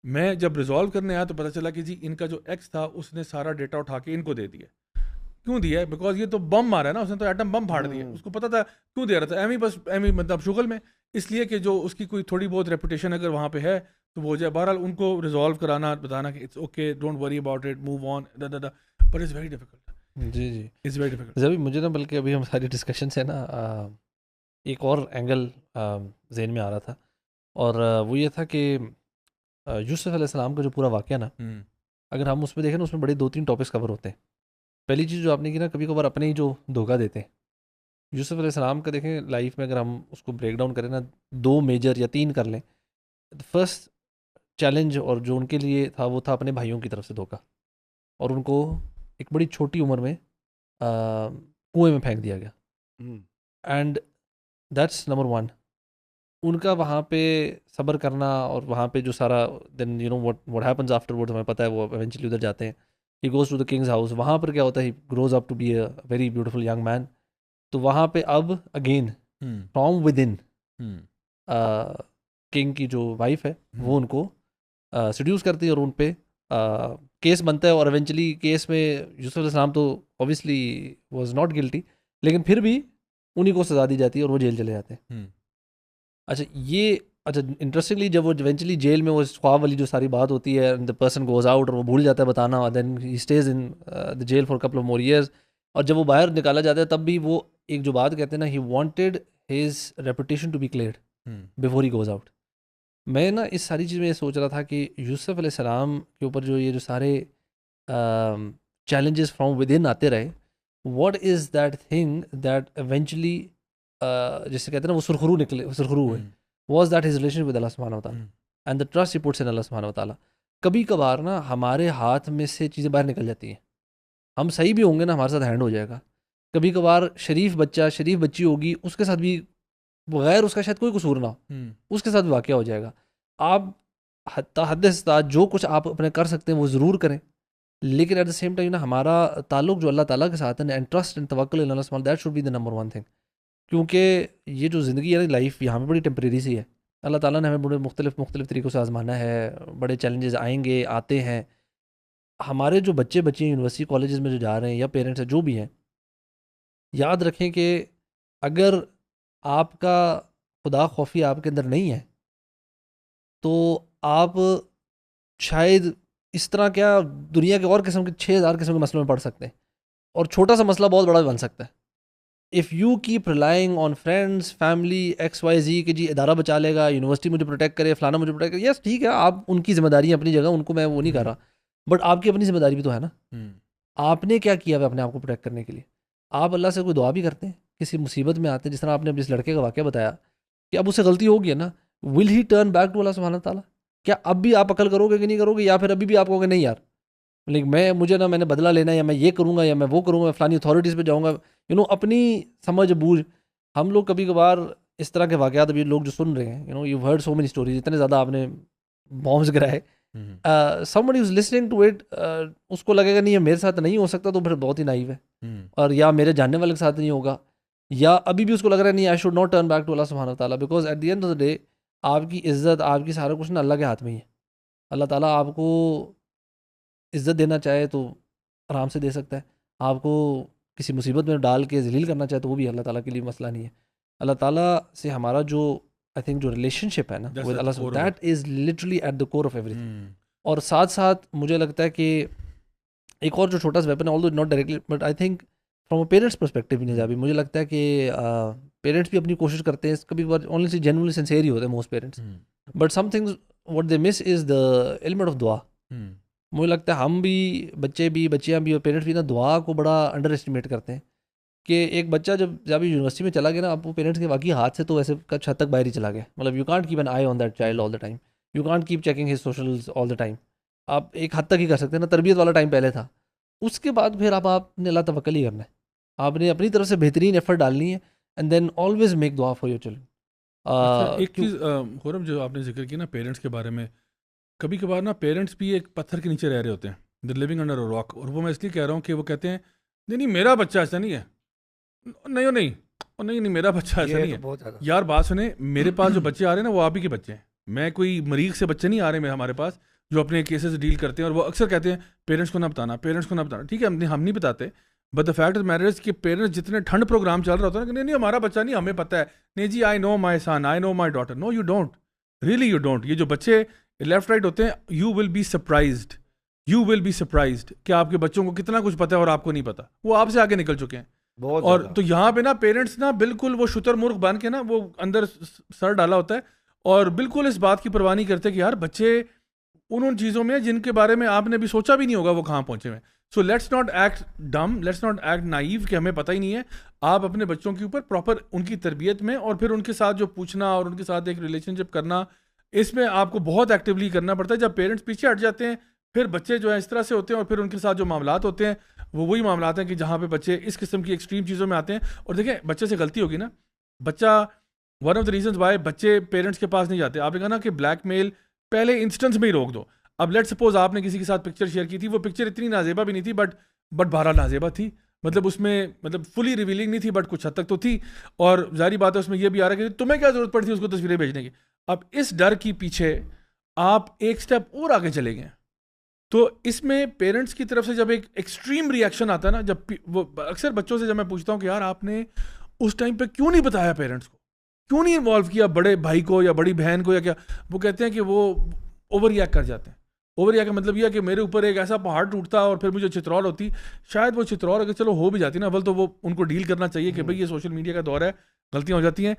میں جب ریزالو کرنے آیا تو پتہ چلا کہ جی ان کا جو ایکس تھا اس نے سارا ڈیٹا اٹھا کے ان کو دے دیا. کیوں دیا ہے؟ بیکاز یہ تو بم مارا ہے نا، اس نے تو ایٹم بم پھاڑ دیا، اس کو پتہ تھا کیوں دے رہا تھا، ایمی مطلب شغل میں، اس لیے کہ جو اس کی کوئی تھوڑی بہت ریپوٹیشن اگر وہاں پہ ہے تو وہ ہو جائے. بہرحال ان کو ریزالو کرانا، بتانا کہ it's okay, don't worry about it, move on, but it's very difficult. جی جی اٹس ویری ڈیفیکلٹ. ابھی مجھے نا بلکہ ابھی ہم ساری ڈسکشن سے نا ایک اور اینگل ذہن میں آ رہا تھا، اور وہ یہ تھا کہ یوسف علیہ السلام کا جو پورا واقعہ نا، اگر ہم اس میں دیکھیں نا، اس میں بڑے 2-3 ٹاپکس کور ہوتے ہیں. پہلی چیز جو آپ نے کی نا، کبھی کبھار اپنے ہی جو دھوکہ دیتے ہیں. یوسف علیہ السلام کا دیکھیں لائف میں اگر ہم اس کو بریک ڈاؤن کریں نا، 2 میجر یا 3 کر لیں. فرسٹ چیلنج اور جو ان کے لیے تھا وہ تھا اپنے بھائیوں کی طرف سے دھوکہ، اور ان کو ایک بڑی چھوٹی عمر میں کنویں میں پھینک دیا گیا. And that's number 1. ان کا وہاں پہ صبر کرنا، اور وہاں پہ جو سارا then you know what happens afterward, ہمیں پتہ ہے وہ ایونچولی ادھر جاتے ہیں. He goes to the king's house. وہاں پر کیا ہوتا ہے، he grows up to be a very beautiful young man. تو وہاں پہ اب again from within king کی جو وائف ہے وہ ان کو سیڈیوس کرتی ہے، اور ان پہ کیس بنتا ہے. اور ایونچولی کیس میں یوسف علیہ السلام تو اوبیسلی واز ناٹ گلٹی، لیکن پھر بھی انہیں کو سزا دی جاتی ہے اور وہ جیل چلے جاتے ہیں. اچھا انٹرسٹنگلی جب وہ ایونچولی جیل میں وہ خواب والی جو ساری بات ہوتی ہے، دا پرسن گوز آؤٹ، اور وہ بھول جاتا ہے بتانا، اور then he stays in the jail for couple of more years. اور جب وہ باہر نکالا جاتا ہے تب بھی وہ ایک جو بات کہتے ہیں نا، he wanted his reputation to be cleared before he goes out. میں نا اس ساری چیز میں یہ سوچ رہا تھا کہ یوسف علیہ السلام کے اوپر جو یہ جو سارے چیلنجز فرام ود ان آتے رہے، what is that thing that eventually جسے کہتے ہیں نا وہ سرخرو ہوئے، was that his relation with اللہ سبحانہ و تعالیٰ اینڈ دا ٹرسٹ ہی پٹس ان اللہ سبحانہ و تعالیٰ. کبھی کبھار نا ہمارے ہاتھ میں سے چیزیں باہر نکل جاتی ہیں، ہم صحیح بھی ہوں گے نا، ہمارے ساتھ ہینڈ ہو جائے گا. کبھی کبھار شریف بچہ شریف بچی ہوگی، اس کے ساتھ بھی بغیر اس کا شاید کوئی قصور نہ ہو، اس کے ساتھ بھی واقعہ ہو جائے گا. آپ حد استطاعت جو کچھ آپ اپنے کر سکتے ہیں وہ ضرور کریں، لیکن ایٹ دا سیم ٹائم نا ہمارا تعلق جو اللہ تعالیٰ کے ساتھ ہے، اینڈ ٹرسٹ اینڈ توکل ان اللہ سبحانہ، that should be the number 1 thing. کیونکہ یہ جو زندگی ہے نا، لائف یہاں پہ بڑی ٹیمپریری سی ہے. اللہ تعالیٰ نے ہمیں بڑے مختلف طریقوں سے آزمانا ہے، بڑے چیلنجز آئیں گے، آتے ہیں. ہمارے جو بچے یونیورسٹی کالجز میں جو جا رہے ہیں یا پیرنٹس ہیں جو بھی ہیں، یاد رکھیں کہ اگر آپ کا خدا خوفی آپ کے اندر نہیں ہے تو آپ شاید اس طرح کیا دنیا کے اور قسم کے 6000 قسم کے مسئلوں میں پڑ سکتے ہیں، اور چھوٹا سا مسئلہ بہت بڑا بن سکتا ہے. If you keep relying on friends, family, XYZ کہ جی ادارہ بچا لے گا، یونیورسٹی مجھے پروٹیکٹ کرے، فلانا مجھے پروٹیکٹ کرے، یس ٹھیک ہے، آپ ان کی ذمہ داری اپنی جگہ، ان کو میں وہ نہیں کر رہا، بٹ آپ کی اپنی ذمہ داری بھی تو ہے نا. آپ نے کیا کیا ہے اپنے آپ کو پروٹیکٹ کرنے کے لیے؟ آپ اللہ سے کوئی دعا بھی کرتے ہیں؟ کسی مصیبت میں آتے ہیں، جس طرح آپ نے جس لڑکے کا واقعہ بتایا کہ اب اسے غلطی ہوگی نا، ول ہی ٹرن بیک ٹو اللہ سبحانہ تعالیٰ؟ کیا اب بھی آپ عقل کرو گے کہ نہیں کرو گے، یا پھر ابھی بھی آپ کہو گے نہیں یار لیکن مجھے نا میں نے بدلہ لینا ہے، یا میں یہ کروں گا، یا میں وہ کروں گا، میں فلانی اتھارٹیز پہ جاؤں گا، اپنی سمجھ بوجھ. ہم لوگ کبھی کبھار اس طرح کے واقعات ابھی لوگ جو سن رہے ہیں، you heard so many stories, اتنے زیادہ آپ نے بامبس گرائے، somebody who's listening to it اس کو لگے گا نہیں یہ میرے ساتھ نہیں ہو سکتا، تو پھر بہت ہی نائیو ہے، اور یا میرے جاننے والے کے ساتھ نہیں ہوگا، یا ابھی بھی اس کو لگ رہا ہے نہیں I should not turn back to Allah سبحانہ تعالیٰ، because at the end of the day آپ کی عزت، آپ کی سارا کچھ نا اللہ کے ہاتھ میں ہی ہے. اللہ تعالیٰ آپ کو عزت دینا چاہے تو آرام سے دے سکتا ہے، آپ کو کسی مصیبت میں ڈال کے ذلیل کرنا چاہے تو وہ بھی اللہ تعالیٰ کے لیے مسئلہ نہیں ہے. اللہ تعالیٰ سے ہمارا جو آئی تھنک جو ریلیشن شپ ہے نا with Allah, that is literally at the core of everything. اور ساتھ ساتھ مجھے لگتا ہے کہ ایک اور جو چھوٹا سا ویپن ہے، although not directly but I think from a parents perspective نجابی مجھے لگتا ہے کہ پیرنٹس بھی اپنی کوشش کرتے ہیں, کبھی کبھار اونلی جینوئنلی سنسیئر ہی ہوتے ہیں most parents, but some things what they miss is the element of دعا. مجھے لگتا ہے ہم بھی, بچے بھی, بچیاں بھی اور پیرنٹس بھی نا دعا کو بڑا انڈر اسٹیمیٹ کرتے ہیں کہ ایک بچہ جب یونیورسٹی میں چلا گیا نا, اب وہ پیرنٹس کے واقعی ہاتھ سے تو ایسے کچھ حد تک باہر ہی چلا گیا. مطلب you can't keep an eye on that child all the time, you can't keep checking his socials all the time. آپ ایک حد تک ہی کر سکتے ہیں نا, تربیت والا ٹائم پہلے تھا. اس کے بعد پھر آپ نے اللہ توکل ہی کرنا ہے, آپ نے اپنی طرف سے بہترین ایفرٹ ڈالنی ہے, اینڈ دین آلویز میک دعا فار یور چلڈرن. ایک چیز خورم جو آپ نے ذکر کی نا پیرنٹس کے بارے میں, کبھی کبھار نا پیرنٹس بھی ایک پتھر کے نیچے رہ رہے ہوتے ہیں, دے لیونگ انڈر اے راک. اور وہ میں اس لیے کہہ رہا ہوں کہ وہ کہتے ہیں نہیں میرا بچہ ایسا نہیں ہے, نہیں میرا بچہ ایسا نہیں ہے. یار بات سنیں, میرے پاس جو بچے آ رہے ہیں نا وہ آپ ہی کے بچے ہیں. میں کوئی مریض سے بچے نہیں آ رہے ہمارے پاس جو اپنے کیسز ڈیل کرتے ہیں, اور وہ اکثر کہتے ہیں پیرنٹس کو نہ بتانا, پیرنٹس کو نہ بتانا. ٹھیک ہے ہم نہیں بتاتے, but the fact of matter is کہ پیرنٹس جتنے ٹھنڈ پروگرام چل رہا ہوتا ہے نا کہ نہیں ہمارا بچہ نہیں, ہمیں پتہ ہے, نہیں جی I know my son, I know my daughter. No you don't, really you don't. یہ جو بچے لیفٹ رائٹ ہوتے ہیں, یو ول بی سرپرائزڈ کہ آپ کے بچوں کو کتنا کچھ پتہ ہے اور آپ کو نہیں پتہ. وہ آپ سے آگے نکل چکے ہیں. اور تو یہاں پہ نا پیرنٹس نا بالکل وہ شتر مرغ بن کے نا وہ اندر سر ڈالا ہوتا ہے, اور بالکل اس بات کی پرواہ نہیں کرتے کہ یار بچے ان چیزوں میں جن کے بارے میں آپ نے بھی سوچا بھی نہیں ہوگا وہ کہاں پہنچے ہوئے. So let's not act dumb, let's not act naive کہ ہمیں پتہ ہی نہیں ہے. آپ اپنے بچوں کے اوپر پراپر ان کی تربیت میں, اور پھر ان کے ساتھ جو پوچھنا اور ان کے ساتھ ایک ریلیشن شپ کرنا, اس میں آپ کو بہت ایکٹیولی کرنا پڑتا ہے. جب پیرنٹس پیچھے ہٹ جاتے ہیں پھر بچے جو ہیں اس طرح سے ہوتے ہیں, اور پھر ان کے ساتھ جو معاملات ہوتے ہیں وہ وہی معاملات ہیں کہ جہاں پہ بچے اس قسم کی ایکسٹریم چیزوں میں آتے ہیں. اور دیکھیں بچے سے غلطی ہوگی نا, بچہ one of the reasons Y بچے پیرنٹس کے پاس نہیں جاتے, آپ نے کہا نا کہ بلیک میل پہلے انسٹنس میں ہی روک دو. اب لیٹ سپوز آپ نے کسی کے ساتھ پکچر شیئر کی تھی, وہ پکچر اتنی نازیبا بھی نہیں تھی, بٹ بہرحال نازیبا تھی, مطلب اس میں مطلب فلی ریویلنگ نہیں تھی, بٹ کچھ حد تک تو تھی. اور ظاہری بات ہے اس میں یہ بھی آ رہا ہے کہ تمہیں کیا ضرورت پڑتی ہے اس کو تصویریں بھیجنے کی. اب اس ڈر کی پیچھے آپ ایک سٹیپ اور آگے چلے گئے. تو اس میں پیرنٹس کی طرف سے جب ایک ایکسٹریم ریئیکشن آتا ہے نا, جب وہ اکثر بچوں سے جب میں پوچھتا ہوں کہ یار آپ نے اس ٹائم پہ کیوں نہیں بتایا پیرنٹس کو, کیوں نہیں انوالو کیا بڑے بھائی کو یا بڑی بہن کو یا کیا, وہ کہتے ہیں کہ وہ اوور ریئیکٹ کر جاتے ہیں. اوور ریئیکٹ کا مطلب یہ ہے کہ میرے اوپر ایک ایسا پہاڑ ٹوٹتا اور پھر مجھے چترول ہوتی. شاید وہ چترول اگر چلو ہو بھی جاتی نا, اول تو وہ ان کو ڈیل کرنا چاہیے کہ بھائی یہ سوشل میڈیا کا دور ہے, غلطیاں ہو جاتی ہیں.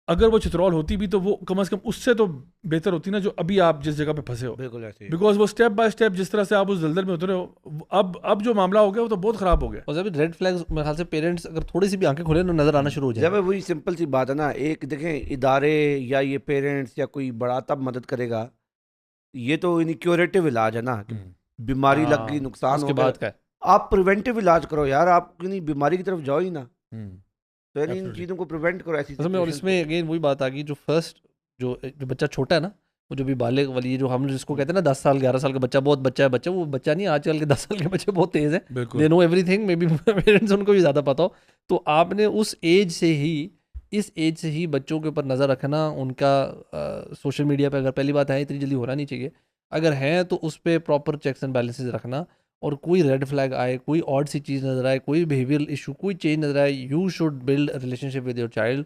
اگر وہ چترول ہوتی بھی تو وہ کم از کم اس سے تو بہتر ہوتی نا جو ابھی آپ جس جگہ پہ پھنسے ہو. بالکل ایسے, بیکاز وہ اسٹیپ بائی اسٹیپ جس طرح سے آپ اس دلدل میں اترے ہو, اب جو معاملہ ہو گیا وہ تو بہت خراب ہو گیا. اور جب ریڈ فلیگز میرے خیال سے پیرنٹس اگر تھوڑی سی بھی آنکھیں کھولے تو نظر آنا شروع ہو جائے. جب وہی سمپل سی بات ہے نا, ایک دیکھیں ادارے یا یہ پیرنٹس یا کوئی بڑا تب مدد کرے گا, یہ تو کیوریٹو علاج ہے نا, بیماری لگ گئی نقصان ہو گیا, آپ پریونٹیو علاج کرو یار, آپ بیماری کی طرف جاؤ ہی نا, تو ان چیزوں کو پریونٹ کرو ایسی. اور اس میں اگین وہی بات آ گئی, جو فرسٹ جو بچہ چھوٹا ہے نا, وہ جو بھی بالغ والی جو ہم جس کو کہتے ہیں نا 10 سال 11 سال کا بچہ, بہت بچہ ہے بچہ, وہ بچہ نہیں, آج کل کے 10 سال کے بچے بہت تیز ہیں, they know everything, maybe parents ان کو بھی زیادہ پتا ہو. تو آپ نے اس ایج سے ہی بچوں کے اوپر نظر رکھنا, ان کا سوشل میڈیا پہ اگر پہلی بات ہے اتنی جلدی ہونا نہیں چاہیے, اگر ہیں تو اس پہ پراپر چیکس اینڈ بیلنسز رکھنا, اور کوئی ریڈ فلیگ آئے, کوئی آڈ سی چیز نظر آئے, کوئی بیہیویئرل ایشو, کوئی چینج نظر آئے, you should build relation ship with your child,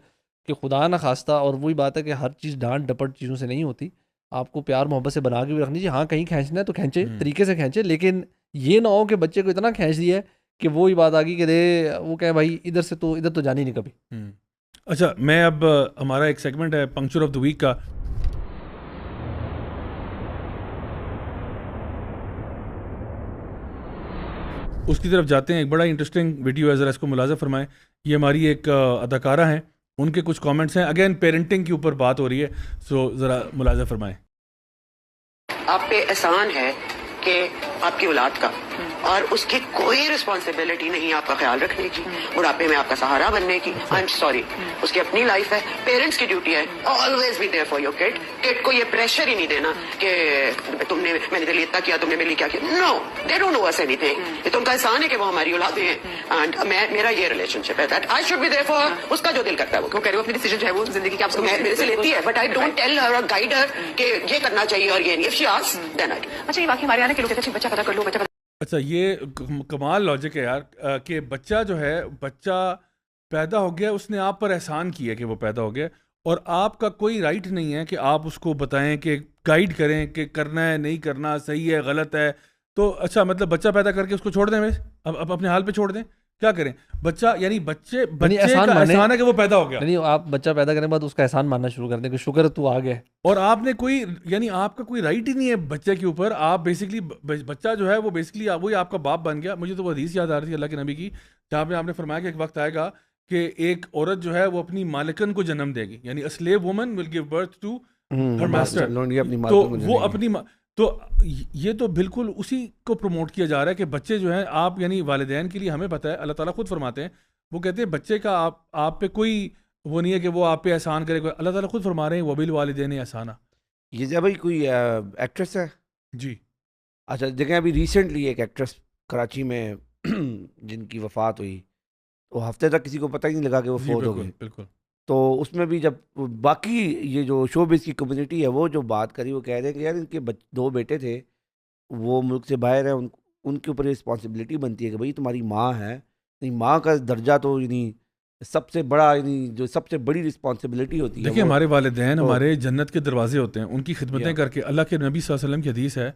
کہ خدا نہ خواستہ. اور وہی بات ہے کہ ہر چیز ڈانٹ ڈپٹ چیزوں سے نہیں ہوتی, آپ کو پیار محبت سے بنا کے بھی رکھنی چاہیے. ہاں کہیں کھینچنا ہے تو کھینچے, طریقے سے کھینچے, لیکن یہ نہ ہو کہ بچے کو اتنا کھینچ دیا ہے کہ وہی بات آ گئی کہ وہ کہیں بھائی ادھر تو جانی نہیں کبھی. اچھا, میں اب ہمارا ایک سیگمنٹ ہے پنکچر آف دا ویک کا, اس کی طرف جاتے ہیں. ایک بڑا انٹرسٹنگ ویڈیو ہے, ذرا اس کو ملاحظہ فرمائیں. یہ ہماری ایک اداکارہ ہیں, ان کے کچھ کامنٹس ہیں, اگین پیرنٹنگ کے اوپر بات ہو رہی ہے, سو ذرا ملاحظہ فرمائیں. آپ پہ احسان ہے کہ آپ کی اولاد کا, اور اس کی کوئی رسپانسبلٹی نہیں آپ کا خیال رکھنے کی, بڑھاپے میں آپ کا سہارا بننے کی. آئی ایم سوری, اس کی اپنی لائف ہے, پیرنٹس کی ڈیوٹی ہے always be there for your kid. Kid کو یہ پریشر ہی نہیں دینا کہ میں نے دل اتنا کیا, تم نے میرے لیے کیا کیا. No, they don't know us anything. یہ تو ان کا احسان ہے کہ وہ ہماری اولادیں ہیں, اینڈ میرا یہ ریلیشن شپ ہے that I should be there for. اس کا جو دل کرتا ہے وہ کہہ رہے ہو, اپنی ڈیسیژن ہے وہ زندگی کی آپ کو میرے سے لیتی ہے, but I don't tell her اور گائیڈ ہر کہ یہ کرنا چاہیے اور یہ نہیں. اف شی آسکس دین آئی. اچھا, یہ واقعی ہمارے آنے کے لوگ کہتے ہیں بچہ پتا کر لو, بچہ. اچھا, یہ کمال لاجک ہے یار, کہ بچہ جو ہے, بچہ پیدا ہو گیا, اس نے آپ پر احسان کیا کہ وہ پیدا ہو گیا, اور آپ کا کوئی رائٹ نہیں ہے کہ آپ اس کو بتائیں, کہ گائیڈ کریں کہ کرنا ہے نہیں کرنا, صحیح ہے غلط ہے. تو اچھا, مطلب بچہ پیدا کر کے اس کو چھوڑ دیں, اب اپنے حال پہ چھوڑ دیں, کیا کریں؟ بچہ یعنی بچے احسان کا مانے، احسان ہے کہ وہ پیدا ہو گیا، نہیں آپ بچہ پیدا کرنے کے بعد اس کا احسان ماننا شروع کر دیں کہ شکر تو آ گیا. اور آپ نے کوئی یعنی آپ کا کوئی رائٹ ہی نہیں ہے بچے کے اوپر. آپ بیسکلی بچہ جو ہے وہ بیسکلی وہی آپ کا باپ بن گیا. مجھے تو وہ حدیث یاد آ رہی تھی اللہ کے نبی کی جہاں پہ آپ نے فرمایا کہ ایک وقت آئے گا کہ ایک عورت جو ہے وہ اپنی مالکن کو جنم دے گی, یعنی a slave woman will give birth to her master. تو وہ اپنی تو یہ تو بالکل اسی کو پروموٹ کیا جا رہا ہے کہ بچے جو ہیں آپ یعنی والدین کے لیے ہمیں پتہ ہے اللہ تعالیٰ خود فرماتے ہیں, وہ کہتے ہیں بچے کا آپ پہ کوئی وہ نہیں ہے کہ وہ آپ پہ احسان کرے. اللہ تعالیٰ خود فرما رہے ہیں وبالوالدین احسانا. یہ جب بھائی کوئی ایکٹریس ہے جی اچھا دیکھیں ابھی ریسنٹلی ایک ایکٹریس کراچی میں جن کی وفات ہوئی, وہ ہفتے تک کسی کو پتہ ہی نہیں لگا کہ وہ فوت ہو گئی. بالکل. تو اس میں بھی جب باقی یہ جو شو بیس کی کمیونٹی ہے وہ جو بات کری وہ کہہ رہے ہیں کہ یار ان کے 2 بیٹے تھے وہ ملک سے باہر ہیں, ان کے اوپر رسپانسبلٹی بنتی ہے کہ بھائی تمہاری ماں ہے, نہیں ماں کا درجہ تو یعنی سب سے بڑا یعنی جو سب سے بڑی رسپانسبلٹی ہوتی ہے. دیکھیں ہمارے والدین ہمارے جنت کے دروازے ہوتے ہیں, ان کی خدمتیں کر کے. اللہ کے نبی صلی اللہ علیہ وسلم کی حدیث ہے,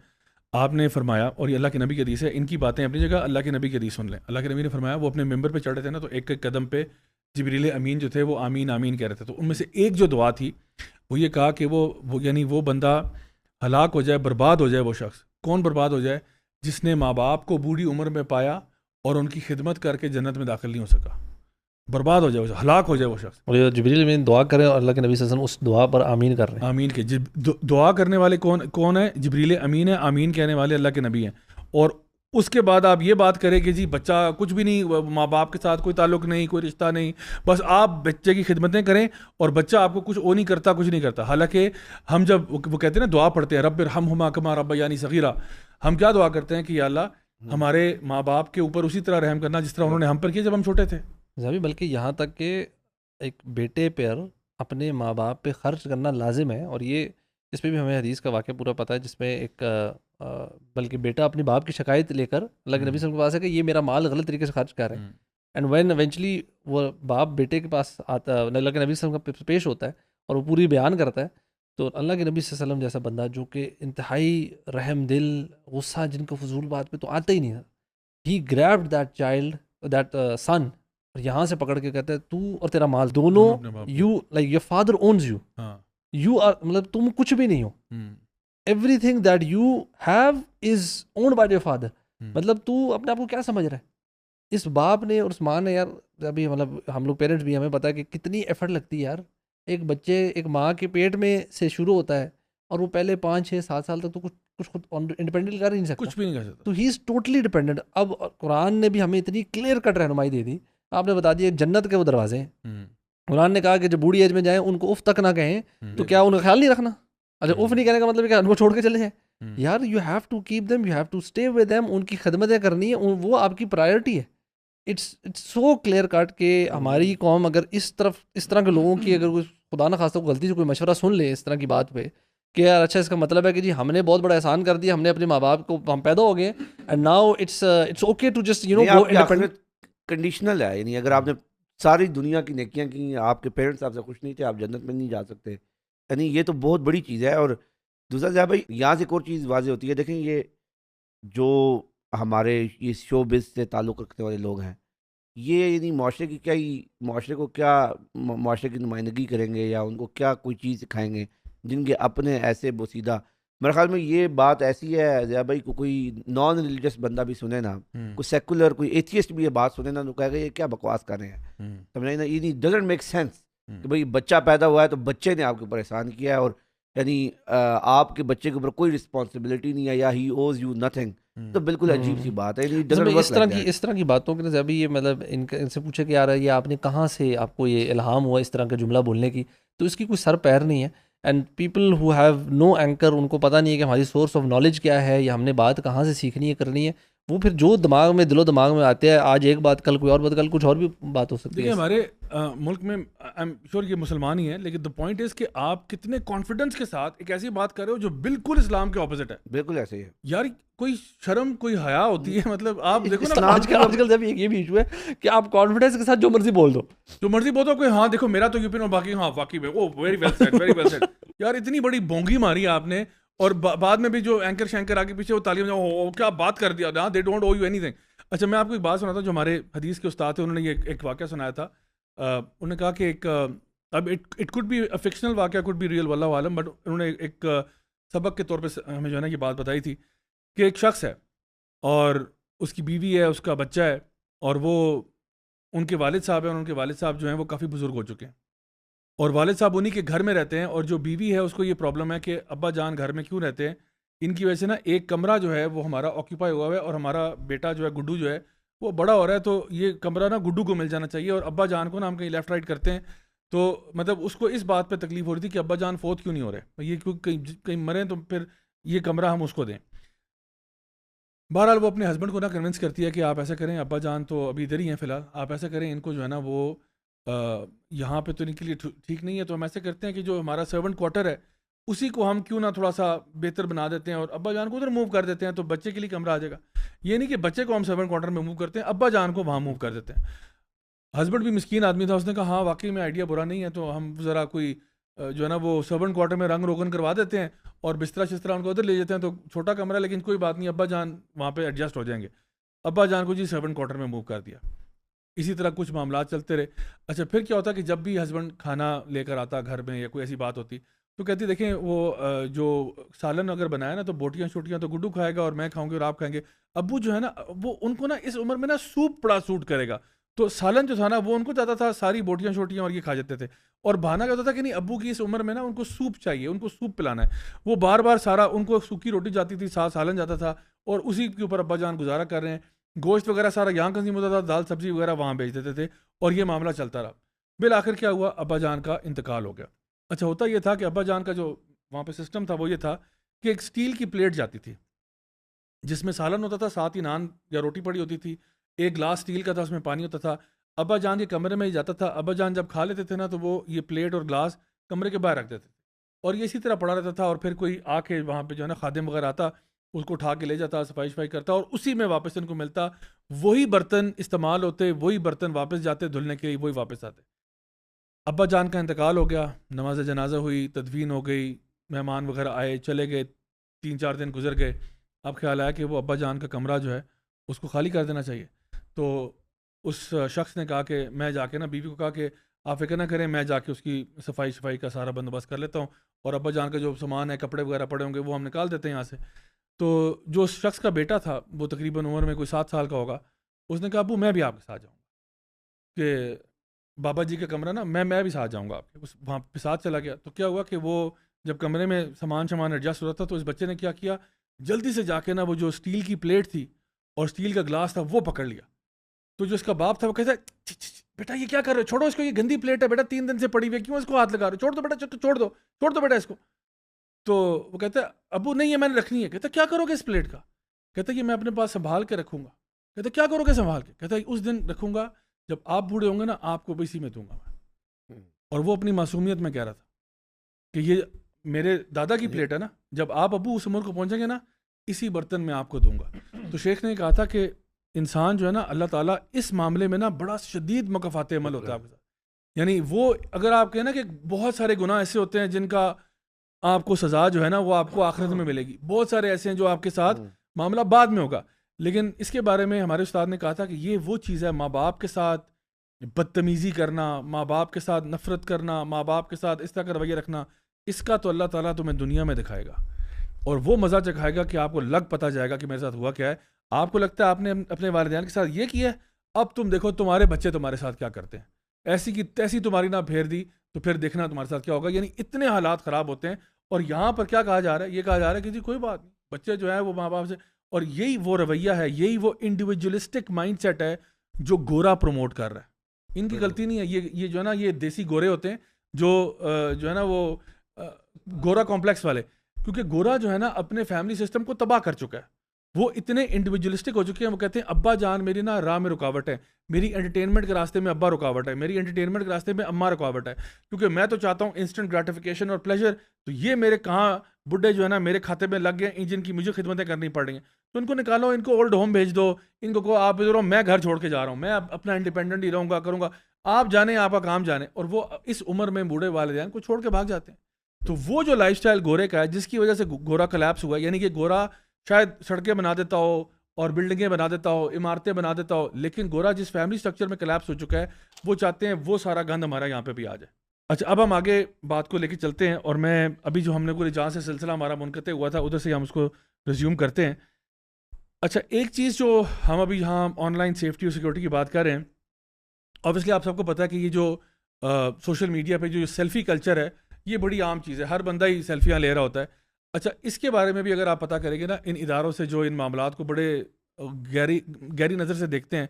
آپ نے فرمایا, اور یہ اللہ کے نبی کی حدیث ہے, ان کی باتیں اپنی جگہ, اللہ کے نبی کی حدیث سن لیں. اللہ کے نبی نے فرمایا وہ اپنے ممبر پہ چڑھے تھے نا تو ایک ایک قدم پہ جبریل امین جو تھے وہ آمین آمین کہہ رہے تھے. تو ان میں سے ایک جو دعا تھی وہ یہ کہا کہ وہ یعنی وہ بندہ ہلاک ہو جائے, برباد ہو جائے. وہ شخص کون برباد ہو جائے؟ جس نے ماں باپ کو بوڑھی عمر میں پایا اور ان کی خدمت کر کے جنت میں داخل نہیں ہو سکا. برباد ہو جائے, ہلاک ہو جائے وہ شخص. اور یہ جبریل امین دعا کریں اور اللہ کے نبی صلی اللہ علیہ وسلم اس دعا پر آمین کر رہے ہیں. آمین کے دعا کرنے والے کون ہے؟ جبریل امین ہے. آمین کہنے والے اللہ کے نبی ہیں. اور اس کے بعد آپ یہ بات کریں کہ جی بچہ کچھ بھی نہیں, ماں باپ کے ساتھ کوئی تعلق نہیں, کوئی رشتہ نہیں, بس آپ بچے کی خدمتیں کریں اور بچہ آپ کو کچھ وہ نہیں کرتا, کچھ نہیں کرتا. حالانکہ ہم جب وہ کہتے ہیں نا دعا پڑھتے ہیں رب ارحمہما کما ربیانی صغیرہ, ہم کیا دعا کرتے ہیں کہ یا اللہ ہمارے ماں باپ کے اوپر اسی طرح رحم کرنا جس طرح انہوں نے ہم پر کیا جب ہم چھوٹے تھے. بلکہ یہاں تک کہ ایک بیٹے پر اپنے ماں باپ پہ خرچ کرنا لازم ہے. اور یہ اس پہ بھی ہمیں حدیث کا واقعہ پورا پتہ ہے جس میں ایک بلکہ بیٹا اپنے باپ کی شکایت لے کر اللہ کے نبی صلی اللہ علیہ وسلم کے پاس ہے کہ یہ میرا مال غلط طریقے سے خرچ کر رہے ہیں. اینڈ وین ایونچولی وہ باپ بیٹے کے پاس آتا ہے, اللہ کے نبی صلی اللہ علیہ وسلم کا پیش ہوتا ہے اور وہ پوری بیان کرتا ہے, تو اللہ کے نبی صلی اللہ علیہ وسلم جیسا بندہ جو کہ انتہائی رحم دل, غصہ جن کو فضول بات پہ تو آتا ہی نہیں تھا, ہی گریبڈ دیٹ چائلڈ دیٹ سن, اور یہاں سے پکڑ کے کہتے ہیں تو اور تیرا مال دونوں, you like your father owns you, you are مطلب تم کچھ بھی نہیں ہو, everything that you have is owned by your father. مطلب تو اپنے آپ کو کیا سمجھ رہا ہے؟ اس باپ نے اور اس ماں نے, یار ابھی مطلب ہم لوگ پیرنٹس بھی ہمیں پتہ ہے کہ کتنی ایفرٹ لگتی ہے یار. ایک بچے ایک ماں کے پیٹ میں سے شروع ہوتا ہے اور وہ پہلے 5 6 7 سال تک تو کچھ خود انڈیپینڈنٹ کر ہی نہیں سکتا, کچھ بھی نہیں کر سکتا. تو ہی از ٹوٹلی ڈیپینڈنٹ. اب قرآن نے بھی ہمیں اتنی کلیئر کٹ رہنمائی دے دی, آپ نے بتا دیا جنت کے وہ دروازے ہیں. قرآن نے کہا کہ جب بوڑھی ایج میں جائیں ان کو اف تک نہ کہیں, تو کیا ان کا خیال نہیں رکھنا؟ اچھا اف نہیں کہنے کا مطلب کیا ان کو چھوڑ کے چلے جائیں؟ یار you have to keep them, you have to stay with them, ان کی خدمتیں کرنی ہے, وہ آپ کی پرائرٹی ہے. اٹس سو کلیئر کٹ کہ ہماری قوم اگر اس طرح کے لوگوں کی اگر کوئی خدا نہ خواستہ غلطی سے کوئی مشورہ سن لے اس طرح کی بات پہ کہ یار اچھا اس کا مطلب ہے کہ جی ہم نے بہت بڑا احسان کر دیا, ہم نے اپنے ماں باپ کو, ہم پیدا ہو گئے and now it's okay to just you know go independent. Conditional ہے, یعنی اگر آپ نے ساری دنیا کی نیکیاں کی, آپ کے پیرنٹس آپ سے خوش نہیں تھے, آپ جنت میں نہیں جا سکتے. یعنی یہ تو بہت بڑی چیز ہے. اور دوسرا جہاں بھائی یہاں سے ایک اور چیز واضح ہوتی ہے, دیکھیں یہ جو ہمارے یہ شو بز سے تعلق رکھنے والے لوگ ہیں, یہ یعنی معاشرے کی معاشرے کو کیا معاشرے کی نمائندگی کریں گے یا ان کو کیا کوئی چیز سکھائیں گے جن کے اپنے ایسے بوسیدہ. میرے خیال میں یہ بات ایسی ہے ضیاء بھائی, کوئی نان ریلیجس بندہ بھی سنے نا, کوئی سیکولر کوئی ایتھیسٹ بھی یہ بات سنے نا, تو کہے گا یہ کیا بکواس کر رہے ہیں, سمجھے نا, یہ ڈزنٹ میک سینس کہ بھائی بچہ پیدا ہوا ہے تو بچے نے آپ کے اوپر احسان کیا ہے, اور یعنی آپ کے بچے کے اوپر کوئی رسپانسبلٹی نہیں ہے یا ہی اوز یو نتھنگ. تو بالکل عجیب سی بات ہے. اس طرح کی باتوں کے ابھی یہ مطلب ان سے پوچھے کہ یار یہ آپ نے کہاں سے آپ کو یہ الہام ہوا اس طرح کا جملہ بولنے کی, تو اس کی کوئی سر پیر نہیں ہے. And people who have no anchor, ان کو پتہ نہیں ہے کہ ہماری سورس آف نالج کیا ہے یا ہم نے بات کہاں سے سیکھنی ہے کرنی ہے. وہ پھر جو دماغ میں دل و دماغ میں آتے ہیں, آج ایک بات کل کوئی اور بات, کل کچھ اور بھی بات ہو سکتی ہے. ہمارے ملک میں آئی ایم شیور یہ مسلمان ہی ہیں, لیکن دا پوائنٹ از کہ آپ کتنے کانفیڈنس کے ساتھ ایک ایسی بات کر رہے ہو جو بالکل اسلام کے اپوزٹ ہے. بالکل ایسے ہی ہے یار, کوئی شرم کوئی حیا ہوتی ہے. مطلب آپ دیکھو نا آج کل جب یہ بھی ایشو ہے کہ آپ کانفیڈنس کے ساتھ جو مرضی بول دو, جو مرضی بول دو, کوئی ہاں دیکھو میرا تو یوپی اور باقی ہاں واقعی میں وہ very well said, very well said. یار اتنی بڑی بونگی ماری آپ نے, اور بعد میں بھی جو اینکر شینکر آگے پیچھے وہ تعلیم کیا بات کر دیا, they don't owe you any thing. اچھا میں آپ کو ایک بات سناتا ہوں. جو ہمارے حدیث کے استاد تھے انہوں نے یہ ایک واقعہ سنایا تھا. انہوں نے کہا کہ ایک اب اٹ کوڈ بی فکشنل واقعہ, کوڈ بی ریئل, واللہ عالم, بٹ انہوں نے ایک سبق کے طور پہ ہمیں جو ہے نا یہ بات بتائی تھی کہ ایک شخص ہے اور اس کی بیوی ہے, اس کا بچہ ہے, اور وہ ان کے والد صاحب ہیں, اور ان کے والد صاحب جو ہیں وہ کافی بزرگ ہو چکے ہیں, اور والد صاحب انہی کے گھر میں رہتے ہیں, اور جو بیوی ہے اس کو یہ پرابلم ہے کہ ابا جان گھر میں کیوں رہتے ہیں, ان کی وجہ سے نا ایک کمرہ جو ہے وہ ہمارا آکیپائی ہوا ہوا ہے, اور ہمارا بیٹا جو ہے گڈو جو ہے وہ بڑا ہو رہا ہے, تو یہ کمرہ نا گڈو کو مل جانا چاہیے, اور ابا جان کو نا ہم کہیں لیفٹ رائٹ کرتے ہیں, تو مطلب اس کو اس بات پہ تکلیف ہو رہی تھی کہ ابا جان فوت کیوں نہیں ہو رہے, یہ کیوں کہیں مریں تو پھر یہ کمرہ ہم اس کو دیں. بہرحال وہ اپنے ہسبینڈ کو نا کنونس کرتی ہے کہ آپ ایسا کریں, ابا جان تو ابھی ادھر ہی ہیں فی الحال, آپ ایسا کریں ان کو جو ہے نا وہ یہاں پہ تو ان کے لیے ٹھیک نہیں ہے, تو ہم ایسے کرتے ہیں کہ جو ہمارا سرونٹ کوارٹر ہے اسی کو ہم کیوں نہ تھوڑا سا بہتر بنا دیتے ہیں, اور ابا جان کو ادھر موو کر دیتے ہیں, تو بچے کے لیے کمرہ آ جائے گا. یہ نہیں کہ بچے کو ہم سرونٹ کوارٹر میں موو کرتے ہیں, ابا جان کو وہاں موو کر دیتے ہیں. ہسبینڈ بھی مسکین آدمی تھا, اس نے کہا ہاں واقعی میں آئیڈیا برا نہیں ہے, تو ہم ذرا کوئی جو ہے نا وہ سرونٹ کوارٹر میں رنگ روغن کروا دیتے ہیں, اور بستر شسترہ ان کو ادھر لے جاتے ہیں, تو چھوٹا کمرہ لیکن کوئی بات نہیں, ابا جان وہاں پہ ایڈجسٹ ہو جائیں گے. ابا جان کو جی سرونٹ کوارٹر میں موو کر دیا. اسی طرح کچھ معاملات چلتے رہے. اچھا پھر کیا ہوتا کہ جب بھی ہسبینڈ کھانا لے کر آتا گھر میں یا کوئی ایسی بات ہوتی, تو کہتی دیکھیں وہ جو سالن اگر بنایا نا تو بوٹیاں شوٹیاں تو گڈو کھائے گا اور میں کھاؤں گی اور آپ کھائیں گے, ابو جو ہے نا وہ ان کو نا اس عمر میں نا سوپ بڑا سوٹ کرے گا, تو سالن جو تھا نا وہ ان کو جاتا تھا, ساری بوٹیاں شوٹیاں اور یہ کھا جاتے تھے, اور بہانہ کیا ہوتا تھا کہ نہیں ابو کی اس عمر میں نا ان کو سوپ چاہیے, ان کو سوپ پلانا ہے. وہ بار بار سارا ان کو سوکھی روٹی جاتی تھی, سالن جاتا تھا, اور اسی کے اوپر ابا جان گزارا کر رہے ہیں, گوشت وغیرہ سارا یہاں کنزیوم ہوتا تھا, دال سبزی وغیرہ وہاں بیچ دیتے تھے, اور یہ معاملہ چلتا رہا. بالآخر کیا ہوا, ابا جان کا انتقال ہو گیا. اچھا ہوتا یہ تھا کہ ابا جان کا جو وہاں پہ سسٹم تھا وہ یہ تھا کہ ایک سٹیل کی پلیٹ جاتی تھی جس میں سالن ہوتا تھا, ساتھ ہی نان یا روٹی پڑی ہوتی تھی, ایک گلاس سٹیل کا تھا اس میں پانی ہوتا تھا. ابا جان کے کمرے میں ہی جاتا تھا, ابا جان جب کھا لیتے تھے نا تو وہ یہ پلیٹ اور گلاس کمرے کے باہر رکھ دیتے تھے, اور یہ اسی طرح پڑا رہتا تھا, اور پھر کوئی آ کے وہاں پہ جو ہے نا خادم وغیرہ آتا, اس کو اٹھا کے لے جاتا, صفائی کرتا, اور اسی میں واپس ان کو ملتا, وہی برتن استعمال ہوتے, وہی برتن واپس جاتے دھلنے کے لیے, وہی واپس آتے. ابا جان کا انتقال ہو گیا, نماز جنازہ ہوئی, تدفین ہو گئی, مہمان وغیرہ آئے چلے گئے, 3-4 دن گزر گئے. اب خیال آیا کہ وہ ابا جان کا کمرہ جو ہے اس کو خالی کر دینا چاہیے. تو اس شخص نے کہا کہ میں جا کے نا بیوی کو کہا کہ آپ فکر نہ کریں, میں جا کے اس کی صفائی کا سارا بندوبست کر لیتا ہوں, اور ابا جان کا جو سامان ہے کپڑے وغیرہ پڑے ہوں گے وہ ہم نکال دیتے ہیں یہاں سے. تو جو شخص کا بیٹا تھا وہ تقریباً عمر میں کوئی 7 سال کا ہوگا, اس نے کہا ابو میں بھی آپ کے ساتھ جاؤں گا, کہ بابا جی کا کمرہ نا میں بھی ساتھ جاؤں گا آپ کے, وہاں پہ ساتھ چلا گیا. تو کیا ہوا کہ وہ جب کمرے میں سامان ایڈجسٹ ہو رہا تھا, تو اس بچے نے کیا کیا, جلدی سے جا کے نا وہ جو اسٹیل کی پلیٹ تھی اور اسٹیل کا گلاس تھا وہ پکڑ لیا. تو جو اس کا باپ تھا وہ کہتا ہے بیٹا یہ کیا کر رہے ہو, چھوڑو اس کو, یہ گندی پلیٹ ہے بیٹا, 3 دن سے پڑی ہوئی ہے, کیوں اس کو ہاتھ لگا رہے ہو, چھوڑ دو بیٹا, چھوڑ دو بیٹا اس کو. تو وہ کہتا ہے ابو نہیں ہے میں نے رکھنی ہے. کہتا کیا کرو گے اس پلیٹ کا, کہتا ہے یہ میں اپنے پاس سنبھال کے رکھوں گا. کہتا کیا کرو گے سنبھال کے, کہتا ہے اس دن رکھوں گا جب آپ بوڑھے ہوں گے نا آپ کو بھی اسی میں دوں گا میں. اور وہ اپنی معصومیت میں کہہ رہا تھا کہ یہ میرے دادا کی پلیٹ ہے نا, جب آپ ابو اس عمر کو پہنچیں گے نا اسی برتن میں آپ کو دوں گا. تو شیخ نے کہا تھا کہ انسان جو ہے نا اللہ تعالیٰ اس معاملے میں نا بڑا شدید مکافات عمل ہوتا ہے آپ کے ساتھ. یعنی وہ اگر آپ کہیں نا کہ بہت سارے گناہ ایسے ہوتے ہیں جن کا آپ کو سزا جو ہے نا وہ آپ کو آخرت میں ملے گی, بہت سارے ایسے ہیں جو آپ کے ساتھ معاملہ بعد میں ہوگا. لیکن اس کے بارے میں ہمارے استاد نے کہا تھا کہ یہ وہ چیز ہے, ماں باپ کے ساتھ بدتمیزی کرنا, ماں باپ کے ساتھ نفرت کرنا, ماں باپ کے ساتھ اس طرح کا رویہ رکھنا, اس کا تو اللہ تعالیٰ تمہیں دنیا میں دکھائے گا, اور وہ مزہ چکھائے گا کہ آپ کو لگ پتہ جائے گا کہ میرے ساتھ ہوا کیا ہے. آپ کو لگتا ہے آپ نے اپنے والدین کے ساتھ یہ کیا ہے, اب تم دیکھو تمہارے بچے تمہارے ساتھ کیا کرتے ہیں, ایسی کی تیسی تمہاری نہ پھیر دی تو پھر دیکھنا تمہارے ساتھ کیا ہوگا. یعنی اتنے حالات خراب ہوتے ہیں. اور یہاں پر کیا کہا جا رہا ہے, یہ کہا جا رہا ہے کہ جی کوئی بات نہیں, بچے جو ہیں وہ ماں باپ سے, اور یہی وہ رویہ ہے, یہی وہ انڈیویجولسٹک مائنڈ سیٹ ہے جو گورا پروموٹ کر رہا ہے. ان کی غلطی نہیں ہے, یہ جو ہے نا یہ دیسی گورے ہوتے ہیں جو ہے نا وہ گورا کمپلیکس والے, کیونکہ گورا جو ہے نا اپنے فیملی سسٹم کو تباہ کر چکا ہے. وہ اتنے انڈیویجولسٹک ہو چکے ہیں, وہ کہتے ہیں ابا جان میری نا راہ میں رکاوٹ ہے, میری انٹرٹینمنٹ کے راستے میں ابا رکاوٹ ہے, میری انٹرٹینمنٹ کے راستے میں اماں رکاوٹ ہے, کیونکہ میں تو چاہتا ہوں انسٹنٹ گریٹیفیکیشن اور پلیجر, تو یہ میرے کہاں بڈھے جو ہے نا میرے کھاتے میں لگ گئے ہیں جن کی مجھے خدمتیں کرنی پڑ رہی ہیں, تو ان کو نکالو, ان کو اولڈ ہوم بھیج دو, ان کو کہو آپ ادھر, میں گھر چھوڑ کے جا رہا ہوں, میں اپنا انڈیپینڈنٹ ہی رہوں گا, کروں گا, آپ جانے آپ کا کام جانے. اور وہ اس عمر میں بوڑھے والدین کو چھوڑ کے بھاگ جاتے ہیں. تو وہ جو لائف سٹائل گورے کا ہے جس کی وجہ سے گورا کلیپس ہوا ہے, یعنی کہ گورا شاید سڑکیں بنا دیتا ہو اور بلڈنگیں بنا دیتا ہو, عمارتیں بنا دیتا ہو, لیکن گورا جس فیملی سٹرکچر میں کلیپس ہو چکا ہے وہ چاہتے ہیں وہ سارا گند ہمارا یہاں پہ بھی آ جائے. اچھا اب ہم آگے بات کو لے کے چلتے ہیں, اور میں ابھی جو ہم نے کوئی جہاں سے سلسلہ ہمارا منقطع ہوا تھا ادھر سے ہم اس کو ریزیوم کرتے ہیں. اچھا ایک چیز جو ہم ابھی یہاں آن لائن سیفٹی اور سیکورٹی کی بات کر رہے ہیں, اوبیسلی آپ سب کو پتہ ہے کہ یہ جو سوشل میڈیا پہ جو سیلفی کلچر ہے یہ بڑی عام چیز ہے, ہر بندہ ہی سیلفیاں لے رہا ہوتا ہے. اچھا اس کے بارے میں بھی اگر آپ پتہ کریں گے نا, ان اداروں سے جو ان معاملات کو بڑے گہری نظر سے دیکھتے ہیں,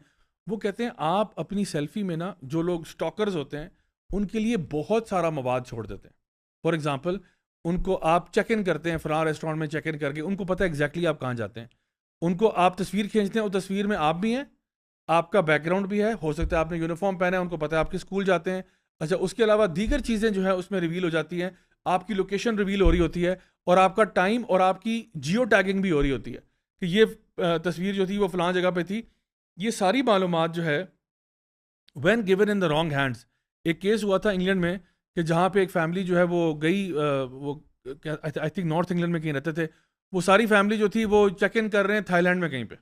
وہ کہتے ہیں آپ اپنی سیلفی میں نا جو لوگ سٹاکرز ہوتے ہیں ان کے لیے بہت سارا مواد چھوڑ دیتے ہیں. فار ایگزامپل ان کو آپ چیک ان کرتے ہیں فلاں ریسٹورینٹ میں چیک ان کر کے, ان کو پتہ ہے ایگزیکٹلی آپ کہاں جاتے ہیں, ان کو آپ تصویر کھینچتے ہیں, وہ تصویر میں آپ بھی ہیں, آپ کا بیک گراؤنڈ بھی ہے, ہو سکتا ہے آپ نے یونیفارم پہنا ہے, ان کو پتہ ہے آپ کے اسکول جاتے ہیں. اچھا اس کے علاوہ دیگر چیزیں جو ہے اس میں ریویل ہو جاتی ہیں, آپ کی لوکیشن ریویل ہو رہی ہوتی ہے, اور آپ کا ٹائم اور آپ کی جیو ٹیگنگ بھی ہو رہی ہوتی ہے کہ یہ تصویر جو تھی وہ فلاں جگہ پہ تھی. یہ ساری معلومات جو ہے when given in the wrong hands. ایک کیس ہوا تھا انگلینڈ میں کہ جہاں پہ ایک فیملی جو ہے وہ گئی, وہ آئی تھنک نارتھ انگلینڈ میں کہیں رہتے تھے, وہ ساری فیملی جو تھی وہ چیک ان کر رہے ہیں تھائی لینڈ میں, کہیں پہ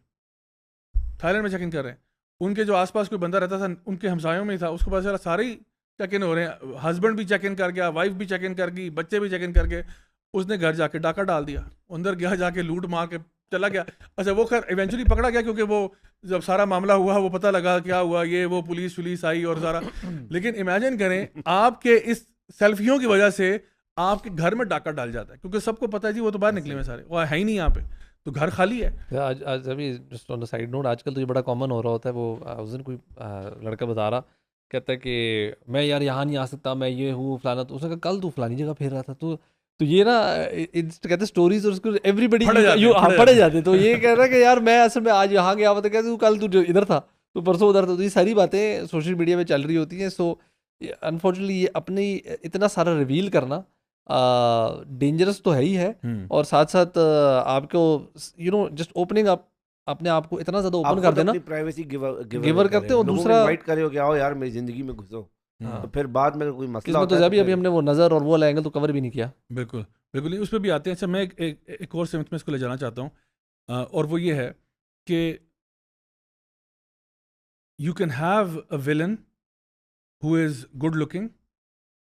تھائی لینڈ میں چیک ان کر رہے ہیں. ان کے جو آس پاس کوئی بندہ رہتا تھا ان کے ہمسایوں میں ہی تھا, اس کو پتہ چلا سارے ہی چیک ان ہو رہے ہیں, ہسبینڈ بھی چیک ان کر گیا, وائف بھی چیک ان کر گئی, بچے بھی چیک ان کر گئے. اس نے گھر جا کے ڈاکہ ڈال دیا, اندر گیا, جا کے لوٹ مار کے چلا گیا. اچھا وہ خیر ایونچولی پکڑا گیا, کیونکہ وہ جب سارا معاملہ ہوا وہ پتہ لگا کیا ہوا, یہ وہ پولیس آئی اور سارا. لیکن امیجن کریں آپ کے اس سیلفیوں کی وجہ سے آپ کے گھر میں ڈاکہ ڈال جاتا ہے, کیونکہ سب کو پتہ ہے جی وہ تو باہر نکلے ہوئے سارے, وہ ہے ہی نہیں یہاں پہ, تو گھر خالی ہے. آج ابھی just on the side note, آج کل تو یہ بڑا کامن ہو رہا ہوتا ہے. وہ اس دن کوئی لڑکا بتا رہا, کہتا ہے کہ میں یار یہاں نہیں آ سکتا, میں یہ ہوں فلانا. تو اس نے کہا کل تو فلانی جگہ پھیر رہا تھا. تو یہ نا کہتے ہیں اسٹوریز, اور اس کو ایوری بڈی پڑھے جاتے. تو یہ کہہ رہا ہے کہ یار میں اصل میں آج یہاں گیا ہوا تھا, کہتے کل تو ادھر تھا, تو پرسوں ادھر تھا. تو یہ ساری باتیں سوشل میڈیا پہ چل رہی ہوتی ہیں. سو انفارچونیٹلی یہ اپنی اتنا سارا ریویل کرنا ڈینجرس تو ہے ہی ہے, اور ساتھ ساتھ آپ کو جسٹ اوپننگ اپ اپنے آپ کو اتنا زیادہ اوپن کر دینا, پرائیویسی گیور کرتے. اور دوسرا انوائٹ کرے ہو کہ آؤ یار میری زندگی میں گھسو, تو پھر بعد میں کوئی مسئلہ ہوتا ہے. ابھی ہم نے وہ نظر اور وہ اینگل تو کور بھی نہیں کیا. بالکل بالکل اس پہ بھی آتے ہیں. اچھا میں ایک اور سمت میں اس کو لے جانا چاہتا ہوں, اور وہ یہ ہے کہ you can have a villain who is good looking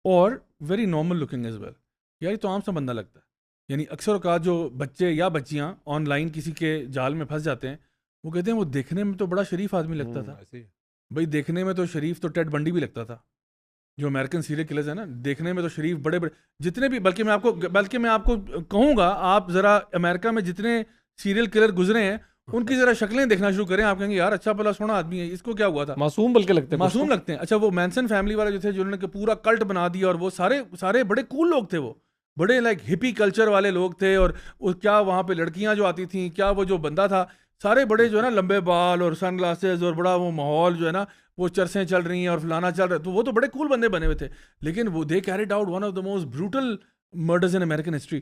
اور very normal looking as well. یار یہ تو عام سا بندہ لگتا ہے. یعنی اکثر اوقات جو بچے یا بچیاں آن لائن کسی کے جال میں پھنس جاتے ہیں, وہ کہتے ہیں وہ دیکھنے میں تو بڑا شریف آدمی لگتا تھا. بھائی دیکھنے میں تو شریف تو ٹیڈ بنڈی بھی لگتا تھا, جو امریکن سیریل کلرز ہیں نا, دیکھنے میں تو شریف بڑے جتنے بھی, بلکہ میں آپ کو کہوں گا, آپ ذرا امریکہ میں جتنے سیریل کلر گزرے ہیں ان کی ذرا شکلیں دیکھنا شروع کریں, آپ کہیں گے یار اچھا بھلا سونا آدمی ہے, اس کو کیا ہوا تھا. معصوم بلکہ لگتے ہیں, معصوم لگتے ہیں. اچھا وہ مینسن فیملی والے جو تھے جنہوں نے پورا کلٹ بنا دیا, اور وہ سارے بڑے کول لوگ تھے, وہ بڑے لائک ہپی کلچر والے لوگ تھے, اور کیا وہاں پہ لڑکیاں جو آتی تھیں, کیا وہ جو بندہ تھا, سارے بڑے جو ہے نا لمبے بال اور سن گلاسز, اور بڑا وہ ماحول جو ہے نا وہ چرسیں چل رہی ہیں اور فلانا چل رہا ہے. تو وہ تو بڑے کول بندے بنے ہوئے تھے, لیکن وہ they carried out one of the most brutal murders in American history.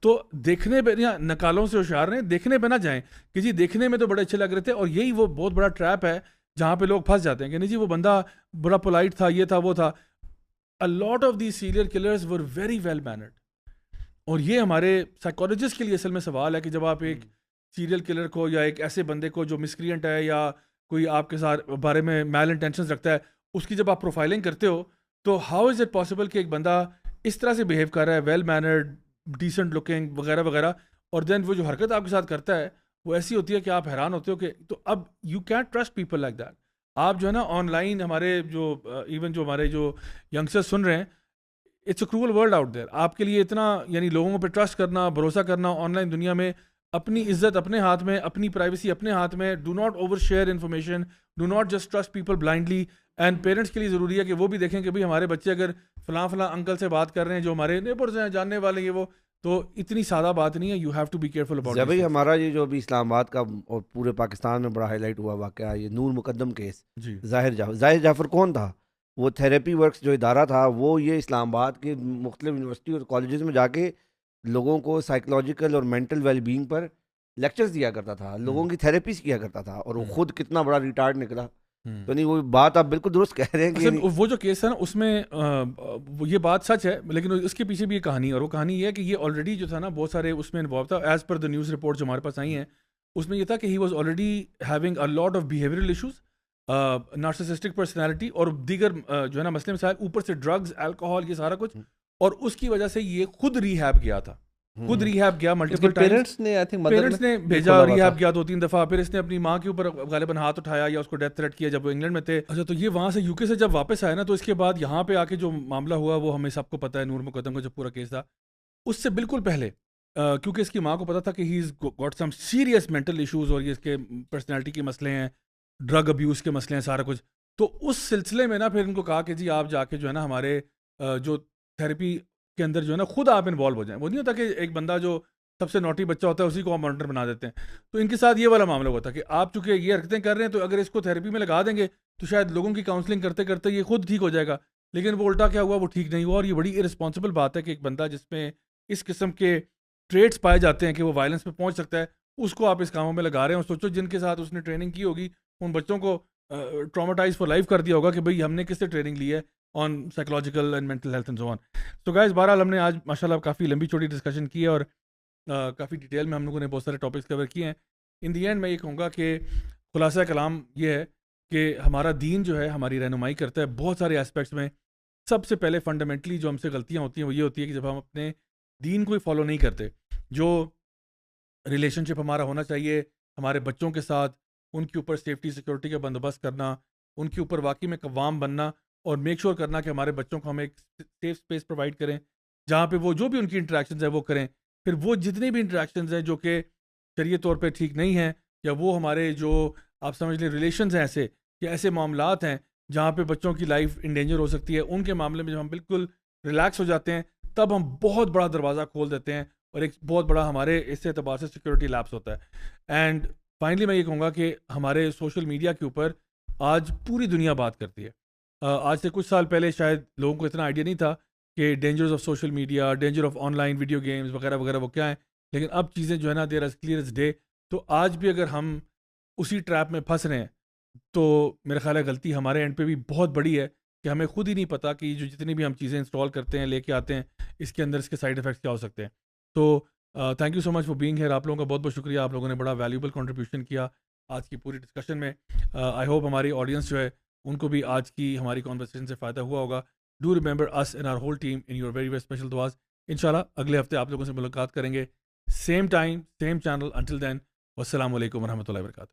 تو دیکھنے پہ نکالوں سے ہوشیار رہیں, دیکھنے پہ نہ جائیں کہ جی دیکھنے میں تو بڑے اچھے لگ رہے تھے. اور یہی وہ بہت بڑا ٹریپ ہے جہاں پہ لوگ پھنس جاتے ہیں کہ نہیں جی وہ بندہ بڑا پولائٹ تھا, یہ تھا وہ تھا. A lot of these serial killers were very well mannered. اور یہ ہمارے سائیکالوجسٹ کے لیے اصل میں سوال ہے کہ جب آپ ایک سیریل کلر کو یا ایک ایسے بندے کو جو مسکرینٹ ہے یا کوئی آپ کے ساتھ بارے میں میل انٹینشنز رکھتا ہے, اس کی جب آپ پروفائلنگ کرتے ہو, تو ہاؤ از اٹ پاسبل کہ ایک بندہ اس طرح سے بیہیو کر رہا ہے, ویل مینرڈ, ڈیسنٹ لکنگ وغیرہ وغیرہ, اور دین وہ جو حرکت آپ کے ساتھ کرتا ہے وہ ایسی ہوتی ہے کہ آپ حیران ہوتے ہو کہ تو اب you can't trust people like that. آپ جو ہے نا آن لائن ہمارے جو ایون جو ہمارے جو ینگسٹر سن رہے ہیں, it's a cruel world out there. آپ کے لیے اتنا یعنی لوگوں پہ ٹرسٹ کرنا, بھروسہ کرنا آن لائن دنیا میں, اپنی عزت اپنے ہاتھ میں, اپنی پرائیویسی اپنے ہاتھ میں. Do not over share information, do not just trust people blindly. And parents کے لیے ضروری ہے کہ وہ بھی دیکھیں کہ بھائی ہمارے بچے اگر فلاں انکل سے بات کر رہے ہیں جو ہمارے نیبرز ہیں, جاننے والے ہیں, وہ تو اتنی سادہ بات نہیں ہے. You have to be careful about. بھائی ہمارا یہ جو ابھی اسلام آباد کا اور پورے پاکستان میں بڑا ہائی لائٹ ہوا واقعہ, یہ نور مقدم کیس, جی ظاہر جعفر کون تھا؟ وہ تھیراپی ورکس جو ادارہ تھا, وہ یہ اسلام آباد کے مختلف یونیورسٹی اور کالجز میں جا کے لوگوں کو سائیکولوجیکل اور مینٹل ویل بینگ پر لیکچرز دیا کرتا تھا, لوگوں کی تھیراپیز کیا کرتا تھا, اور وہ خود کتنا بڑا ریٹارڈ نکلا. تو نہیں وہ بات آپ بالکل درست کہہ رہے ہیں کہ وہ جو کیس ہے نا اس میں یہ بات سچ ہے, لیکن اس کے پیچھے بھی یہ کہانی, اور وہ کہانی یہ ہے کہ یہ آلریڈی جو تھا نا بہت سارے اس میں انوالو تھا. As per the news report جو ہمارے پاس آئی ہیں اس میں یہ تھا کہ he was already having a lot of behavioural issues, narcissistic personality اور دیگر جو ہے نا مسئلے مسائل, اوپر سے ڈرگز, الکوہول, یہ سارا کچھ, اور اس کی وجہ سے یہ خود ریہیب گیا تھا, خود ریہیب گیا ملٹیپل ٹائمز. پیرنٹس نے بھیجا ریہیب گیا 2-3 دفعہ, پھر اس نے اپنی ماں کے اوپر غالباً ہاتھ اٹھایا یا اس کو ڈیتھ تھریٹ کیا جب وہ انگلینڈ میں تھے. اچھا, تو یہ وہاں سے یو کے سے جب واپس آیا نا, تو اس کے بعد یہاں پہ آ کے جو معاملہ ہوا وہ ہمیں سب کو پتہ ہے, نور مقدم کا جو پورا کیس تھا, اس سے بالکل پہلے کیونکہ اس کی ماں کو پتا تھا کہ he is got some serious mental issues, اور یہ اس کے پرسنالٹی کے مسئلے ہیں, ڈرگ ابیوز کے مسئلے ہیں, سارا کچھ. تو اس سلسلے میں نا پھر ان کو کہا کہ جی آپ جا کے جو ہے نا ہمارے جو تھیراپی کے اندر جو ہے نا خود آپ انوالو ہو جائیں. وہ نہیں ہوتا کہ ایک بندہ جو سب سے نوٹی بچہ ہوتا ہے اسی کو آپ مانیٹر بنا دیتے ہیں. تو ان کے ساتھ یہ والا معاملہ ہوا تھا کہ آپ چونکہ یہ حرکتیں کر رہے ہیں تو اگر اس کو تھیراپی میں لگا دیں گے تو شاید لوگوں کی کاؤنسلنگ کرتے کرتے یہ خود ٹھیک ہو جائے گا. لیکن وہ الٹا کیا ہوا, وہ ٹھیک نہیں ہوا. اور یہ بڑی ارسپانسبل بات ہے کہ ایک بندہ جس میں اس قسم کے ٹریٹس پائے جاتے ہیں کہ وہ وائلنس پہ پہنچ سکتا ہے, اس کو آپ اس کاموں میں لگا رہے ہیں. اور سوچو جن کے ساتھ اس نے ٹریننگ کی ہوگی ان بچوں کو ٹراماٹائز فار لائف کر دیا ہوگا کہ بھئی ہم نے کس سے ٹریننگ لی ہے on psychological and mental health and so on. تو گائز بہرحال ہم نے آج ماشاء اللہ کافی لمبی چوڑی ڈسکشن کی ہے, اور کافی ڈیٹیل میں ہم لوگوں نے بہت سارے ٹاپکس کور کیے ہیں. ان دی اینڈ میں یہ کہوں گا کہ خلاصہ کلام یہ ہے کہ ہمارا دین جو ہے ہماری رہنمائی کرتا ہے بہت سارے اسپیکٹس میں. سب سے پہلے فنڈامنٹلی جو ہم سے غلطیاں ہوتی ہیں وہ یہ ہوتی ہے کہ جب ہم اپنے دین کو ہی فالو نہیں کرتے. جو ریلیشن شپ ہمارا ہونا چاہیے ہمارے بچوں کے ساتھ, ان کے اوپر سیفٹی سیکورٹی کا بندوبست کرنا, ان کے اوپر واقعی میں قوام بننا, اور میک شور کرنا کہ ہمارے بچوں کو ہم ایک سیف اسپیس پرووائڈ کریں جہاں پہ وہ جو بھی ان کی انٹریکشنز ہیں وہ کریں. پھر وہ جتنی بھی انٹریکشنز ہیں جو کہ شرعی طور پہ ٹھیک نہیں ہیں, یا وہ ہمارے جو آپ سمجھ لیں ریلیشنز ہیں ایسے, یا ایسے معاملات ہیں جہاں پہ بچوں کی لائف انڈینجر ہو سکتی ہے, ان کے معاملے میں جب ہم بالکل ریلیکس ہو جاتے ہیں تب ہم بہت بڑا دروازہ کھول دیتے ہیں, اور ایک بہت بڑا ہمارے اس اعتبار سے سیکورٹی لیپس ہوتا ہے. اینڈ فائنلی میں یہ کہوں گا کہ ہمارے سوشل میڈیا کے اوپر آج پوری دنیا بات کرتی ہے. آج سے کچھ سال پہلے شاید لوگوں کو اتنا آئیڈیا نہیں تھا کہ dangers of social media, danger of on line video games وغیرہ وغیرہ وہ کیا ہیں. لیکن اب چیزیں جو ہے نا دیر ایز کلیئر ایز ڈے. تو آج بھی اگر ہم اسی ٹریپ میں پھنس رہے ہیں تو میرا خیال ہے غلطی ہمارے اینڈ پہ بھی بہت بڑی ہے کہ ہمیں خود ہی نہیں پتہ کہ جو جتنی بھی ہم چیزیں انسٹال کرتے ہیں لے کے آتے ہیں اس کے اندر اس کے سائڈ افیکٹس کیا ہو سکتے ہیں. تو thank you so much for being here. آپ لوگوں کا بہت بہت شکریہ, آپ لوگوں نے بڑا ویلیوبل کنٹریبیوشن کیا آج کی پوری ڈسکشن میں. آئی ہوپ ہماری آڈینس جو ہے ان کو بھی آج کی ہماری کانورسیشن سے فائدہ ہوا ہوگا. Do remember us and our whole team in your very very special دعاز. انشاءاللہ اگلے ہفتے آپ لوگوں سے ملاقات کریں گے, same time same channel. Until then والسلام علیکم ورحمۃ اللہ وبرکاتہ.